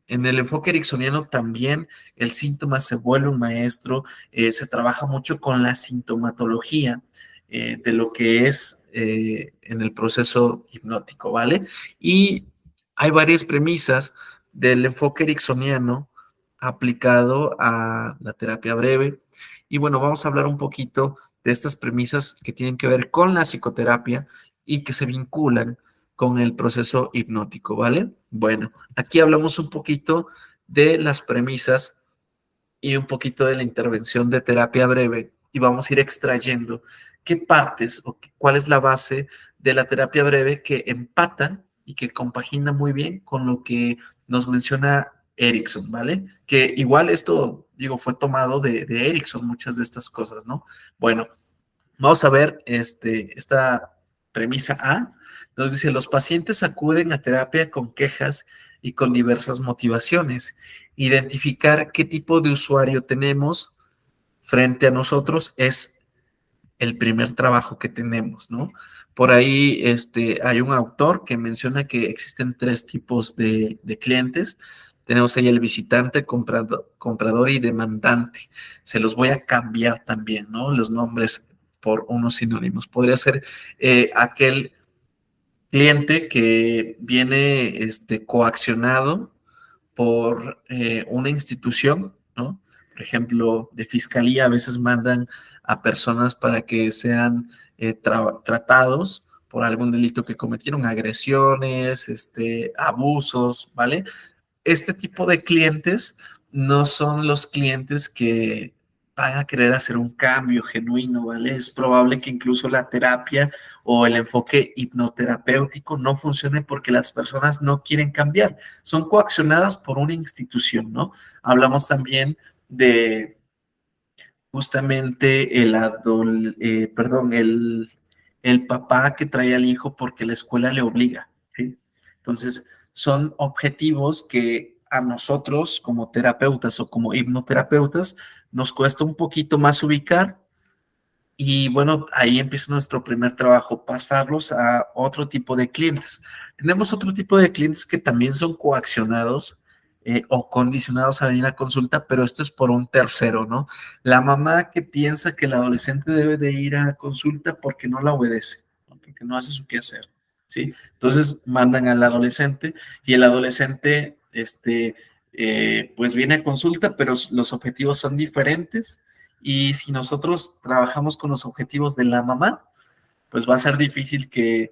el enfoque ericksoniano también el síntoma se vuelve un maestro. Se trabaja mucho con la sintomatología de lo que es en el proceso hipnótico, ¿vale? Y hay varias premisas del enfoque ericksoniano aplicado a la terapia breve. Y bueno, vamos a hablar un poquito de estas premisas que tienen que ver con la psicoterapia y que se vinculan con el proceso hipnótico, ¿vale? Bueno, aquí hablamos un poquito de las premisas y un poquito de la intervención de terapia breve y vamos a ir extrayendo qué partes o cuál es la base de la terapia breve que empata y que compagina muy bien con lo que nos menciona Erickson, ¿vale? Que igual esto, digo, fue tomado de Erickson, muchas de estas cosas, ¿no? Bueno, vamos a ver esta premisa A. Nos dice, los pacientes acuden a terapia con quejas y con diversas motivaciones. Identificar qué tipo de usuario tenemos frente a nosotros es el primer trabajo que tenemos, ¿no? Por ahí hay un autor que menciona que existen 3 tipos de clientes. Tenemos ahí el visitante, comprador y demandante. Se los voy a cambiar también, ¿no? Los nombres por unos sinónimos. Podría ser aquel cliente que viene coaccionado por una institución, ¿no? Por ejemplo, de fiscalía a veces mandan a personas para que sean tratados por algún delito que cometieron, agresiones, abusos, ¿vale? Este tipo de clientes no son los clientes que van a querer hacer un cambio genuino, ¿vale? Es probable que incluso la terapia o el enfoque hipnoterapéutico no funcione porque las personas no quieren cambiar, son coaccionadas por una institución, ¿no? Hablamos también de justamente el papá que trae al hijo porque la escuela le obliga, ¿sí? Entonces, son objetivos que a nosotros como terapeutas o como hipnoterapeutas nos cuesta un poquito más ubicar y bueno, ahí empieza nuestro primer trabajo, pasarlos a otro tipo de clientes. Tenemos otro tipo de clientes que también son coaccionados o condicionados a venir a consulta, pero esto es por un tercero, ¿no? La mamá que piensa que el adolescente debe de ir a consulta porque no la obedece, ¿no? Porque no hace su quehacer, ¿sí? Entonces mandan al adolescente y el adolescente, pues viene a consulta, pero los objetivos son diferentes y si nosotros trabajamos con los objetivos de la mamá, pues va a ser difícil que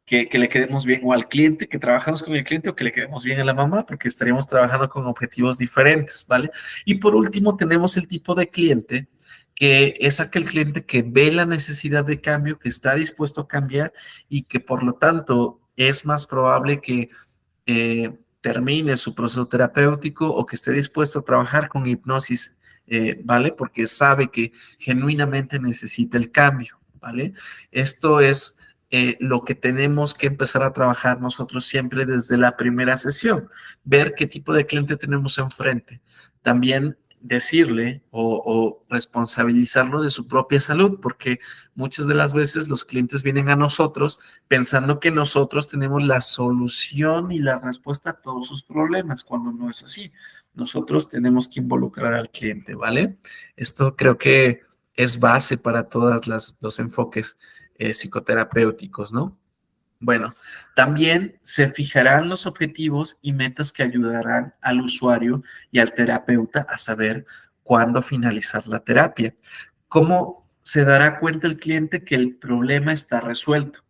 le quedemos bien o al cliente, que trabajamos con el cliente o que le quedemos bien a la mamá, porque estaríamos trabajando con objetivos diferentes, ¿vale? Y por último, tenemos el tipo de cliente que es aquel cliente que ve la necesidad de cambio, que está dispuesto a cambiar y que por lo tanto es más probable que termine su proceso terapéutico o que esté dispuesto a trabajar con hipnosis, ¿vale? Porque sabe que genuinamente necesita el cambio, ¿vale? Esto es lo que tenemos que empezar a trabajar nosotros siempre desde la primera sesión, ver qué tipo de cliente tenemos enfrente. También decirle o responsabilizarlo de su propia salud, porque muchas de las veces los clientes vienen a nosotros pensando que nosotros tenemos la solución y la respuesta a todos sus problemas, cuando no es así. Nosotros tenemos que involucrar al cliente, ¿vale? Esto creo que es base para todos los enfoques psicoterapéuticos, ¿no? Bueno, también se fijarán los objetivos y metas que ayudarán al usuario y al terapeuta a saber cuándo finalizar la terapia. ¿Cómo se dará cuenta el cliente que el problema está resuelto?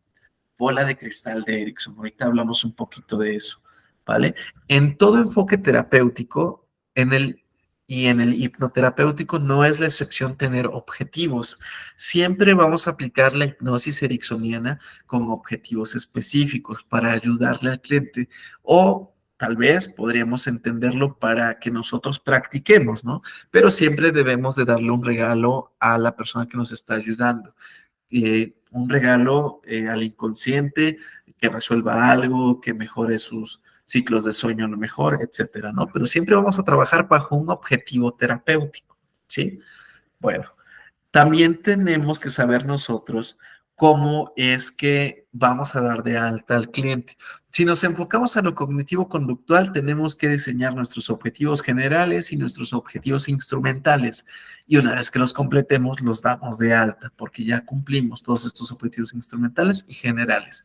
Bola de cristal de Erickson. Ahorita hablamos un poquito de eso, ¿vale? En todo enfoque terapéutico, en el hipnoterapéutico no es la excepción tener objetivos. Siempre vamos a aplicar la hipnosis ericksoniana con objetivos específicos para ayudarle al cliente o tal vez podríamos entenderlo para que nosotros practiquemos, ¿no? Pero siempre debemos de darle un regalo a la persona que nos está ayudando. Un regalo al inconsciente que resuelva algo, que mejore ciclos de sueño a lo mejor, etcétera, ¿no? Pero siempre vamos a trabajar bajo un objetivo terapéutico, ¿sí? Bueno, también tenemos que saber nosotros cómo es que vamos a dar de alta al cliente. Si nos enfocamos a lo cognitivo-conductual, tenemos que diseñar nuestros objetivos generales y nuestros objetivos instrumentales. Y una vez que los completemos, los damos de alta, porque ya cumplimos todos estos objetivos instrumentales y generales.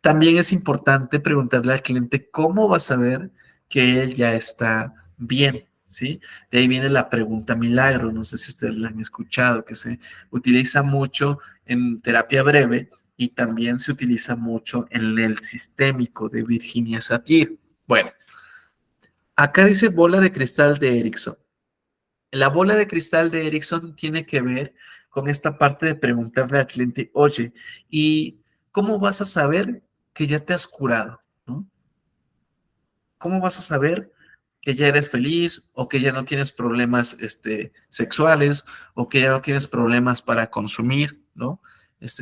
También es importante preguntarle al cliente cómo va a saber que él ya está bien, ¿sí? De ahí viene la pregunta milagro, no sé si ustedes la han escuchado, que se utiliza mucho en terapia breve y también se utiliza mucho en el sistémico de Virginia Satir. Bueno, acá dice bola de cristal de Erickson. La bola de cristal de Erickson tiene que ver con esta parte de preguntarle al cliente, oye, ¿y cómo vas a saber que ya te has curado? ¿No? ¿Cómo vas a saber que ya eres feliz o que ya no tienes problemas sexuales o que ya no tienes problemas para consumir, ¿no?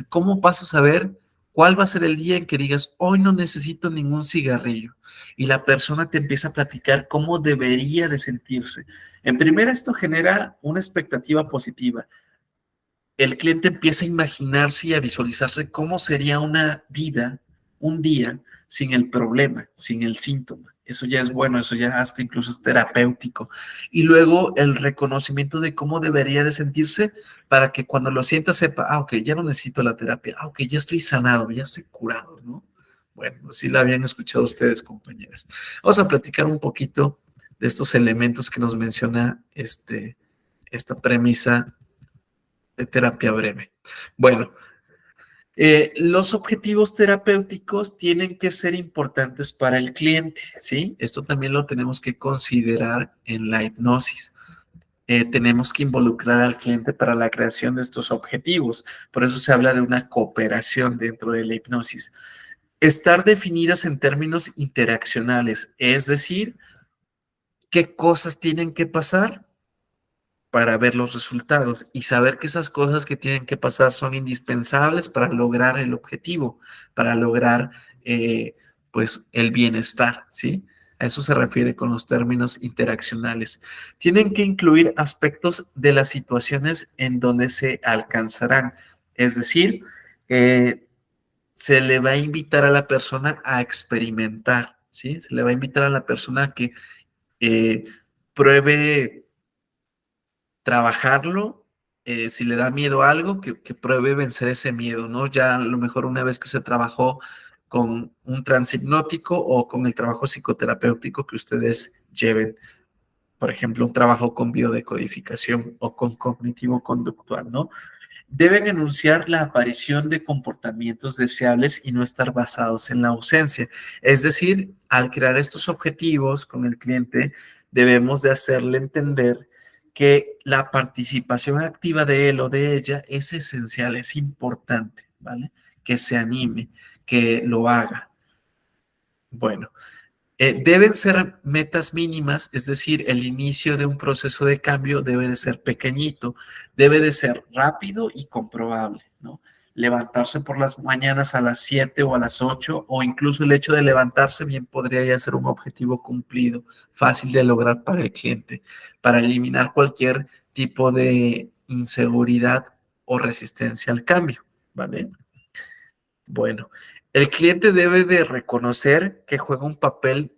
¿Cómo vas a saber cuál va a ser el día en que digas, hoy no necesito ningún cigarrillo? Y la persona te empieza a platicar cómo debería de sentirse. En primera, esto genera una expectativa positiva. El cliente empieza a imaginarse y a visualizarse cómo sería una vida, un día, sin el problema, sin el síntoma. Eso ya es bueno, eso ya hasta incluso es terapéutico. Y luego el reconocimiento de cómo debería de sentirse para que cuando lo sienta sepa, ok, ya no necesito la terapia, ok, ya estoy sanado, ya estoy curado, ¿no? Bueno, así la habían escuchado ustedes, compañeras. Vamos a platicar un poquito de estos elementos que nos menciona esta premisa de terapia breve. Bueno, los objetivos terapéuticos tienen que ser importantes para el cliente, ¿sí? Esto también lo tenemos que considerar en la hipnosis. Tenemos que involucrar al cliente para la creación de estos objetivos. Por eso se habla de una cooperación dentro de la hipnosis. Estar definidas en términos interaccionales, es decir, qué cosas tienen que pasar para ver los resultados y saber que esas cosas que tienen que pasar son indispensables para lograr el objetivo, para lograr pues el bienestar, ¿sí? A eso se refiere con los términos interaccionales. Tienen que incluir aspectos de las situaciones en donde se alcanzarán, es decir, se le va a invitar a la persona a experimentar, ¿sí? Se le va a invitar a la persona a que pruebe trabajarlo, si le da miedo a algo, que pruebe vencer ese miedo, ¿no? Ya a lo mejor una vez que se trabajó con un transhipnótico o con el trabajo psicoterapéutico que ustedes lleven, por ejemplo, un trabajo con biodecodificación o con cognitivo-conductual, ¿no? Deben enunciar la aparición de comportamientos deseables y no estar basados en la ausencia. Es decir, al crear estos objetivos con el cliente, debemos de hacerle entender que la participación activa de él o de ella es esencial, es importante, ¿vale? Que se anime, que lo haga. Bueno, deben ser metas mínimas, es decir, el inicio de un proceso de cambio debe de ser pequeñito, debe de ser rápido y comprobable, ¿no? Levantarse por las mañanas a las 7 o a las 8, o incluso el hecho de levantarse bien podría ya ser un objetivo cumplido, fácil de lograr para el cliente, para eliminar cualquier tipo de inseguridad o resistencia al cambio, ¿vale? Bueno, el cliente debe de reconocer que juega un papel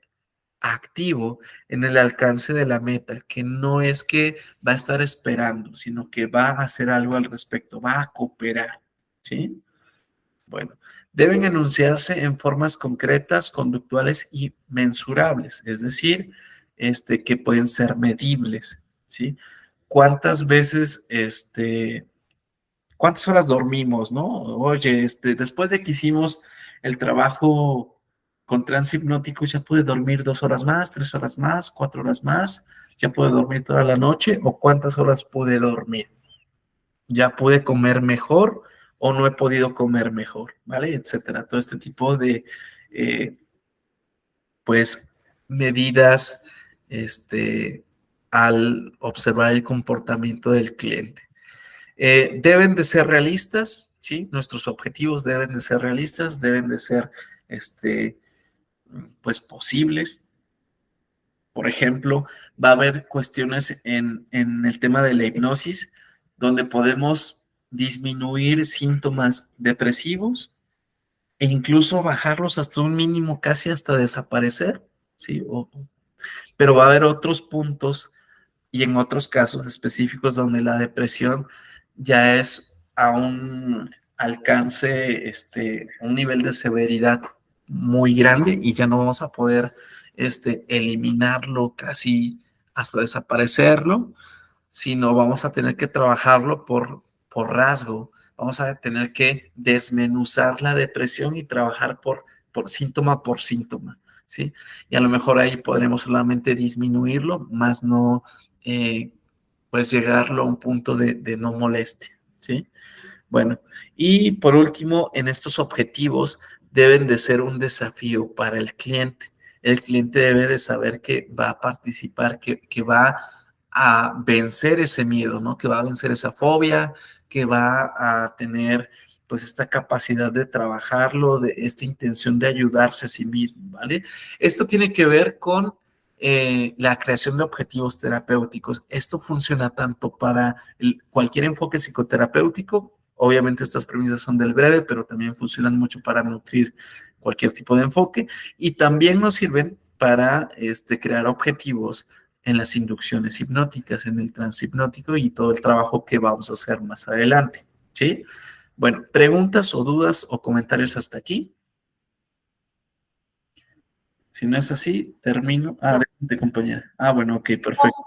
activo en el alcance de la meta, que no es que va a estar esperando, sino que va a hacer algo al respecto, va a cooperar, ¿sí? Bueno, deben enunciarse en formas concretas, conductuales y mensurables, es decir, que pueden ser medibles, ¿sí? ¿Cuántas veces, cuántas horas dormimos, no? Oye, después de que hicimos el trabajo con transhipnótico, ya puede dormir 2 horas más, 3 horas más, 4 horas más, ya puede dormir toda la noche, o cuántas horas pude dormir. Ya pude comer mejor o no he podido comer mejor, ¿vale? Etcétera. Todo este tipo de, pues, medidas, al observar el comportamiento del cliente. Deben de ser realistas, ¿sí? Nuestros objetivos deben de ser realistas, deben de ser pues posibles. Por ejemplo, va a haber cuestiones en el tema de la hipnosis donde podemos disminuir síntomas depresivos e incluso bajarlos hasta un mínimo, casi hasta desaparecer, ¿sí? Pero va a haber otros puntos y en otros casos específicos donde la depresión ya es a un alcance, un nivel de severidad muy grande y ya no vamos a poder eliminarlo casi hasta desaparecerlo, sino vamos a tener que trabajarlo por rasgo. Vamos a tener que desmenuzar la depresión y trabajar por síntoma, ¿sí? Y a lo mejor ahí podremos solamente disminuirlo, más no, pues, llegarlo a un punto de no molestia, ¿sí? Bueno, y por último, en estos objetivos deben de ser un desafío para el cliente. El cliente debe de saber que va a participar, que va a vencer ese miedo, ¿no? Que va a vencer esa fobia, que va a tener pues esta capacidad de trabajarlo, de esta intención de ayudarse a sí mismo, ¿vale? Esto tiene que ver con la creación de objetivos terapéuticos. Esto funciona tanto para cualquier enfoque psicoterapéutico. Obviamente estas premisas son del breve, pero también funcionan mucho para nutrir cualquier tipo de enfoque y también nos sirven para crear objetivos en las inducciones hipnóticas, en el transhipnótico y todo el trabajo que vamos a hacer más adelante, ¿sí? Bueno, ¿preguntas o dudas o comentarios hasta aquí? Si no es así, termino. De compañera. Bueno, ok, perfecto.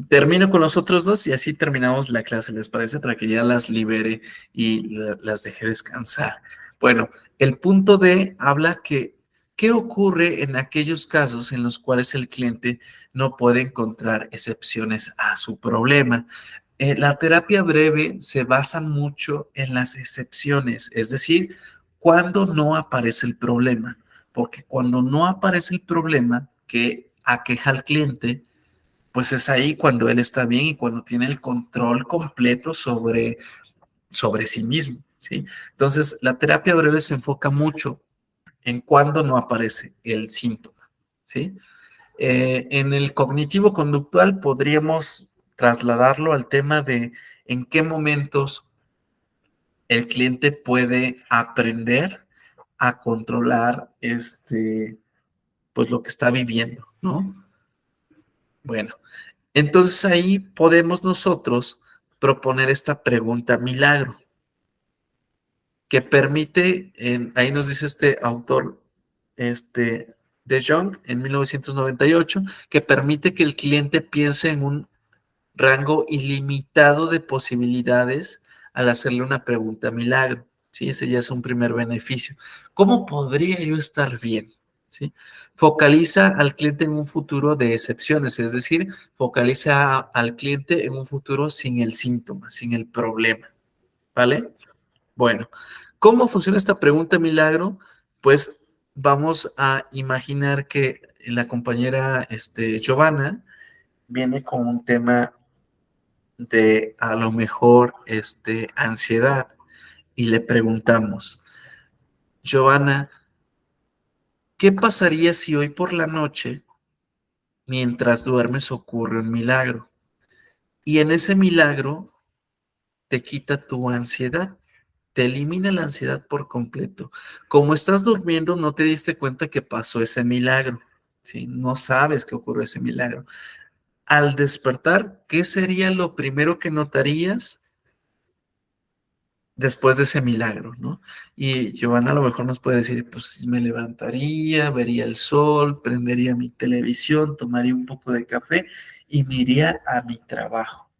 Termino con los otros dos y así terminamos la clase, ¿les parece? Para que ya las libere y las deje descansar. Bueno, el punto D habla que, ¿qué ocurre en aquellos casos en los cuales el cliente no puede encontrar excepciones a su problema? La terapia breve se basa mucho en las excepciones, es decir, cuando no aparece el problema, porque cuando no aparece el problema que aqueja al cliente, pues es ahí cuando él está bien y cuando tiene el control completo sobre sí mismo, ¿sí? Entonces, la terapia breve se enfoca mucho en cuando no aparece el síntoma, ¿sí? En el cognitivo-conductual podríamos trasladarlo al tema de en qué momentos el cliente puede aprender a controlar pues lo que está viviendo, ¿no? Bueno, entonces ahí podemos nosotros proponer esta pregunta milagro, que permite, ahí nos dice este autor, de Jung, en 1998, que permite que el cliente piense en un rango ilimitado de posibilidades al hacerle una pregunta milagro. ¿Sí? Ese ya es un primer beneficio. ¿Cómo podría yo estar bien? ¿Sí? Focaliza al cliente en un futuro de excepciones, es decir, focaliza al cliente en un futuro sin el síntoma, sin el problema. ¿Vale? Bueno, ¿cómo funciona esta pregunta milagro? Pues vamos a imaginar que la compañera Giovanna viene con un tema de a lo mejor ansiedad y le preguntamos, Giovanna, ¿qué pasaría si hoy por la noche, mientras duermes, ocurre un milagro? Y en ese milagro te quita tu ansiedad, te elimina la ansiedad por completo. Como estás durmiendo, no te diste cuenta que pasó ese milagro, ¿sí? No sabes que ocurrió ese milagro. Al despertar, ¿qué sería lo primero que notarías después de ese milagro, ¿no? Y Giovanna a lo mejor nos puede decir, pues me levantaría, vería el sol, prendería mi televisión, tomaría un poco de café y me iría a mi trabajo.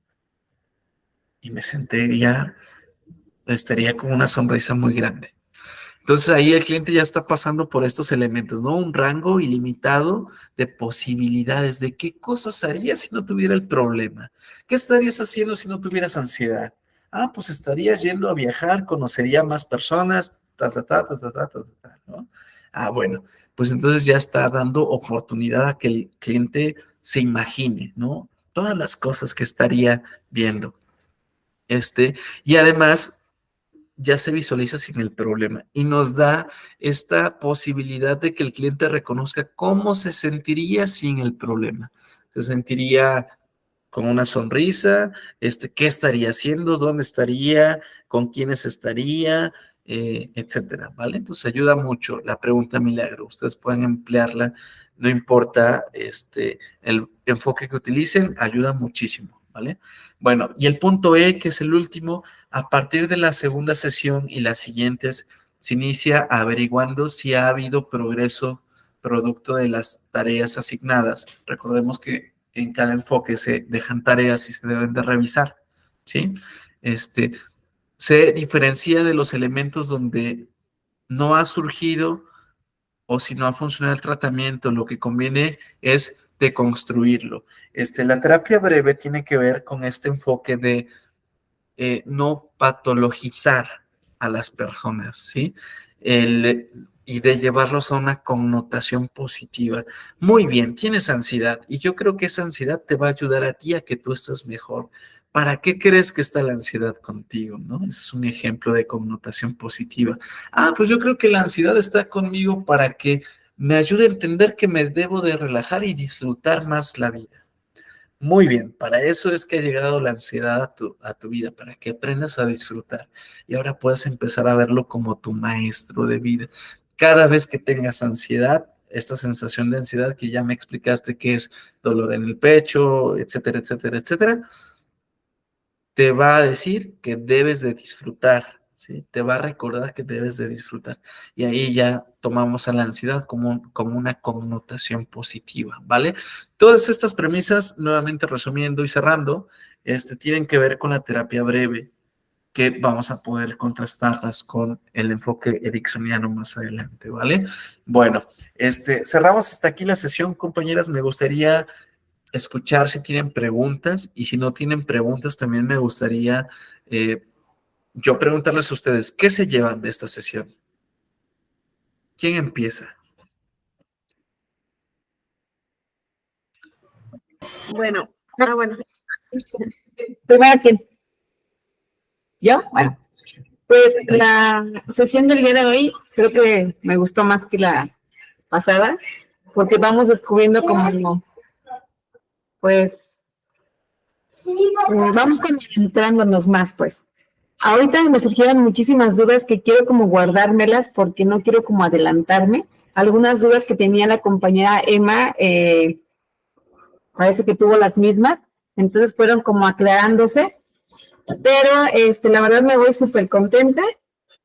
Y me sentiría, estaría con una sonrisa muy grande. Entonces ahí el cliente ya está pasando por estos elementos, ¿no? Un rango ilimitado de posibilidades de qué cosas harías si no tuviera el problema. ¿Qué estarías haciendo si no tuvieras ansiedad? Pues estarías yendo a viajar, conocería más personas, ¿no? Bueno, pues entonces ya está dando oportunidad a que el cliente se imagine, ¿no? Todas las cosas que estaría viendo. Y además ya se visualiza sin el problema y nos da esta posibilidad de que el cliente reconozca cómo se sentiría sin el problema. Se sentiría con una sonrisa, qué estaría haciendo, dónde estaría, con quiénes estaría, etcétera, ¿vale? Entonces ayuda mucho la pregunta milagro. Ustedes pueden emplearla, no importa el enfoque que utilicen, ayuda muchísimo, ¿vale? Bueno, y el punto E, que es el último, a partir de la segunda sesión y las siguientes, se inicia averiguando si ha habido progreso producto de las tareas asignadas. Recordemos que en cada enfoque se dejan tareas y se deben de revisar, ¿sí? Se diferencia de los elementos donde no ha surgido o si no ha funcionado el tratamiento, lo que conviene es deconstruirlo. La terapia breve tiene que ver con este enfoque de no patologizar a las personas, ¿sí? Y de llevarlos a una connotación positiva. Muy bien, tienes ansiedad y yo creo que esa ansiedad te va a ayudar a ti a que tú estés mejor. ¿Para qué crees que está la ansiedad contigo, no? Ese es un ejemplo de connotación positiva. Ah, pues yo creo que la ansiedad está conmigo para que me ayude a entender que me debo de relajar y disfrutar más la vida. Muy bien, para eso es que ha llegado la ansiedad a tu vida, para que aprendas a disfrutar y ahora puedas empezar a verlo como tu maestro de vida. Cada vez que tengas ansiedad, esta sensación de ansiedad que ya me explicaste que es dolor en el pecho, etcétera, etcétera, etcétera, te va a decir que debes de disfrutar, ¿sí? Te va a recordar que debes de disfrutar. Y ahí ya tomamos a la ansiedad como una connotación positiva, ¿vale? Todas estas premisas, nuevamente resumiendo y cerrando, tienen que ver con la terapia breve, que vamos a poder contrastarlas con el enfoque ericksoniano más adelante, ¿vale? Bueno, cerramos hasta aquí la sesión, compañeras. Me gustaría escuchar si tienen preguntas y si no tienen preguntas también me gustaría yo preguntarles a ustedes, ¿qué se llevan de esta sesión? ¿Quién empieza? Bueno, bueno. Primero, ¿quién? ¿Yo? Bueno, pues la sesión del día de hoy creo que me gustó más que la pasada, porque vamos descubriendo como, pues, vamos concentrándonos más, pues. Ahorita me surgieron muchísimas dudas que quiero como guardármelas porque no quiero como adelantarme. Algunas dudas que tenía la compañera Emma, parece que tuvo las mismas, entonces fueron como aclarándose, pero la verdad me voy súper contenta,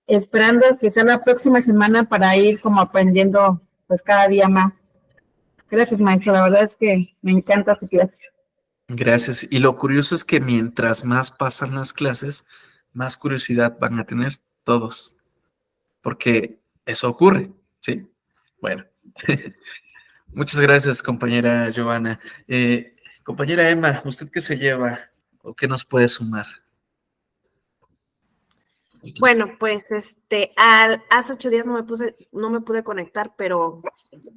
esperando que sea la próxima semana para ir como aprendiendo pues cada día más. Gracias, maestro, la verdad es que me encanta su clase. Gracias. Y lo curioso es que mientras más pasan las clases, más curiosidad van a tener todos, porque eso ocurre, ¿sí? Bueno, muchas gracias, compañera Giovanna. Compañera Emma, ¿usted qué se lleva o qué nos puede sumar? Bueno, pues hace 8 días no me pude conectar, pero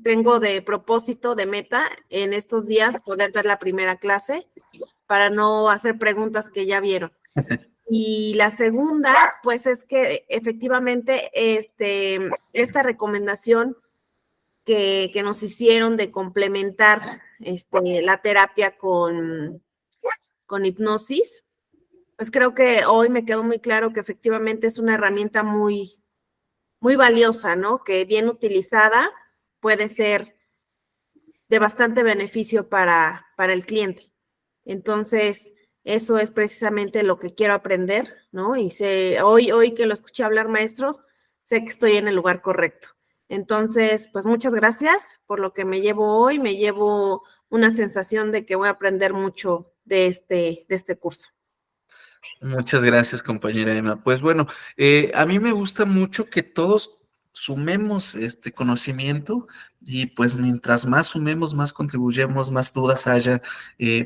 tengo de propósito, de meta, en estos días poder dar la primera clase para no hacer preguntas que ya vieron. Y la segunda, pues es que efectivamente esta recomendación que nos hicieron de complementar la terapia con hipnosis, pues creo que hoy me quedó muy claro que efectivamente es una herramienta muy, muy valiosa, ¿no? Que bien utilizada puede ser de bastante beneficio para el cliente. Entonces, eso es precisamente lo que quiero aprender, ¿no? Y hoy que lo escuché hablar, maestro, sé que estoy en el lugar correcto. Entonces, pues muchas gracias por lo que me llevo hoy. Me llevo una sensación de que voy a aprender mucho de este curso. Muchas gracias, compañera Emma. Pues bueno, a mí me gusta mucho que todos sumemos este conocimiento y pues mientras más sumemos, más contribuyamos, más dudas haya,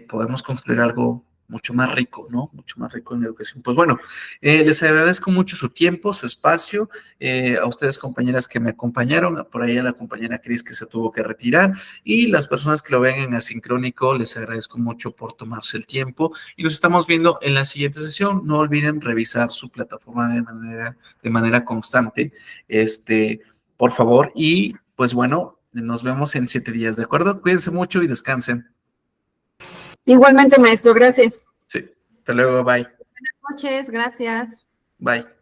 podemos construir algo mucho más rico, ¿no? Mucho más rico en la educación. Pues bueno, les agradezco mucho su tiempo, su espacio, a ustedes compañeras que me acompañaron, por ahí a la compañera Cris que se tuvo que retirar, y las personas que lo ven en asincrónico, les agradezco mucho por tomarse el tiempo, y nos estamos viendo en la siguiente sesión. No olviden revisar su plataforma de manera constante, por favor, y pues bueno, nos vemos en 7 días, ¿de acuerdo? Cuídense mucho y descansen. Igualmente, maestro, gracias. Sí, hasta luego, bye. Buenas noches, gracias. Bye.